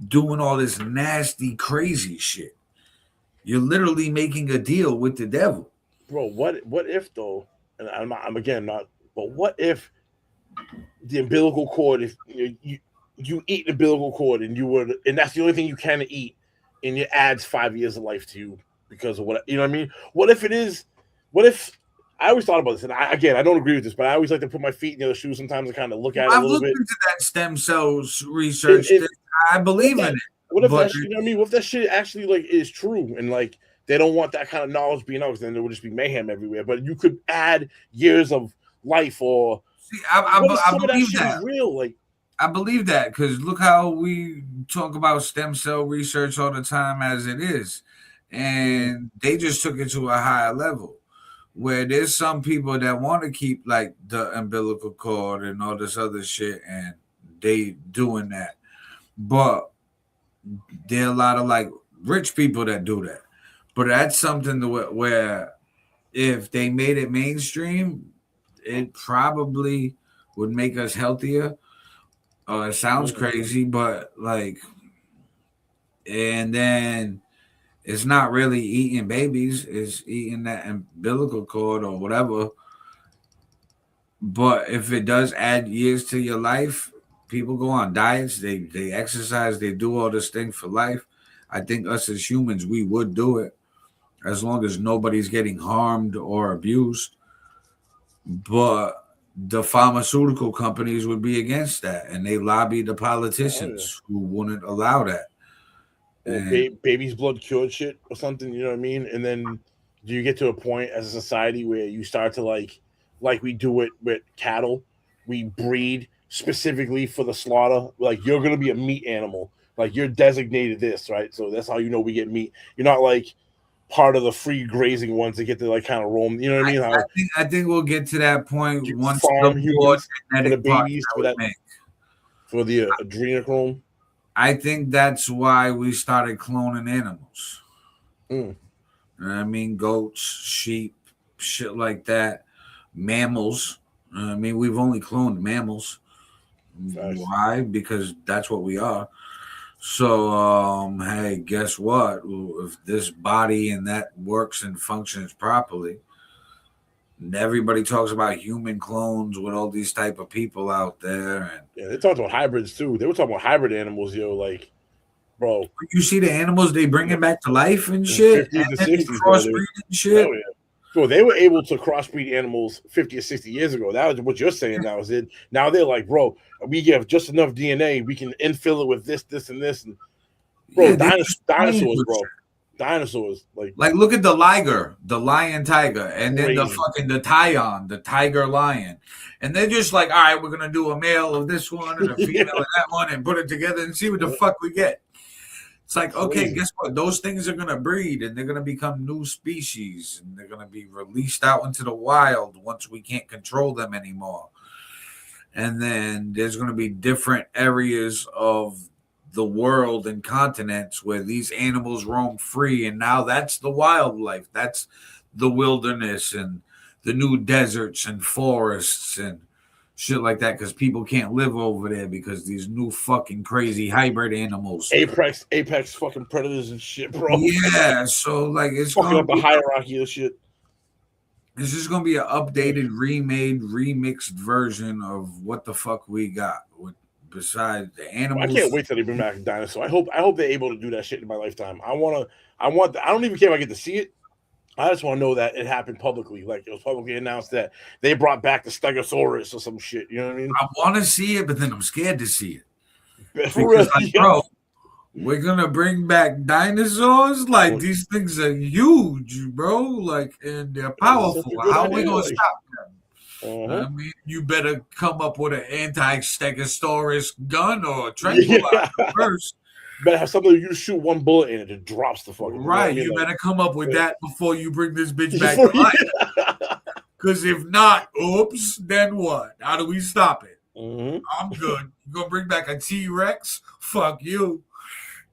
doing all this nasty, crazy shit. You're literally making a deal with the devil. Bro, what if though? And I'm again not. But what if the umbilical cord? If you eat the umbilical cord and that's the only thing you can eat, and it adds 5 years of life to you because of what you know what I mean? What if it is? What if I always thought about this, and I don't agree with this, but I always like to put my feet in the other shoes sometimes and kind of look at it a little bit. I've looked into that stem cells research. I believe in it. What if that, you know what I mean? What if that shit actually like is true and like they don't want that kind of knowledge being out, because then there would just be mayhem everywhere. But you could add years of life, or I believe that real. Like I believe that because look how we talk about stem cell research all the time as it is, and they just took it to a higher level. Where there's some people that want to keep like the umbilical cord and all this other shit, and they doing that. But there are a lot of like rich people that do that. But that's something where if they made it mainstream, it probably would make us healthier. It sounds crazy, but like, and then it's not really eating babies, it's eating that umbilical cord or whatever. But if it does add years to your life, people go on diets, they exercise, they do all this thing for life. I think us as humans, we would do it as long as nobody's getting harmed or abused. But the pharmaceutical companies would be against that, and they lobby the politicians who wouldn't allow that. Baby's blood cured shit or something, you know what I mean? And then do you get to a point as a society where you start to like we do it with cattle, we breed specifically for the slaughter? Like, you're going to be a meat animal. Like, you're designated this, right? So that's how you know we get meat. You're not like part of the free grazing ones that get to like kind of roam. You know what I mean? I think we'll get to that point once the babies for the adrenochrome. I think that's why we started cloning animals. You know what I mean? Goats, sheep, shit like that. Mammals. I mean, we've only cloned mammals. Nice. Why? Because that's what we are. So, hey, guess what? If this body and that works and functions properly, everybody talks about human clones with all these type of people out there. And yeah, they talked about hybrids too. They were talking about hybrid animals, like, bro. You see the animals they bringing back to life and shit, and 60s, crossbreeding shit. Oh, yeah. So they were able to crossbreed animals 50 or 60 years ago. That was what you're saying. That was it. Now they're like, bro, we have just enough DNA. We can infill it with this, and this. And bro, dinosaurs, bro. Dinosaurs. Like look at the liger, the lion tiger, and then the fucking the Tyon, the tiger lion. And they're just like, all right, we're gonna do a male of this one and a female of that one and put it together and see what the fuck we get. It's like, okay, guess what? Those things are going to breed and they're going to become new species and they're going to be released out into the wild once we can't control them anymore. And then there's going to be different areas of the world and continents where these animals roam free. And now that's the wildlife. That's the wilderness and the new deserts and forests and shit like that, because people can't live over there because these new fucking crazy hybrid animals, apex fucking predators and shit, bro. Yeah, so like it's fucking up the hierarchy of shit. This is gonna be an updated, remade, remixed version of what the fuck we got. Besides the animals, I can't wait till they bring back a dinosaur. I hope they're able to do that shit in my lifetime. I don't even care if I get to see it. I just want to know that it happened publicly. Like, it was publicly announced that they brought back the Stegosaurus or some shit. You know what I mean? I want to see it, but then I'm scared to see it. For real, bro, we're going to bring back dinosaurs? Like, these things are huge, bro. Like, and they're powerful. How are we going to stop them? I mean, you better come up with an anti-Stegosaurus gun or tranquilizer first. Better have something you shoot one bullet in it, it drops the fucking right. You better come up with that before you bring this bitch back to life. Because if not, oops, then what? How do we stop it? Mm-hmm. I'm good. You gonna bring back a T-Rex? Fuck you.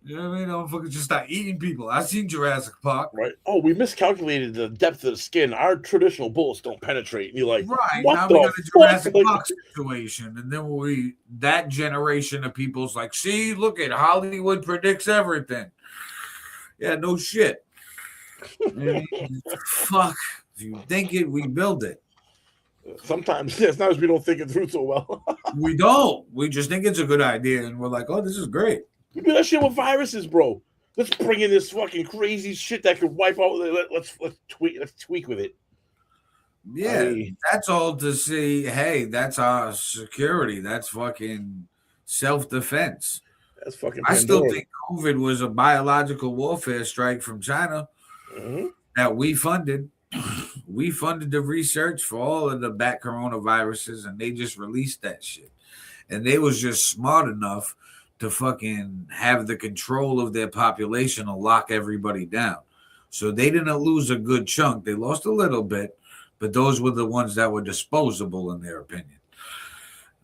You know what I mean? I'm fucking just start eating people. I've seen Jurassic Park. Right. Oh, we miscalculated the depth of the skin. Our traditional bullets don't penetrate. And you're like, Right. what Now the we got a fuck? Jurassic Like, Park situation. And then that generation of people's like, see, look at Hollywood predicts everything. Yeah, no shit. Fuck. If you think it, we build it. sometimes we don't think it through so well. We don't. We just think it's a good idea. And we're like, oh, this is great. We do that shit with viruses, bro. Let's bring in this fucking crazy shit that could wipe out. Let's tweak with it. Yeah, that's all to see. Hey, that's our security. That's fucking self-defense. That's fucking. I still Pandora. think COVID was a biological warfare strike from China that we funded. We funded the research for all of the bat coronaviruses, and they just released that shit. And they was just smart enough to fucking have the control of their population to lock everybody down. So they didn't lose a good chunk. They lost a little bit, but those were the ones that were disposable in their opinion.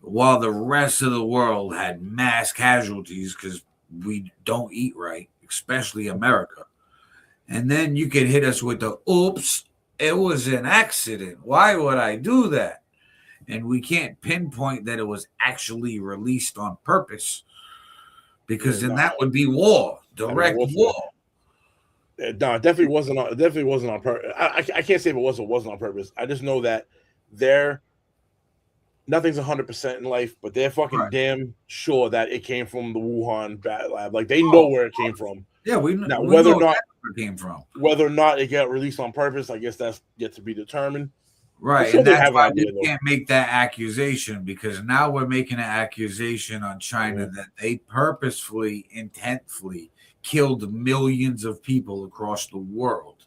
While the rest of the world had mass casualties because we don't eat right, especially America. And then you could hit us with the, oops, it was an accident. Why would I do that? And we can't pinpoint that it was actually released on purpose, because then that would be war, direct war. No, it definitely wasn't. It definitely wasn't on purpose. I can't say if it wasn't on purpose. I just know that nothing's 100% in life, but they're fucking damn sure that it came from the Wuhan bat lab. Like they know where it came from. Yeah, we now we whether know or not where it came from. Whether or not it got released on purpose, I guess that's yet to be determined. Right, I'm sure and they that's have why an idea, we can't make that accusation, because now we're making an accusation on China that they purposefully, intentfully killed millions of people across the world.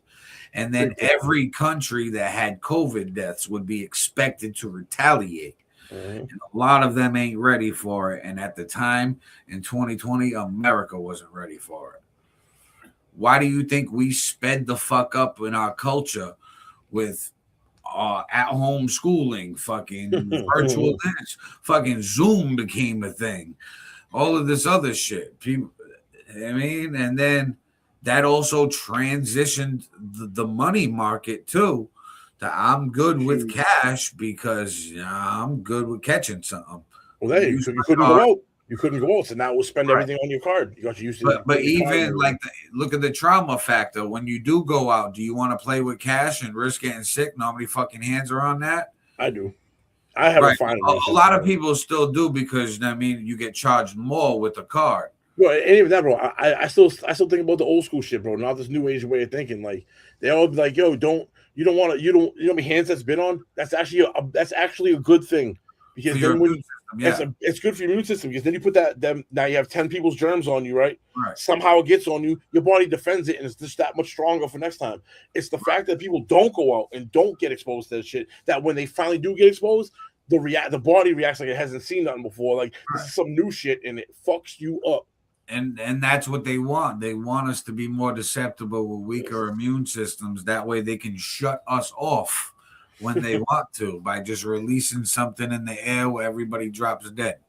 And then every country that had COVID deaths would be expected to retaliate. And a lot of them ain't ready for it. And at the time in 2020, America wasn't ready for it. Why do you think we sped the fuck up in our culture with at-home schooling, fucking virtual dance, fucking Zoom became a thing, all of this other shit? People, I mean, and then that also transitioned the money market too. That I'm good with cash because I'm good with catching something. Well, there you couldn't go out. You couldn't go out, so now we'll spend everything on your card. You got to use it. But even like, look at the trauma factor. When you do go out, do you want to play with cash and risk getting sick? Know how many fucking hands are on that? I do. I have a fine. A lot of people still do, because I mean, you get charged more with the card. Well, and even that, bro. I still think about the old school shit, bro. Not this new age way of thinking. Like they all be like, "Yo, you don't want to, you know how many hands that's been on? That's actually a good thing, because then when it's good for your immune system, because then you put now you have 10 people's germs on you, right? Somehow it gets on you, your body defends it, and it's just that much stronger for next time. It's the fact that people don't go out and don't get exposed to that shit, that when they finally do get exposed, the body reacts like it hasn't seen nothing before. Like this is some new shit, and it fucks you up. And that's what they want. They want us to be more susceptible with weaker immune systems. That way they can shut us off when they want to, by just releasing something in the air where everybody drops dead.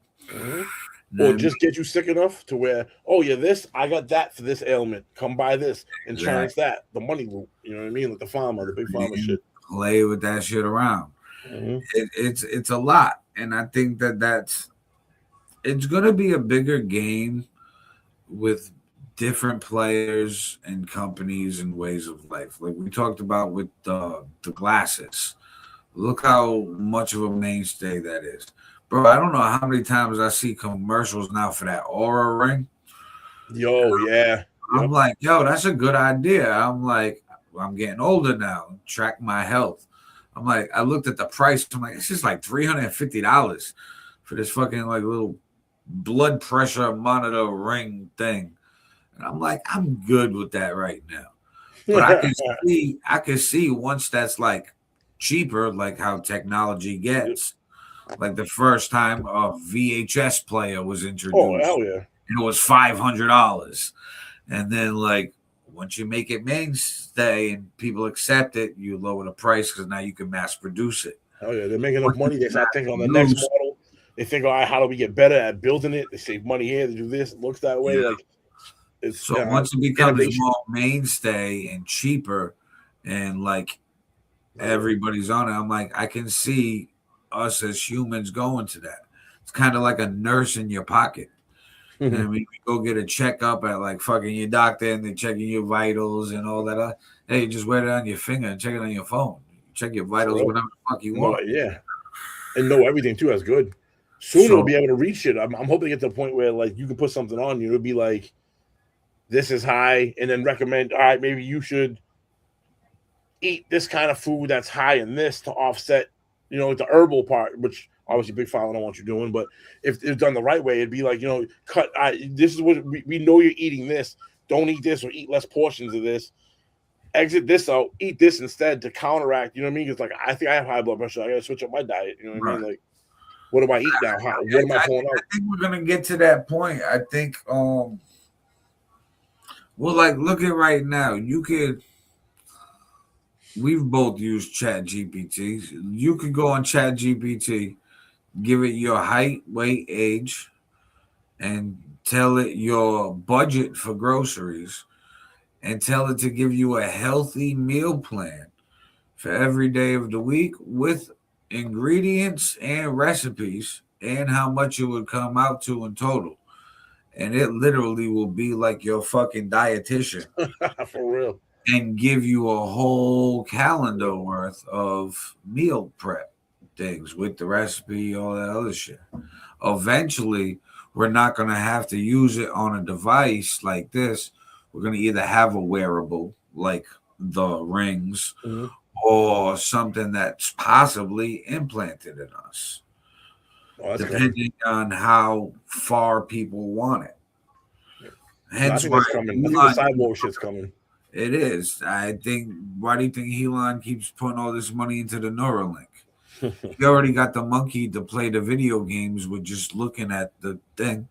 Or just get you sick enough to where, oh yeah, I got that for this ailment. Come buy this and chance that. The money route. You know what I mean? Like the big pharma shit. Play with that shit around. It's a lot. And I think it's gonna be a bigger game with different players and companies and ways of life. Like we talked about with the glasses. Look how much of a mainstay that is. Bro, I don't know how many times I see commercials now for that Aura ring. Yo, yeah. I'm like, yo, that's a good idea. I'm like, I'm getting older now. Track my health. I'm like, I looked at the price. I'm like, it's just like $350 for this fucking like little blood pressure monitor ring thing. And I'm like, I'm good with that right now. But I can see once that's like cheaper, like how technology gets. Like the first time a VHS player was introduced. Oh, hell yeah. And it was $500. And then like once you make it mainstay and people accept it, you lower the price because now you can mass produce it. Oh yeah, they're making enough money. They start thinking on the next model. They think, all right, how do we get better at building it? They save money here. They do this. It looks that way. Yeah. Like it's So once it becomes innovation. more mainstay and cheaper, and like everybody's on it, I'm like, I can see us as humans going to that. It's kind of like a nurse in your pocket. I mean, you go get a checkup at like fucking your doctor and they're checking your vitals and all that. Hey, just wear it on your finger and check it on your phone. Check your vitals whenever the fuck you want. Yeah, and know everything too. That's good. Soon we'll be able to reach it. I'm hoping to get to the point where like you can put something on you. It'll be like, this is high, and then recommend, all right, maybe you should eat this kind of food that's high in this to offset, the herbal part, which obviously big file I don't want you doing, but if it's done the right way, it'd be like, cut. This is what we know you're eating this. Don't eat this or eat less portions of this. Exit this out. Eat this instead to counteract. You know what I mean? It's like I think I have high blood pressure. I gotta switch up my diet. You know what I mean? Like, what do I eat now? What am I pulling out? I think we're gonna get to that point. I think well, like look at right now. We've both used Chat GPT. You could go on Chat GPT, give it your height, weight, age, and tell it your budget for groceries, and tell it to give you a healthy meal plan for every day of the week with ingredients and recipes and how much it would come out to in total. And it literally will be like your fucking dietitian. For real. And give you a whole calendar worth of meal prep things with the recipe, all that other shit. Eventually, we're not going to have to use it on a device like this. We're going to either have a wearable like the rings or something that's possibly implanted in us, depending on how far people want it. Hence why coming. I think the cyborg shit's coming. It is. I think. Why do you think Elon keeps putting all this money into the Neuralink? He already got the monkey to play the video games with just looking at the thing.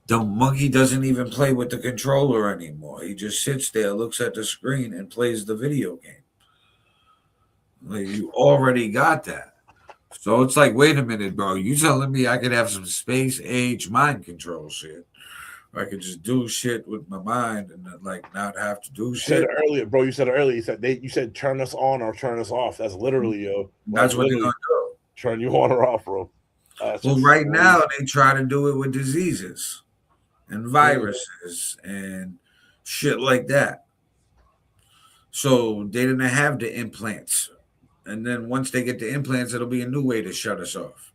The monkey doesn't even play with the controller anymore. He just sits there, looks at the screen, and plays the video game. Like, you already got that. So it's like, wait a minute, bro. You telling me I could have some space-age mind control shit? I could just do shit with my mind and like not have to do shit. You said it earlier, bro. You said it earlier. You said turn us on or turn us off. That's literally, That's what they're gonna do. Turn you on or off, bro. Well, right now they try to do it with diseases and viruses and shit like that. So they didn't have the implants, and then once they get the implants, it'll be a new way to shut us off.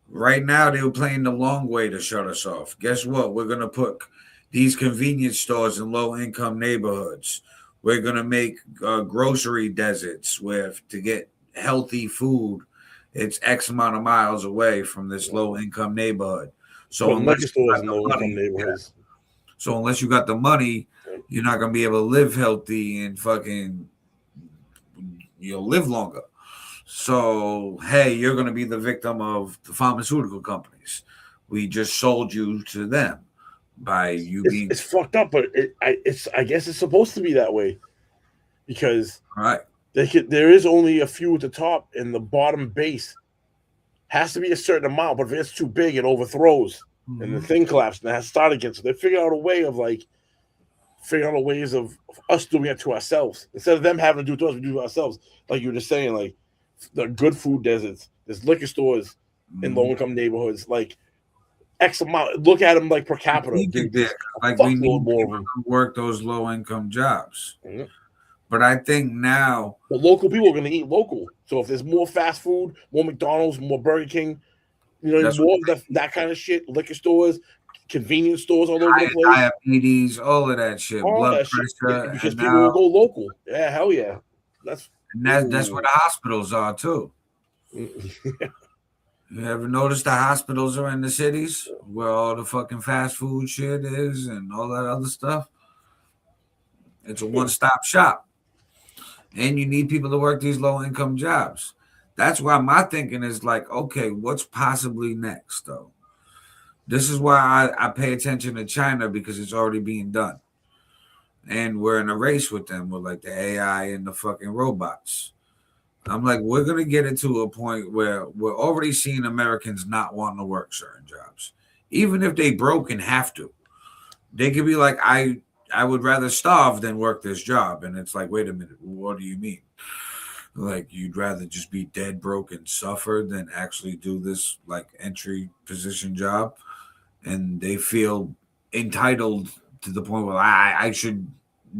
Right now, they were playing the long way to shut us off. Guess what? We're going to put these convenience stores in low-income neighborhoods. We're going to make grocery deserts where to get healthy food, it's X amount of miles away from this low-income neighborhood. So unless you got the money, you're not going to be able to live healthy and fucking live longer. So, hey, you're going to be the victim of the pharmaceutical companies. We just sold you to them by you being. It's fucked up, but I guess it's supposed to be that way because there is only a few at the top, and the bottom base has to be a certain amount. But if it's too big, it overthrows, and the thing collapses and it has to start again. So they figure out a way of ways of us doing it to ourselves instead of them having to do it to us. We do it to ourselves, like you were just saying, like. The good food deserts, there's liquor stores in low-income neighborhoods, like X amount. Look at them like per capita. We need to work those low-income jobs. But I think now, local people are going to eat local. So if there's more fast food, more McDonald's, more Burger King, more of that kind of shit, liquor stores, convenience stores all over the place, diabetes, all of that shit, blood pressure, because people will go local. Yeah, hell yeah, that's where the hospitals are too. You ever notice the hospitals are in the cities where all the fucking fast food shit is and all that other stuff? It's a one-stop shop. And you need people to work these low-income jobs. That's why my thinking is like, okay, what's possibly next, though? This is why I pay attention to China, because it's already being done. and we're in a race with them with like the AI and the fucking robots. I'm like, we're gonna get into a point where we're already seeing Americans not wanting to work certain jobs, even if they broke and have to. They could be like, I would rather starve than work this job, and it's like, wait a minute, what do you mean? Like, you'd rather just be dead broke and suffer than actually do this like entry position job, and they feel entitled to the point where I should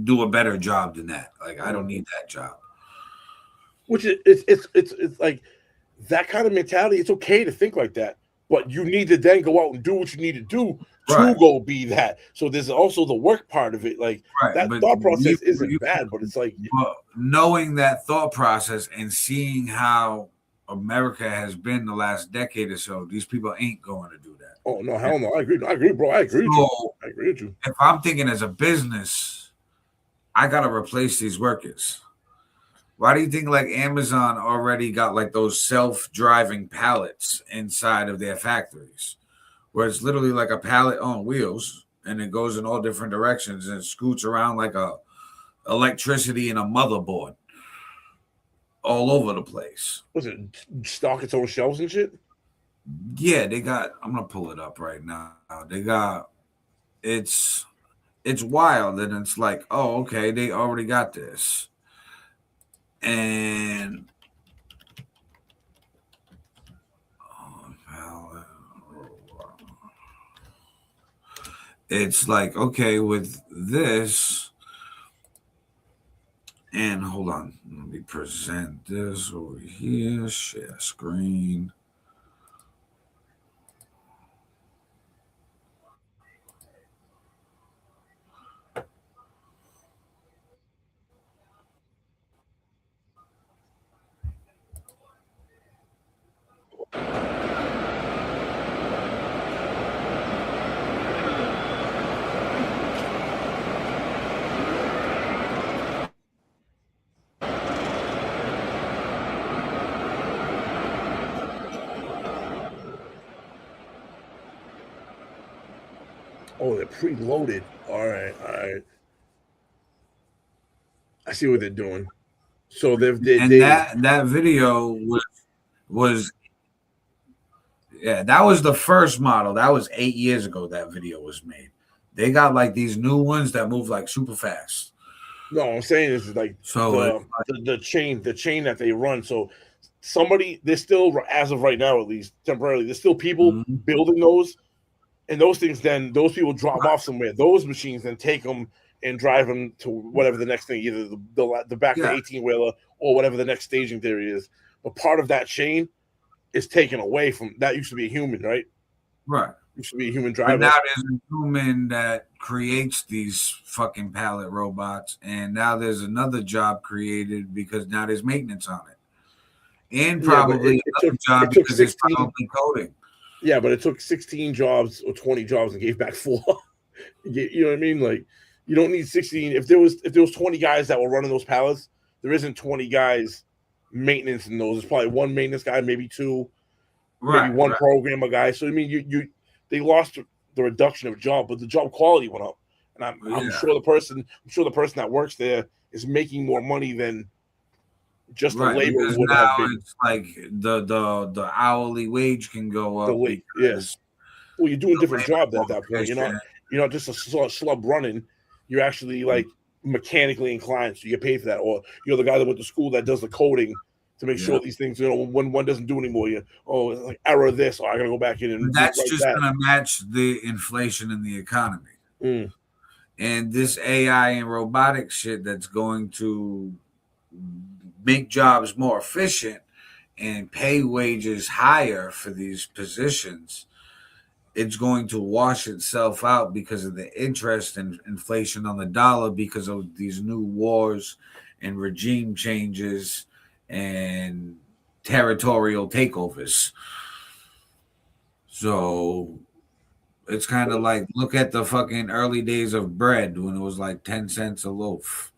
do a better job than that. Like, I don't need that job. Which it's like that kind of mentality. It's okay to think like that, but you need to then go out and do what you need to do to go be that. So there's also the work part of it. Like that thought process isn't bad, but it's like knowing that thought process and seeing how America has been the last decade or so, these people ain't going to do that. Oh no, hell no. I agree, bro. I agree with you. If I'm thinking as a business, I gotta replace these workers. Why do you think like Amazon already got like those self-driving pallets inside of their factories, where it's literally like a pallet on wheels and it goes in all different directions and it scoots around like a electricity and a motherboard all over the place? Was it stock its own shelves and shit? Yeah, they got. I'm gonna pull it up right now. They got. It's wild, and it's like, oh, okay, they already got this. And it's like, okay, with this, and hold on, let me present this over here, share screen. Oh, they're preloaded. All right. I see what they're doing. So that video was that was the first model. That was 8 years ago that video was made. They got like these new ones that move like super fast. No, I'm saying this is like the chain that they run. So there's still, as of right now, at least temporarily, there's still people building those. And those things, then those people drop off somewhere. Those machines then take them and drive them to whatever the next thing, either the back of the 18-wheeler or whatever the next staging theory is. But part of that chain is taken away from that. Used to be a human, right? Right. Used to be a human driver. But now there's a human that creates these fucking pallet robots, and now there's another job created because now there's maintenance on it, and probably another job because it's probably coding. Yeah, but it took 16 jobs or 20 jobs and gave back 4. You know what I mean? Like, you don't need 16. If there was 20 guys that were running those pallets, there isn't 20 guys maintenance in those. There's probably one maintenance guy, maybe 2, maybe one programmer guy. So I mean, they lost the reduction of job, but the job quality went up. And I'm sure the person that works there is making more money than just the labor would now have been. It's like the hourly wage can go up. Yes. Well, you're doing different jobs at that point. You're not just a slub running. You're actually like mechanically inclined, so you get paid for that. Or you're the guy that went to school that does the coding to make sure these things, when one doesn't do anymore, it's like error this, or I gotta go back in and that's just gonna match the inflation in the economy. And this AI and robotic shit that's going to make jobs more efficient and pay wages higher for these positions, it's going to wash itself out because of the interest and inflation on the dollar because of these new wars and regime changes and territorial takeovers. So it's kind of like, look at the fucking early days of bread when it was like 10 cents a loaf.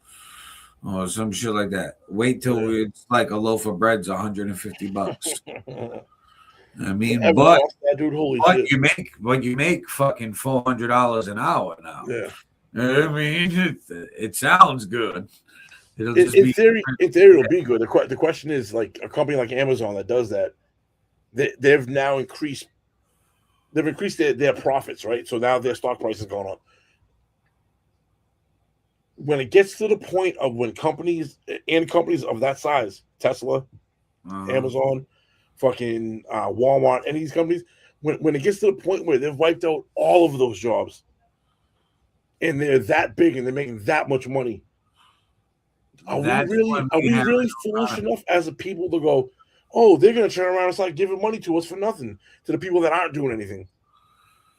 Or some shit like that. Wait till it's like a loaf of bread's $150. I mean, but you make fucking $400 an hour now. Yeah. I mean, it sounds good. It'll In, just in be theory, it'll be good. The question is, like, a company like Amazon that does that, they've now increased their profits, right? So now their stock price is going up. When it gets to the point of when companies of that size, Tesla, Amazon, fucking Walmart, any of these companies, when it gets to the point where they've wiped out all of those jobs and they're that big and they're making that much money, are we really foolish enough as a people to go, oh, they're going to turn around and start giving money to us for nothing, to the people that aren't doing anything?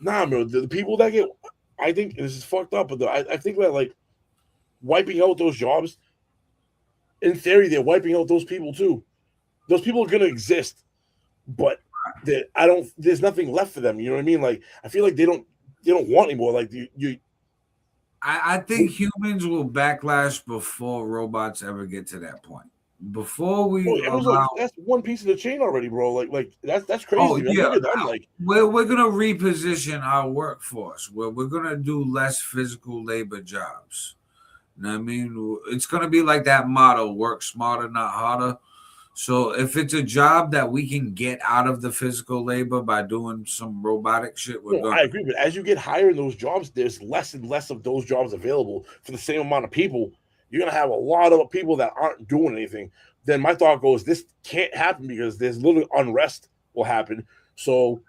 Nah, bro. The people that get, I think this is fucked up, but I think that, like, wiping out those jobs, in theory, they're wiping out those people too. Those people are going to exist, but there's nothing left for them. You know what I mean? Like, I feel like they don't want anymore. Like, I think humans will backlash before robots ever get to that point. Before we that's one piece of the chain already, bro. Like that's crazy. Oh, Man. yeah. Look at them, like, We're gonna reposition our workforce where we're gonna do less physical labor jobs. You know what I mean? It's gonna be like that motto: work smarter, not harder. So if it's a job that we can get out of the physical labor by doing some robotic shit, we're I agree. But as you get higher in those jobs, there's less and less of those jobs available for the same amount of people. You're gonna have a lot of people that aren't doing anything. Then my thought goes, this can't happen because there's little unrest will happen. So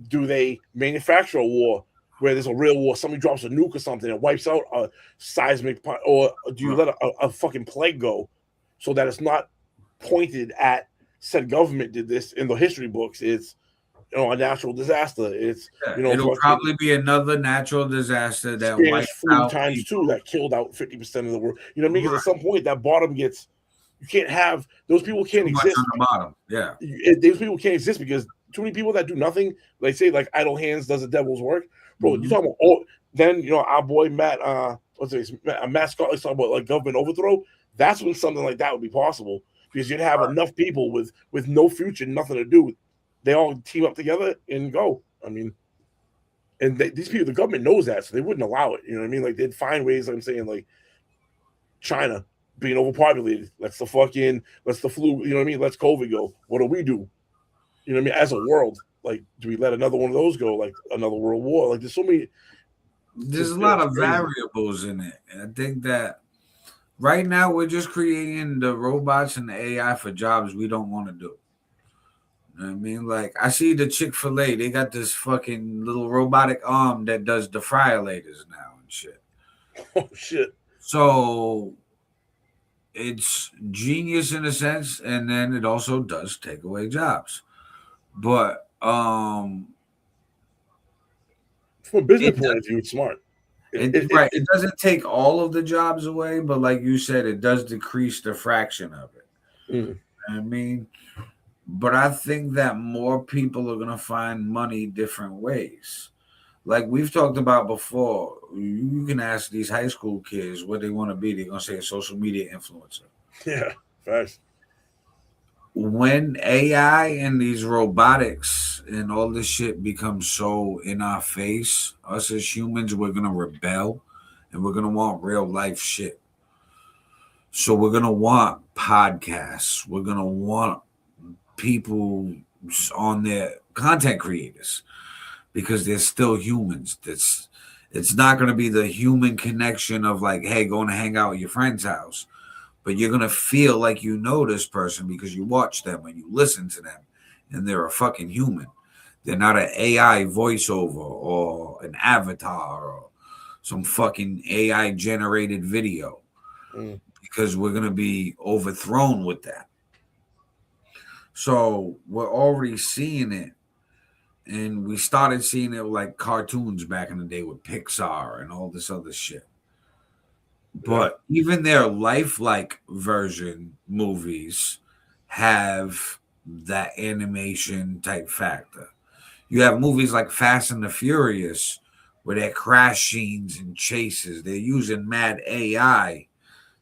do they manufacture a war where there's a real war? Somebody drops a nuke or something and wipes out a seismic, or do you let a fucking plague go so that it's not pointed at said government did this in the history books? It's, you know, a natural disaster. It's, you know, it'll probably be another natural disaster that Spanish wipes flu out times two that killed out 50% of the world. You know what I mean? Because at some point that bottom gets, you can't have those people can't too much exist. on the bottom. Yeah. Those people can't exist because too many people that do nothing. They say, like, idle hands does the devil's work, bro. You talking about then, you know, our boy Matt, Matt Scott, talking about, like, government overthrow. That's when something like that would be possible, because you'd have enough people with no future, nothing to do. They all team up together and go. I mean, and these people, the government knows that, so they wouldn't allow it. You know what I mean? Like, they'd find ways. I'm saying, like, China being overpopulated. Let's the flu. You know what I mean? Let's COVID go. What do we do? You know what I mean? As a world, like, do we let another one of those go? Like another world war? Like, there's so many. There's a lot of variables in it. And I think that right now we're just creating the robots and the AI for jobs we don't want to do. You know what I mean? Like, I see the Chick-fil-A, they got this fucking little robotic arm that does the fryer laters now and shit. Oh, shit. So it's genius in a sense, and then it also does take away jobs. But from a business point of view, it's smart. It doesn't take all of the jobs away, but like you said, it does decrease the fraction of it. Mm. I mean, but I think that more people are going to find money different ways. Like we've talked about before, you can ask these high school kids what they want to be. They're going to say a social media influencer. Yeah, facts. When AI and these robotics and all this shit becomes so in our face, us as humans, we're going to rebel and we're going to want real life shit. So we're going to want podcasts. We're going to want people on their content creators because they're still humans. It's not going to be the human connection of like, hey, going to hang out at your friend's house. But you're going to feel like you know this person because you watch them and you listen to them and they're a fucking human. They're not an AI voiceover or an avatar or some fucking AI generated video because we're going to be overthrown with that. So we're already seeing it. And we started seeing it like cartoons back in the day with Pixar and all this other shit. But even their lifelike version movies have that animation type factor. You have movies like Fast and the Furious where they're crash scenes and chases. They're using mad AI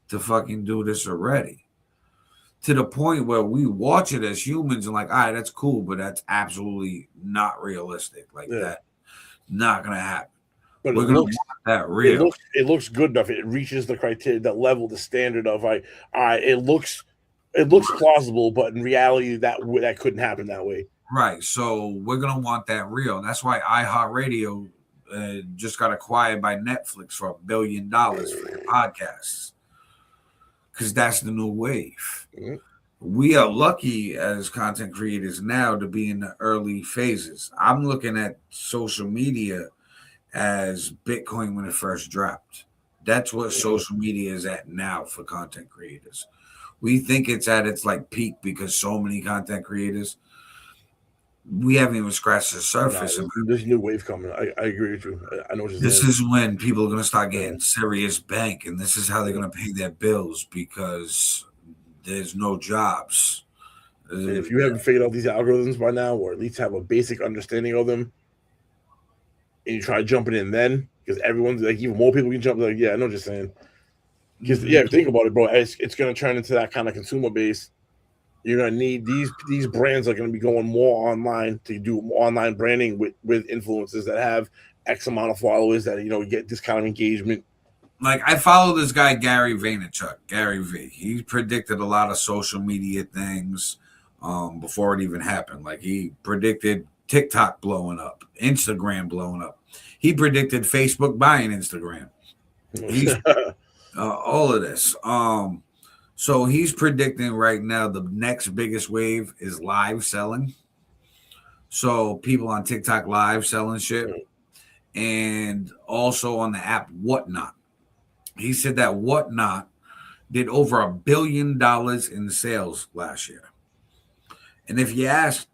to fucking do this already. To the point where we watch it as humans and like, all right, that's cool, but that's absolutely not realistic. Like that, not going to happen. But we're gonna want that real. It looks good enough. It reaches the criteria, the level, the standard of it looks plausible, but in reality, that couldn't happen that way. Right. So we're gonna want that real. That's why iHeartRadio just got acquired by Netflix for $1 billion for their podcasts, because that's the new wave. Mm-hmm. We are lucky as content creators now to be in the early phases. I'm looking at social media as Bitcoin when it first dropped. That's what social media is at now for content creators. We think it's at its like peak because so many content creators. We haven't even scratched the surface. There's a new wave coming. I agree with you. I know what you're saying. This is when people are going to start getting serious bank, and this is how they're going to pay their bills because there's no jobs. And if you haven't figured out these algorithms by now, or at least have a basic understanding of them, and you try jumping in then, because everyone's like, even more people can jump. Like, yeah, I know what you're saying. Because think about it, bro. It's going to turn into that kind of consumer base. You're going to need these brands are going to be going more online to do online branding with influencers that have X amount of followers that get this kind of engagement. Like, I follow this guy Gary Vaynerchuk, Gary V. He predicted a lot of social media things before it even happened. Like, he predicted TikTok blowing up, Instagram blowing up. He predicted Facebook buying Instagram. He's all of this. So he's predicting right now the next biggest wave is live selling. So people on TikTok live selling shit, and also on the app Whatnot. He said that Whatnot did over $1 billion in sales last year. And if you ask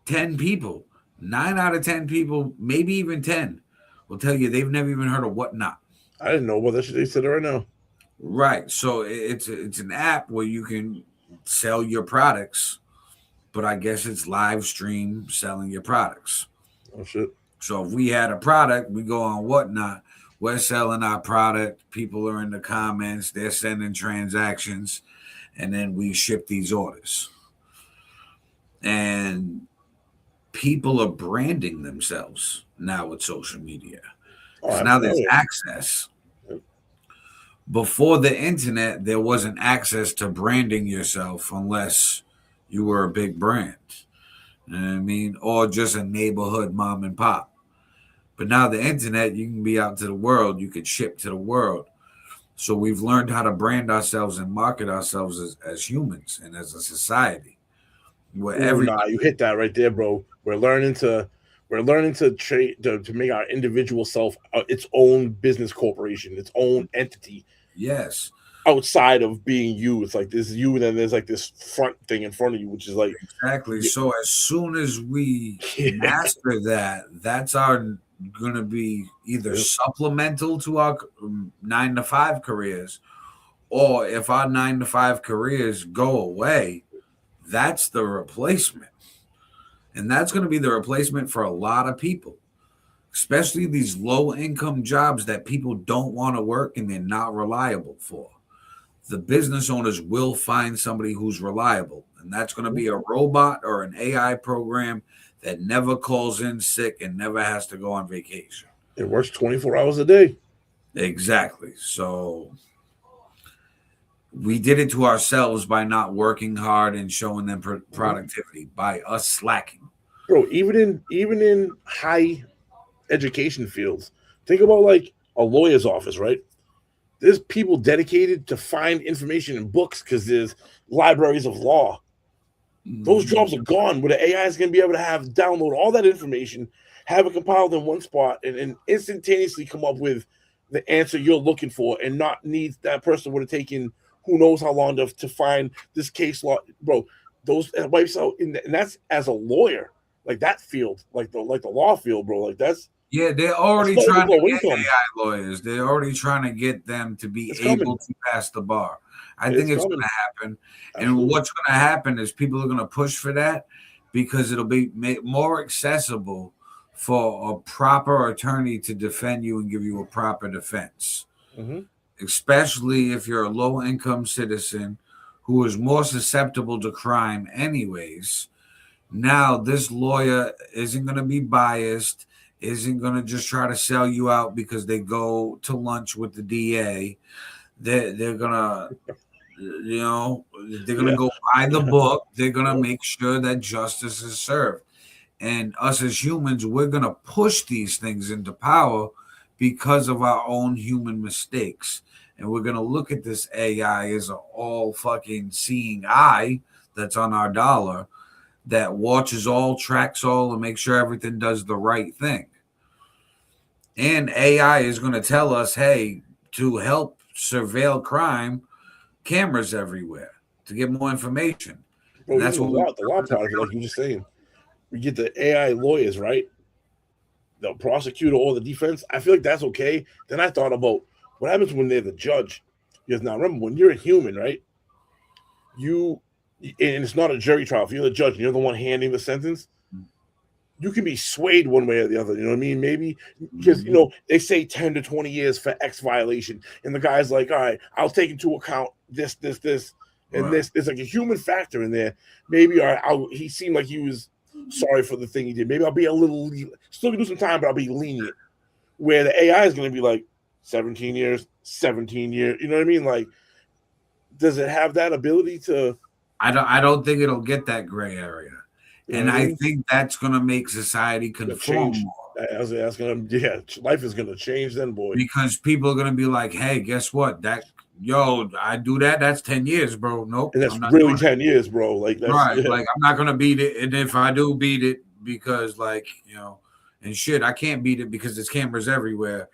10 people, 9 out of 10 people, maybe even 10, will tell you they've never even heard of Whatnot. I didn't know about that shit. They said it right now. Right. So it's an app where you can sell your products, but I guess it's live stream selling your products. Oh, shit. So if we had a product, we go on Whatnot, we're selling our product, people are in the comments, they're sending transactions, and then we ship these orders. And people are branding themselves now with social media. So now there's access. Before the internet, there wasn't access to branding yourself unless you were a big brand. You know what I mean? Or just a neighborhood mom and pop. But now the internet, you can be out to the world. You could ship to the world. So we've learned how to brand ourselves and market ourselves as humans and as a society. You hit that right there, bro. We're learning to trade to make our individual self its own business corporation, its own entity. Yes. Outside of being you, it's like this is you, and then there's like this front thing in front of you, which is like exactly. So as soon as we master that, that's going to be either supplemental to our 9-to-5 careers, or if our 9-to-5 careers go away, that's the replacement. And that's going to be the replacement for a lot of people, especially these low-income jobs that people don't want to work and they're not reliable for. The business owners will find somebody who's reliable, and that's going to be a robot or an AI program that never calls in sick and never has to go on vacation. It works 24 hours a day. Exactly. So we did it to ourselves by not working hard and showing them productivity, by us slacking. Bro, even in high education fields, think about like a lawyer's office, right? There's people dedicated to find information in books because there's libraries of law. Those jobs are gone, where the AI is going to be able to download all that information, have it compiled in one spot, and instantaneously come up with the answer you're looking for, and not need that person would have taken who knows how long to find this case law, bro. Those wipes out, and that's as a lawyer, like that field, like the law field, bro. Like that's. Yeah, they're already trying to get AI lawyers. They're already trying to get them to be able to pass the bar. I think it's going to happen. And what's going to happen is people are going to push for that because it'll be more accessible for a proper attorney to defend you and give you a proper defense. Especially if you're a low-income citizen who is more susceptible to crime anyways. Now, this lawyer isn't going to be biased. isn't going to just try to sell you out because they go to lunch with the DA. They're going to, they're going to go buy the book. They're going to make sure that justice is served. And us as humans, we're going to push these things into power because of our own human mistakes. And we're going to look at this AI as an all fucking seeing eye that's on our dollar that watches all, tracks all, and makes sure everything does the right thing. And AI is going to tell us, hey, to help surveil crime, cameras everywhere to get more information. Bro, that's what the law part, like you were just saying. We get the AI lawyers, right? The prosecutor or the defense. I feel like that's okay. Then I thought about what happens when they're the judge. Because now remember, when you're a human, right? And it's not a jury trial. If you're the judge and you're the one handing the sentence, you can be swayed one way or the other. You know what I mean? Maybe because, they say 10 to 20 years for X violation. And the guy's like, all right, I'll take into account this. And right. There's like a human factor in there. Maybe he seemed like he was sorry for the thing he did. Maybe I'll be a little, still gonna do some time, but I'll be lenient. Where the AI is going to be like 17 years, 17 years. You know what I mean? Like, does it have that ability to? I don't think it'll get that gray area. And I think that's going to make society conform more. That's going to, life is going to change then, boy. Because people are going to be like, hey, guess what? I do that. That's 10 years, bro. Nope. And that's really 10 years, bro. Like, that's, right. Yeah. Like, I'm not going to beat it. And if I do beat it, because and shit, I can't beat it because there's cameras everywhere.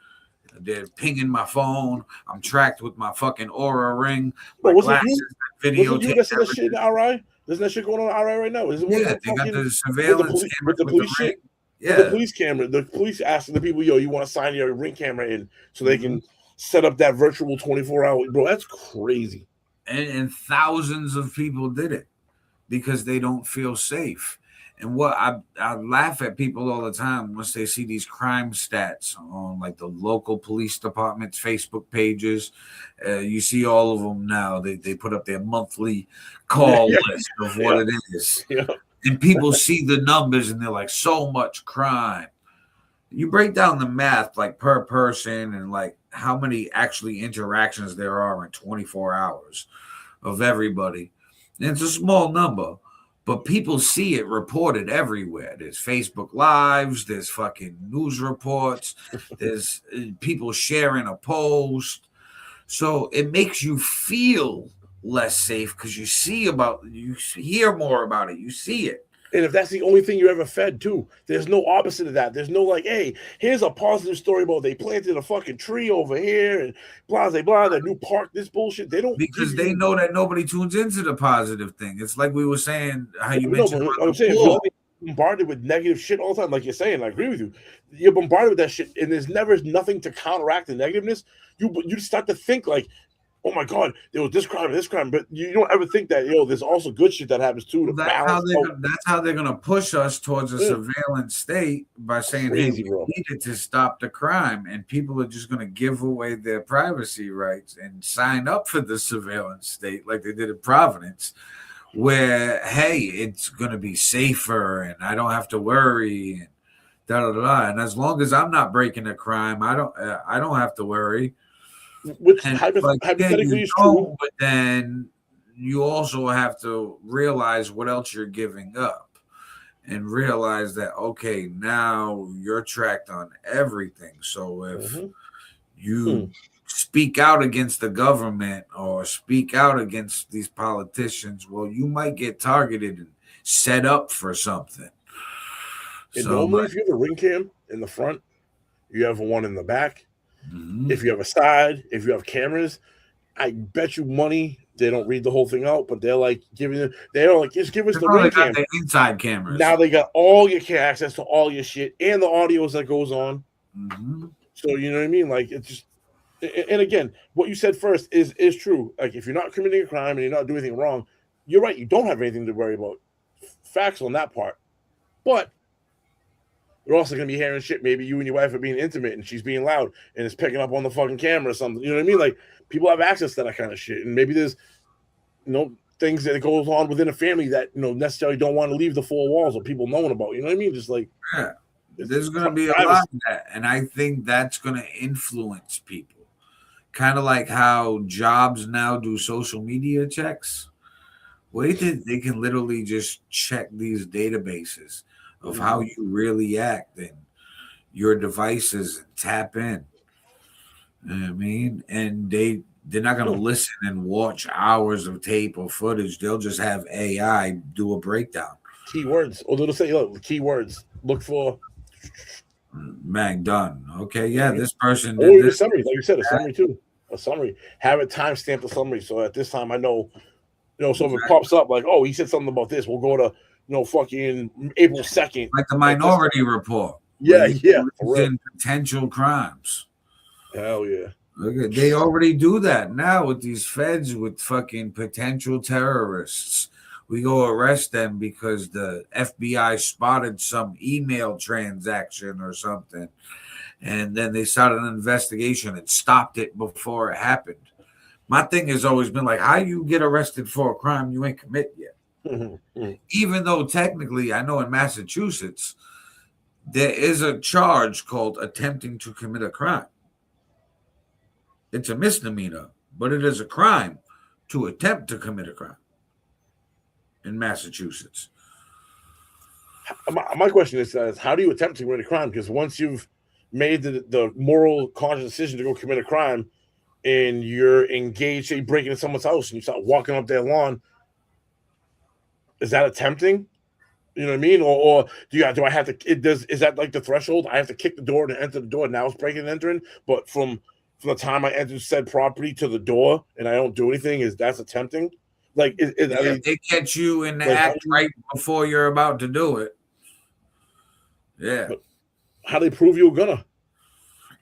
They're pinging my phone. I'm tracked with my fucking Aura ring. Bro, wasn't you that shit in RI? Isn't that shit going on in RI right now? Is it they got the surveillance with the police shit? Yeah, the police camera. The police asking the people, you want to sign your ring camera in so they can set up that virtual 24-hour. Bro, that's crazy. And thousands of people did it because they don't feel safe. And what I laugh at people all the time once they see these crime stats on like the local police department's Facebook pages. You see all of them now. They put up their monthly call list of what it is. Yeah. And people see the numbers and they're like, so much crime. You break down the math like per person and like how many actually interactions there are in 24 hours of everybody. And it's a small number. But people see it reported everywhere. There's Facebook Lives, there's fucking news reports, there's people sharing a post. So it makes you feel less safe because you hear more about it, you see it. And if that's the only thing you're ever fed too, there's no opposite of that. There's no like, hey, here's a positive story about they planted a fucking tree over here and blah, blah, blah, that new park, this bullshit. They don't, because they know that nobody tunes into the positive thing. It's like we were saying, how you mentioned. I'm saying, you're bombarded with negative shit all the time. Like you're saying, I agree with you. You're bombarded with that shit, and there's never nothing to counteract the negativeness. You start to think like, oh my God, there was this crime, but you don't ever think that there's also good shit that happens too. That's how they're gonna push us towards a surveillance state by saying, hey, we needed to stop the crime, and people are just gonna give away their privacy rights and sign up for the surveillance state like they did in Providence, where hey, it's gonna be safer and I don't have to worry and da da da. And as long as I'm not breaking a crime, I don't have to worry. Which hypothetically is true. But then you also have to realize what else you're giving up and realize that, okay, now you're tracked on everything. So if you speak out against the government or speak out against these politicians, well, you might get targeted and set up for something. And normally, if you have a ring cam in the front, you have one in the back. If you have a side, if you have cameras, I bet you money they don't read the whole thing out, but they're like just give us the ring cam. The inside cameras. Now they got all your access to all your shit and the audios that goes on. So you know what I mean? Like it's just, and again, what you said first is true. Like if you're not committing a crime and you're not doing anything wrong, you're right. You don't have anything to worry about. Facts on that part, but you're also going to be hearing shit. Maybe you and your wife are being intimate and she's being loud and it's picking up on the fucking camera or something. You know what I mean? Like people have access to that kind of shit. And maybe there's, things that goes on within a family that, necessarily don't want to leave the four walls or people knowing about. You know what I mean? Just like, There's going to be a lot of that, and I think that's going to influence people. Kind of like how jobs now do social media checks. Wait till they can literally just check these databases of how you really act and your devices and tap in. You know what I mean? And they're not going to listen and watch hours of tape or footage. They'll just have AI do a breakdown. Keywords. Or they'll say, look, keywords. Look for Mag done. Okay, yeah, this person did this. Summary, like you said, a summary too. A summary. Have it timestamp the summary. So at this time I know, so if it pops up like, oh, he said something about this, we'll go to fucking April 2nd. Like the Minority Report. Yeah. In potential crimes. Hell yeah. Look, they already do that now with these feds with fucking potential terrorists. We go arrest them because the FBI spotted some email transaction or something. And then they started an investigation and stopped it before it happened. My thing has always been like, how you get arrested for a crime you ain't commit yet? Even though technically, I know in Massachusetts, there is a charge called attempting to commit a crime. It's a misdemeanor, but it is a crime to attempt to commit a crime in Massachusetts. My question is how do you attempt to commit a crime? Because once you've made the moral conscious decision to go commit a crime and you're engaged, say, breaking into someone's house and you start walking up their lawn, is that attempting? You know what I mean? Or do I have to? Is that like the threshold? I have to kick the door to enter the door. Now it's breaking and entering. But from the time I enter said property to the door and I don't do anything, that's attempting? Like, I mean, they catch you in the act right before you're about to do it. Yeah. How they prove you're gonna?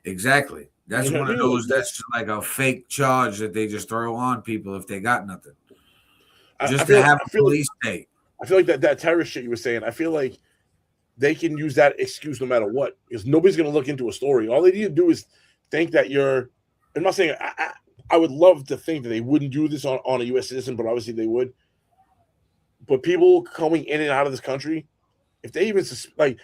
Exactly. That's one of those. That's like a fake charge that they just throw on people if they got nothing. Just to have a police state. I feel like that terrorist shit you were saying. I feel like they can use that excuse no matter what, because nobody's gonna look into a story. All they need to do is think that you're. I'm not saying I would love to think that they wouldn't do this on a U.S. citizen, but obviously they would. But people coming in and out of this country, if they even like,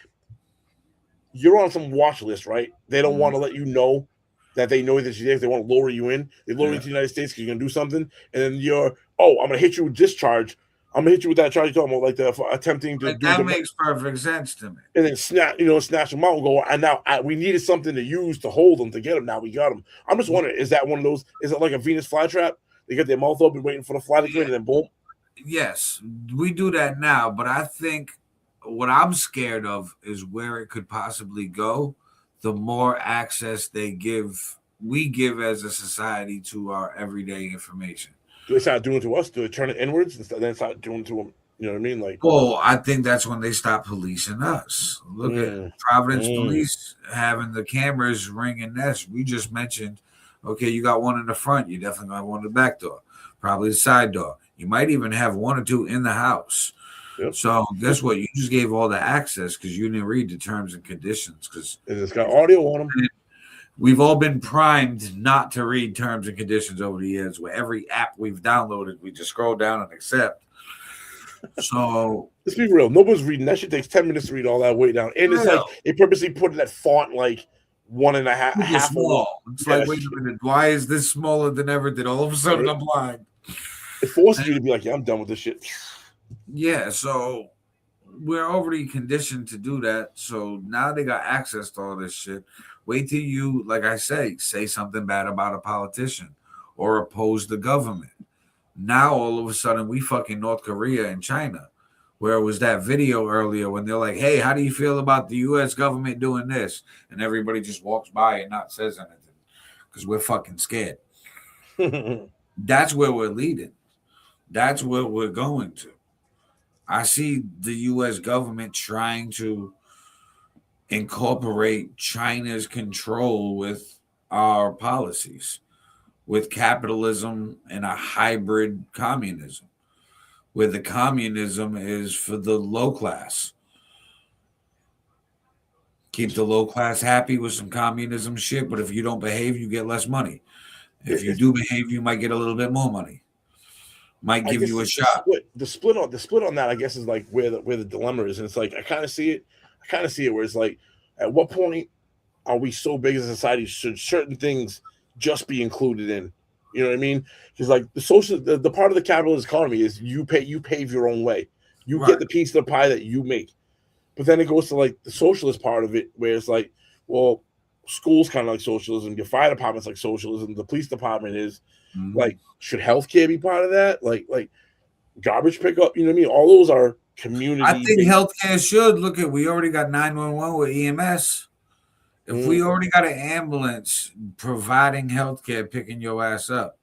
you're on some watch list, right? They don't want to let you know that they know that you're there. They want to lower you in. They lower you to the United States because you're gonna do something, and then I'm gonna hit you with this charge. I'm gonna hit you with that charge you're talking about, like the attempting to. That makes perfect sense to me. And then snatch them out and go. And now we needed something to use to hold them to get them. Now we got them. I'm just wondering, is that one of those? Is it like a Venus flytrap? They get their mouth open, waiting for the fly to go in, and then boom. Yes, we do that now, but I think what I'm scared of is where it could possibly go. The more access we give as a society to our everyday information. Do they start doing to us? Do they turn it inwards and then start doing to them? You know what I mean? Like, well, I think that's when they stop policing us. Look at Providence Police having the cameras ringing this. We just mentioned, okay, you got one in the front. You definitely got one in the back door, probably the side door. You might even have one or two in the house. Yep. So guess what? You just gave all the access because you didn't read the terms and conditions. Because it's got audio on them. We've all been primed not to read terms and conditions over the years. Where every app we've downloaded, we just scroll down and accept. So let's be real. Nobody's reading that shit. Takes 10 minutes to read all that way down, and it's like they purposely put that font like 1.5 half small. It's like, wait a minute, why is this smaller than ever? Did all of a sudden I'm blind? It forces you to be like, yeah, I'm done with this shit. Yeah, so we're already conditioned to do that. So now they got access to all this shit. Wait till you, like I say something bad about a politician or oppose the government. Now all of a sudden we fucking North Korea and China, where it was that video earlier when they're like, hey, how do you feel about the U.S. government doing this? And everybody just walks by and not says anything because we're fucking scared. That's where we're leading. That's where we're going to. I see the U.S. government trying to incorporate China's control with our policies, with capitalism and a hybrid communism, where the communism is for the low class. Keep the low class happy with some communism shit, but if you don't behave, you get less money. If you do behave, you might get a little bit more money. Might give you a shot. The split on that, I guess, is like where the dilemma is, and it's like I kind of see it where it's like, At what point are we so big as a society? Should certain things just be included in? You know what I mean? Because like the part of the capitalist economy is you pave your own way. You get the piece of the pie that you make. But then it goes to like the socialist part of it, where it's like, well, school's kind of like socialism, your fire department's like socialism, the police department is like, should healthcare be part of that? Like garbage pickup, you know what I mean? All those are community. I think healthcare should look at. We already got 911 with EMS. If we already got an ambulance providing healthcare, picking your ass up,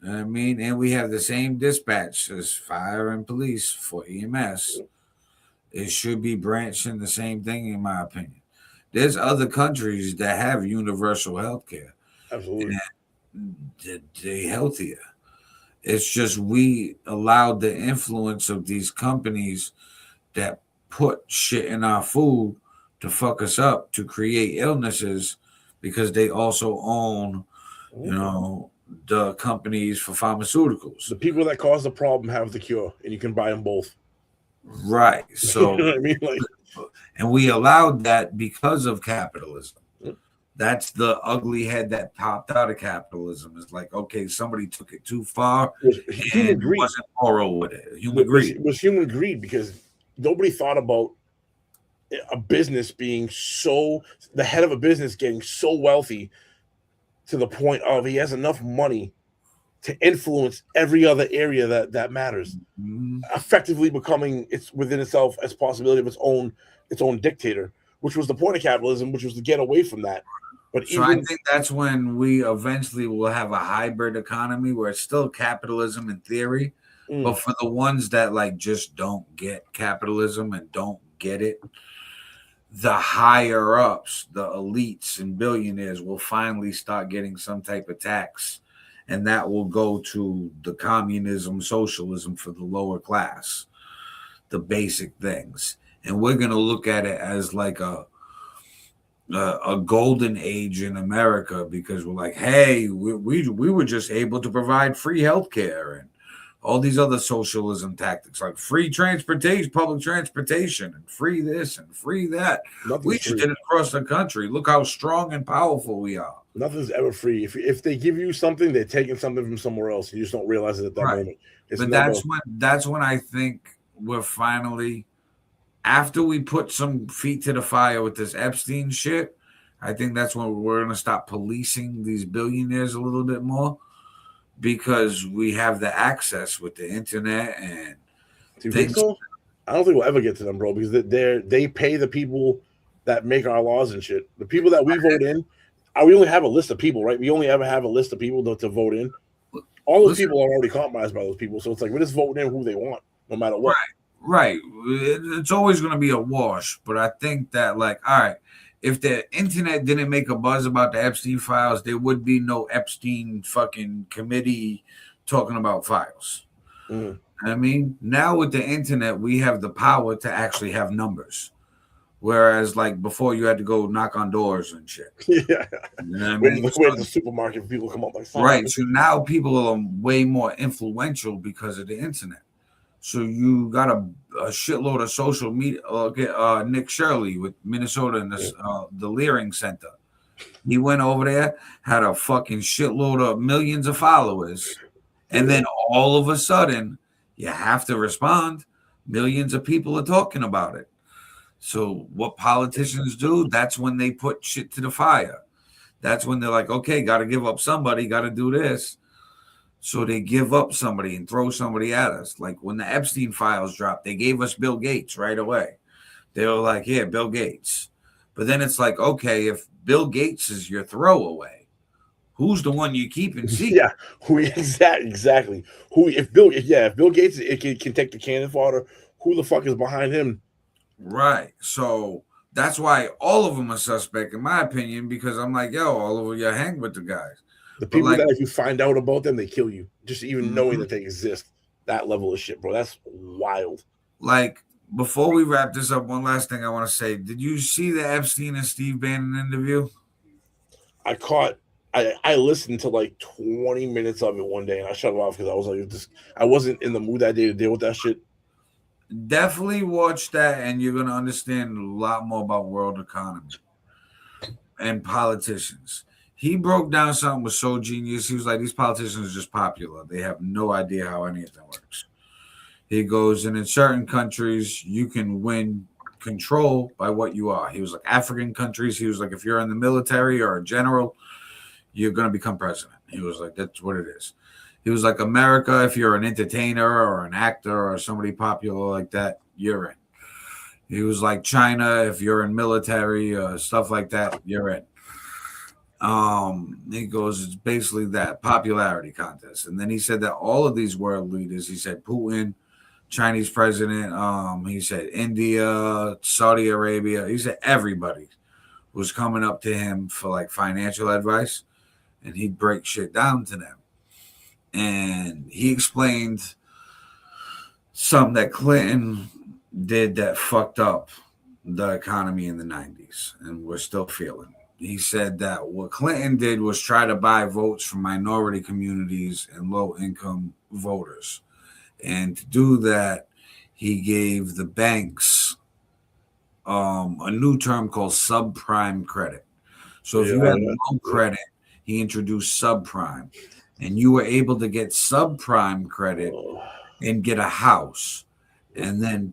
you know what I mean, and we have the same dispatch as fire and police for EMS, it should be branched in the same thing, in my opinion. There's other countries that have universal healthcare. Absolutely, they're healthier. It's just we allowed the influence of these companies that put shit in our food to fuck us up, to create illnesses, because they also own, you know, the companies for pharmaceuticals. The people that cause the problem have the cure, and you can buy them both. Right. So, you know what I mean? Like, and we allowed that because of capitalism. That's the ugly head that popped out of capitalism. It's like, okay, somebody took it too far and wasn't moral with it. Human greed. It was human greed, because nobody thought about a business being the head of a business getting so wealthy to the point of he has enough money to influence every other area that matters, effectively becoming it's within itself as possibility of its own dictator, which was the point of capitalism, which was to get away from that. But so I think that's when we eventually will have a hybrid economy where it's still capitalism in theory, but for the ones that like just don't get capitalism and don't get it, the higher ups, the elites and billionaires will finally start getting some type of tax, and that will go to the communism, socialism for the lower class, the basic things. And we're going to look at it as like a golden age in America, because we're like, hey, we were just able to provide free healthcare and all these other socialism tactics, like free transportation, public transportation, and free this and free that. We just did it across the country. Look how strong and powerful we are. Nothing's ever free. If they give you something, they're taking something from somewhere else. You just don't realize it at that moment. But that's when I think we're finally, after we put some feet to the fire with this Epstein shit, I think that's when we're going to stop policing these billionaires a little bit more, because we have the access with the internet and things. So? I don't think we'll ever get to them, bro, because they pay the people that make our laws and shit. The people that we vote in, we only have a list of people, right? We only ever have a list of people to vote in. All those people are already compromised by those people, so it's like we're just voting in who they want, no matter what. Right. It's always going to be a wash, but I think that, like, all right, if the internet didn't make a buzz about the Epstein files, there would be no Epstein fucking committee talking about files. I mean, now with the internet, we have the power to actually have numbers. Whereas, like, before, you had to go knock on doors and shit. Yeah. You know what I mean? We're in the supermarket, people come up like, right. So now people are way more influential because of the internet. So you got a shitload of social media. Nick Shirley with Minnesota and the Leering Center. He went over there, had a fucking shitload of millions of followers. And then all of a sudden, you have to respond. Millions of people are talking about it. So what politicians do, that's when they put shit to the fire. That's when they're like, okay, got to give up somebody, got to do this. So they give up somebody and throw somebody at us. Like when the Epstein files dropped, they gave us Bill Gates right away. They were like, yeah, Bill Gates. But then it's like, okay, if Bill Gates is your throwaway, who's the one you keep and see? Yeah, exactly. If Bill Gates can take the cannon fodder, who the fuck is behind him? Right. So that's why all of them are suspect, in my opinion, because I'm like, yo, all of you hang with the guys. The people that if you find out about them, they kill you. Just even knowing that they exist. That level of shit, bro. That's wild. Like, before we wrap this up, one last thing I want to say. Did you see the Epstein and Steve Bannon interview? I listened to like 20 minutes of it one day and I shut it off because I was like, I wasn't in the mood that day to deal with that shit. Definitely watch that, and you're gonna understand a lot more about world economy and politicians. He broke down something was so genius. He was like, these politicians are just popular. They have no idea how anything works. He goes, and in certain countries, you can win control by what you are. He was like, African countries, he was like, if you're in the military or a general, you're going to become president. He was like, that's what it is. He was like, America, if you're an entertainer or an actor or somebody popular like that, you're in. He was like, China, if you're in military, stuff like that, you're in. He goes, it's basically that popularity contest. And then he said that all of these world leaders, he said Putin, Chinese president, he said India, Saudi Arabia, he said everybody was coming up to him for like financial advice, and he'd break shit down to them. And he explained something that Clinton did that fucked up the economy in the 90s, and we're still feeling. He said that what Clinton did was try to buy votes from minority communities and low-income voters. And to do that, he gave the banks a new term called subprime credit. So if you had low credit, he introduced subprime. And you were able to get subprime credit and get a house. And then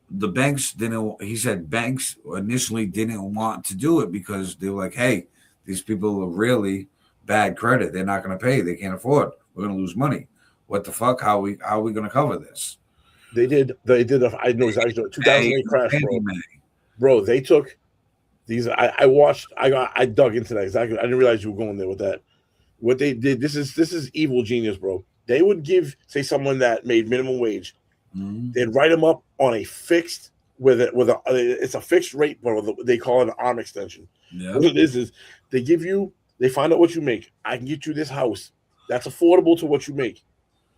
the banks didn't, he said banks initially didn't want to do it because they were like, hey, these people are really bad credit. They're not going to pay. They can't afford. We're going to lose money. What the fuck? How are we going to cover this? They did. I know exactly. 2008 crash, bro. Bro, they took these. I dug into that exactly. I didn't realize you were going there with that. What they did. This is evil genius, bro. They would give, say, someone that made minimum wage. They'd write them up on a fixed it's a fixed rate, but they call it an arm extension. Yeah. What it is they find out what you make. I can get you this house that's affordable to what you make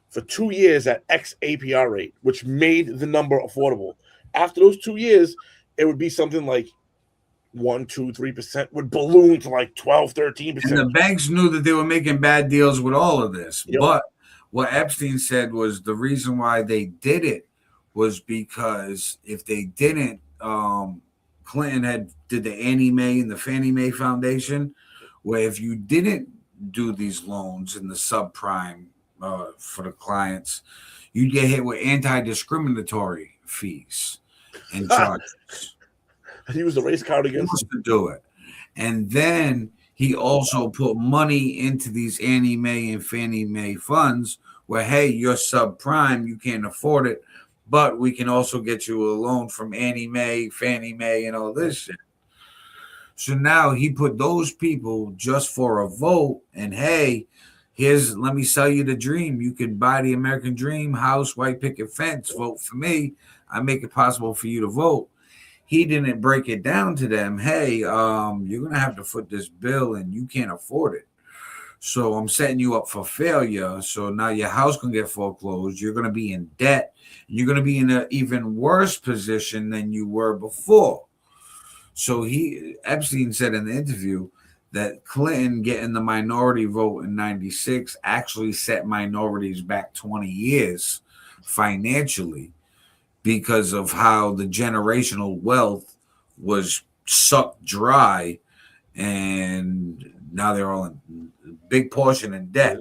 for 2 years at X APR rate, which made the number affordable. After those 2 years, it would be something like 1%, 2%, 3% would balloon to like 12%, 13%. And the banks knew that they were making bad deals with all of this. Yep. But what Epstein said was the reason why they did it was because if they didn't, Clinton did the Annie Mae and the Fannie Mae Foundation, where if you didn't do these loans in the subprime for the clients, you'd get hit with anti-discriminatory fees and charges. He was the race card against to do it. And then he also put money into these Annie Mae and Fannie Mae funds where, hey, you're subprime, you can't afford it, but we can also get you a loan from Annie Mae, Fannie Mae, and all this shit. So now he put those people just for a vote, and hey, let me sell you the dream. You can buy the American dream, house, white picket fence, vote for me. I make it possible for you to vote. He didn't break it down to them. Hey, you're going to have to foot this bill and you can't afford it. So I'm setting you up for failure. So now your house can get foreclosed. You're going to be in debt. And you're going to be in an even worse position than you were before. So Epstein said in the interview that Clinton getting the minority vote in 96 actually set minorities back 20 years financially, because of how the generational wealth was sucked dry, and now they're all in a big portion in debt.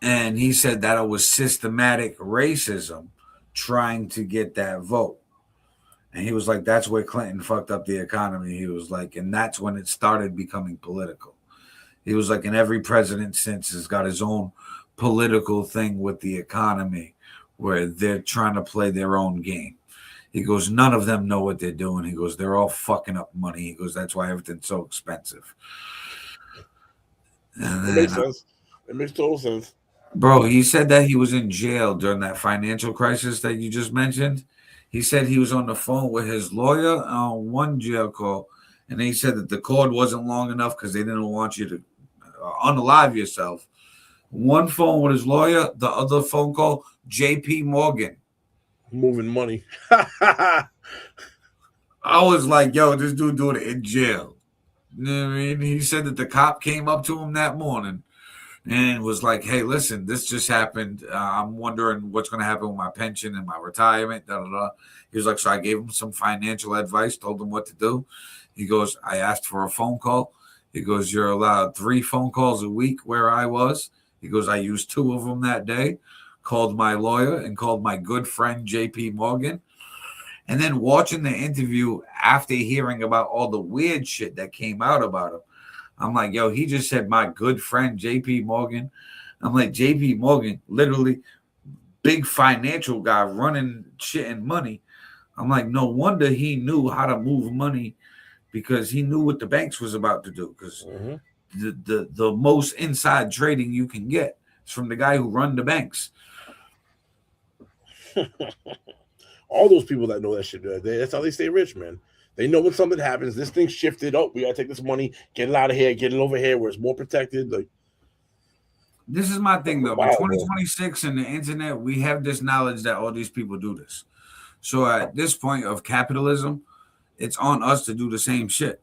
And he said that it was systematic racism trying to get that vote. And he was like, that's where Clinton fucked up the economy. He was like, and that's when it started becoming political. He was like, and every president since has got his own political thing with the economy, where they're trying to play their own game. He goes, none of them know what they're doing. He goes, they're all fucking up money. He goes, that's why everything's so expensive. And then, it makes sense. It makes total sense. Bro, he said that he was in jail during that financial crisis that you just mentioned. He said he was on the phone with his lawyer on one jail call, and he said that the cord wasn't long enough because they didn't want you to unalive yourself. One phone with his lawyer, the other phone call, JP Morgan. Moving money. I was like, yo, this dude doing it in jail. You know what I mean? He said that the cop came up to him that morning and was like, hey, listen, this just happened. I'm wondering what's going to happen with my pension and my retirement. Da, da, da. He was like, so I gave him some financial advice, told him what to do. He goes, I asked for a phone call. He goes, you're allowed 3 phone calls a week where I was. He goes, I used 2 of them that day, called my lawyer and called my good friend, JP Morgan. And then watching the interview after hearing about all the weird shit that came out about him, I'm like, yo, he just said my good friend, JP Morgan. I'm like, JP Morgan, literally big financial guy running shit and money. I'm like, no wonder he knew how to move money because he knew what the banks was about to do. Because the most inside trading you can get is from the guy who run the banks. All those people that know that shit, that's how they stay rich, man. They know when something happens, this thing shifted. Oh, we gotta take this money, get it out of here, get it over here where it's more protected. Like, this is my thing though. Wow, In 2026 and the internet, we have this knowledge that all these people do this. So at this point of capitalism, it's on us to do the same shit.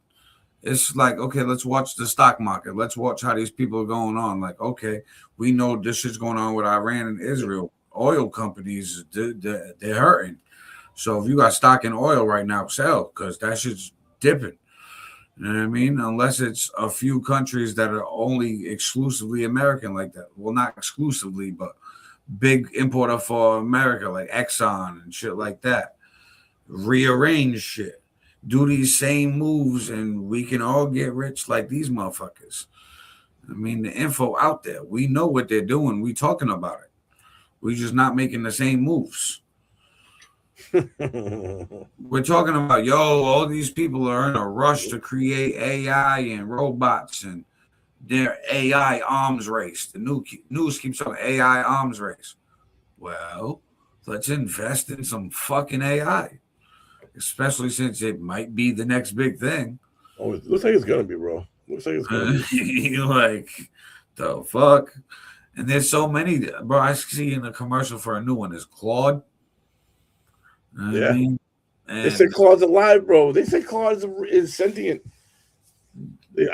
It's like, okay, let's watch the stock market. Let's watch how these people are going on. Like, okay, we know this shit's going on with Iran and Israel. Oil companies, they're hurting. So if you got stock in oil right now, sell, because that shit's dipping. You know what I mean? Unless it's a few countries that are only exclusively American like that. Well, not exclusively, but big importer for America, like Exxon and shit like that. Rearrange shit. Do these same moves, and we can all get rich like these motherfuckers. I mean, the info out there. We know what they're doing. We talking about it. We just not making the same moves. We're talking about, yo, all these people are in a rush to create AI and robots and their AI arms race. The news keeps talking AI arms race. Well, let's invest in some fucking AI, especially since it might be the next big thing. Oh, it looks like it's gonna be, bro. Looks like it's gonna be. You're like, the fuck? And there's so many, bro. I see in the commercial for a new one is Claude. Yeah. They say Claude's alive, bro. They say Claude is sentient.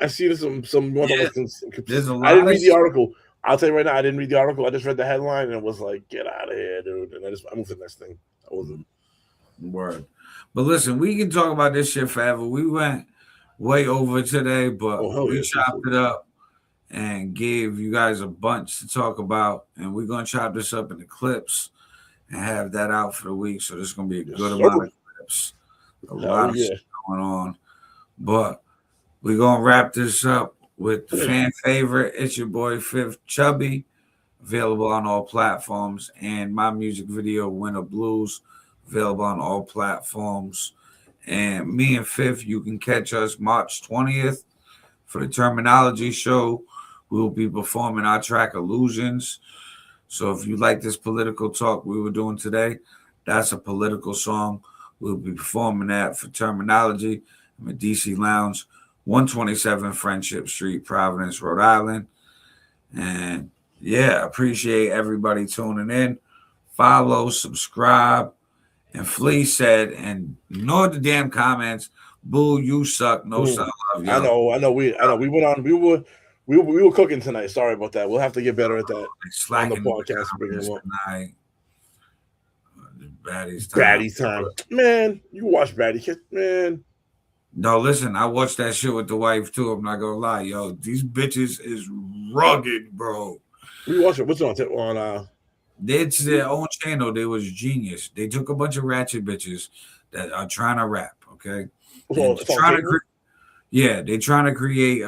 I see this some there's a lot I didn't of read the shit. article. I'll tell you right now, I didn't read the article. I just read the headline and it was like, get out of here, dude. And I moved to the next thing. I wasn't. Word. But listen, we can talk about this shit forever. We went way over today, but we chopped it up and gave you guys a bunch to talk about. And we're going to chop this up into clips and have that out for the week. So there's going to be a good amount of clips. A lot of shit going on. But we're going to wrap this up with the fan favorite. It's your boy, Fifth Chubby. Available on all platforms. And my music video, Winter Blues, available on all platforms. And me and Fifth, you can catch us March 20th for the Terminology Show. We'll be performing our track Illusions. So if you like this political talk we were doing today, that's a political song. We'll be performing that for Terminology. I'm at DC Lounge, 127 Friendship Street, Providence, Rhode Island. And yeah, appreciate everybody tuning in. Follow, subscribe. And Flea said, and ignore the damn comments. Boo, you suck. No son love. Yo. I know. We went on. We were cooking tonight. Sorry about that. We'll have to get better at that on the podcast. Bring them up. Baddies time. Man, you watch Baddie, man. No, listen, I watched that shit with the wife too. I'm not gonna lie, yo. These bitches is rugged, bro. We watch it. What's it on? It's their own channel. They was genius. They took a bunch of ratchet bitches that are trying to rap. Okay, they're trying to create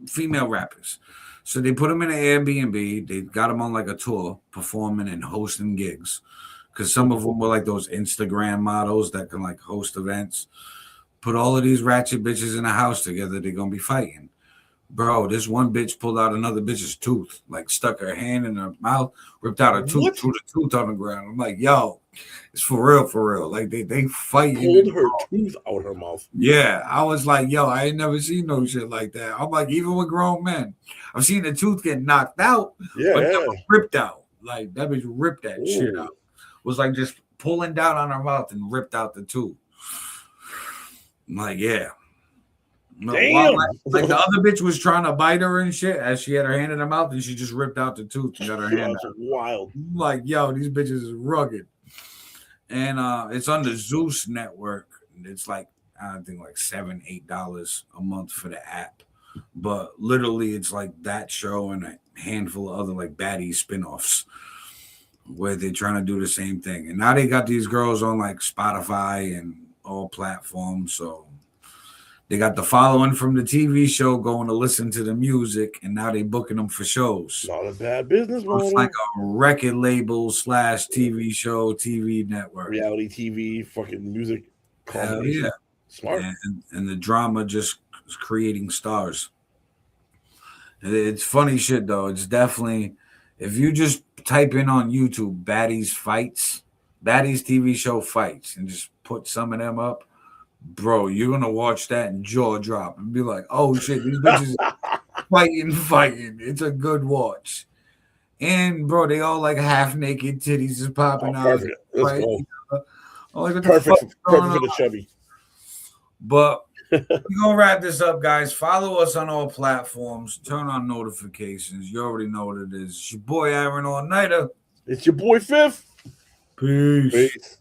female rappers. So they put them in an Airbnb. They got them on like a tour, performing and hosting gigs. Because some of them were like those Instagram models that can like host events. Put all of these ratchet bitches in a house together. They're gonna be fighting. Bro, this one bitch pulled out another bitch's tooth, like stuck her hand in her mouth, ripped out her tooth, threw the tooth on the ground. I'm like, yo, it's for real. Like they fighting. Pulled her tooth out her mouth. Yeah, I was like, yo, I ain't never seen no shit like that. I'm like, even with grown men, I've seen the tooth get knocked out, but never ripped out. Like that bitch ripped that shit out. Was like just pulling down on her mouth and ripped out the tooth. I'm like, yeah. No, Damn. like the other bitch was trying to bite her and shit as she had her hand in her mouth, and she just ripped out the tooth and got her hand out. Wild. Like, yo, these bitches is rugged. And it's on the Zeus network. It's like, I think like $7-8 a month for the app. But literally it's like that show and a handful of other like baddie spinoffs where they're trying to do the same thing. And now they got these girls on like Spotify and all platforms. So they got the following from the TV show going to listen to the music, and now they booking them for shows. Not a bad business model. It's like a record label / TV show, TV network. Reality TV, fucking music. Hell yeah. Smart. And the drama just creating stars. It's funny shit, though. It's definitely, if you just type in on YouTube, Baddies TV show fights, and just put some of them up, bro, you're gonna watch that and jaw drop and be like, "Oh shit, these bitches fighting." It's a good watch. And bro, they all like half naked, titties just popping out. Perfect. Let's go. Like, perfect for the chubby. But we're gonna wrap this up, guys. Follow us on all platforms. Turn on notifications. You already know what it is. It's your boy Aaron All Nighter. It's your boy Fifth. Peace.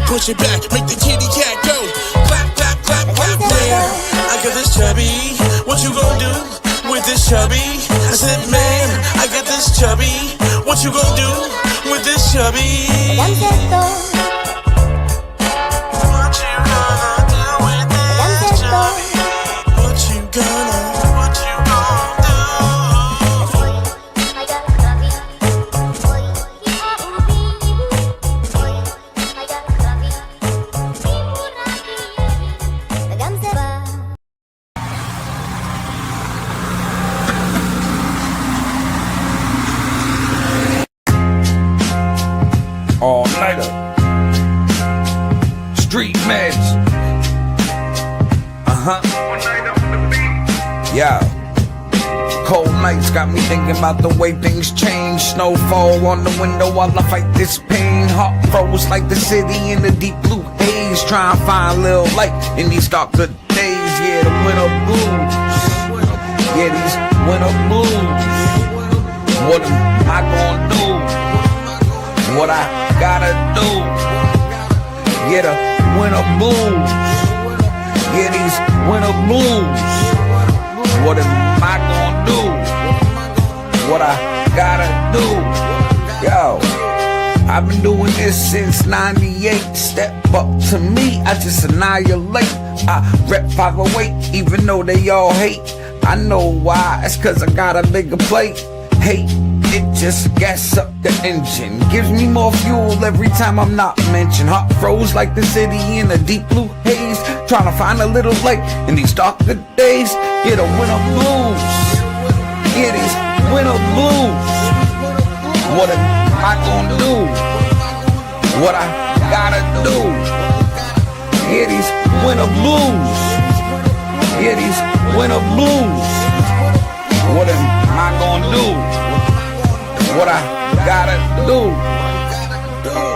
Push it back, make the kitty cat go. Clap, clap, clap, clap. Man, I got this chubby. What you gonna do with this chubby? I said, man, I got this chubby. What you gonna do with this chubby? What you gonna do with this chubby? What you gonna do? All nighter, street meds. Yeah. Cold nights got me thinking about the way things change. Snowfall on the window while I fight this pain. Heart froze like the city in the deep blue haze. days, try and find a little light in these darker days. Yeah, the winter blues. Yeah, these winter blues. What am I gonna do? What I gotta do? Yeah, the winter blues. Yeah, these winter blues. What am I gonna do? What I gotta do? Yo, I've been doing this since 98. Step up to me, I just annihilate. I rep 508, even though they all hate. I know why, it's cause I got a bigger plate. Hate, it just gas up the engine. Gives me more fuel every time I'm not mentioned. Heart froze like the city in a deep blue haze. Trying to find a little light in these darker days. Yeah, the winter blues. Yeah, these winter blues. What am I gonna do? What I gotta do? Yeah, these winter blues. Yeah, these winter blues. What am I gonna do? What I gotta do?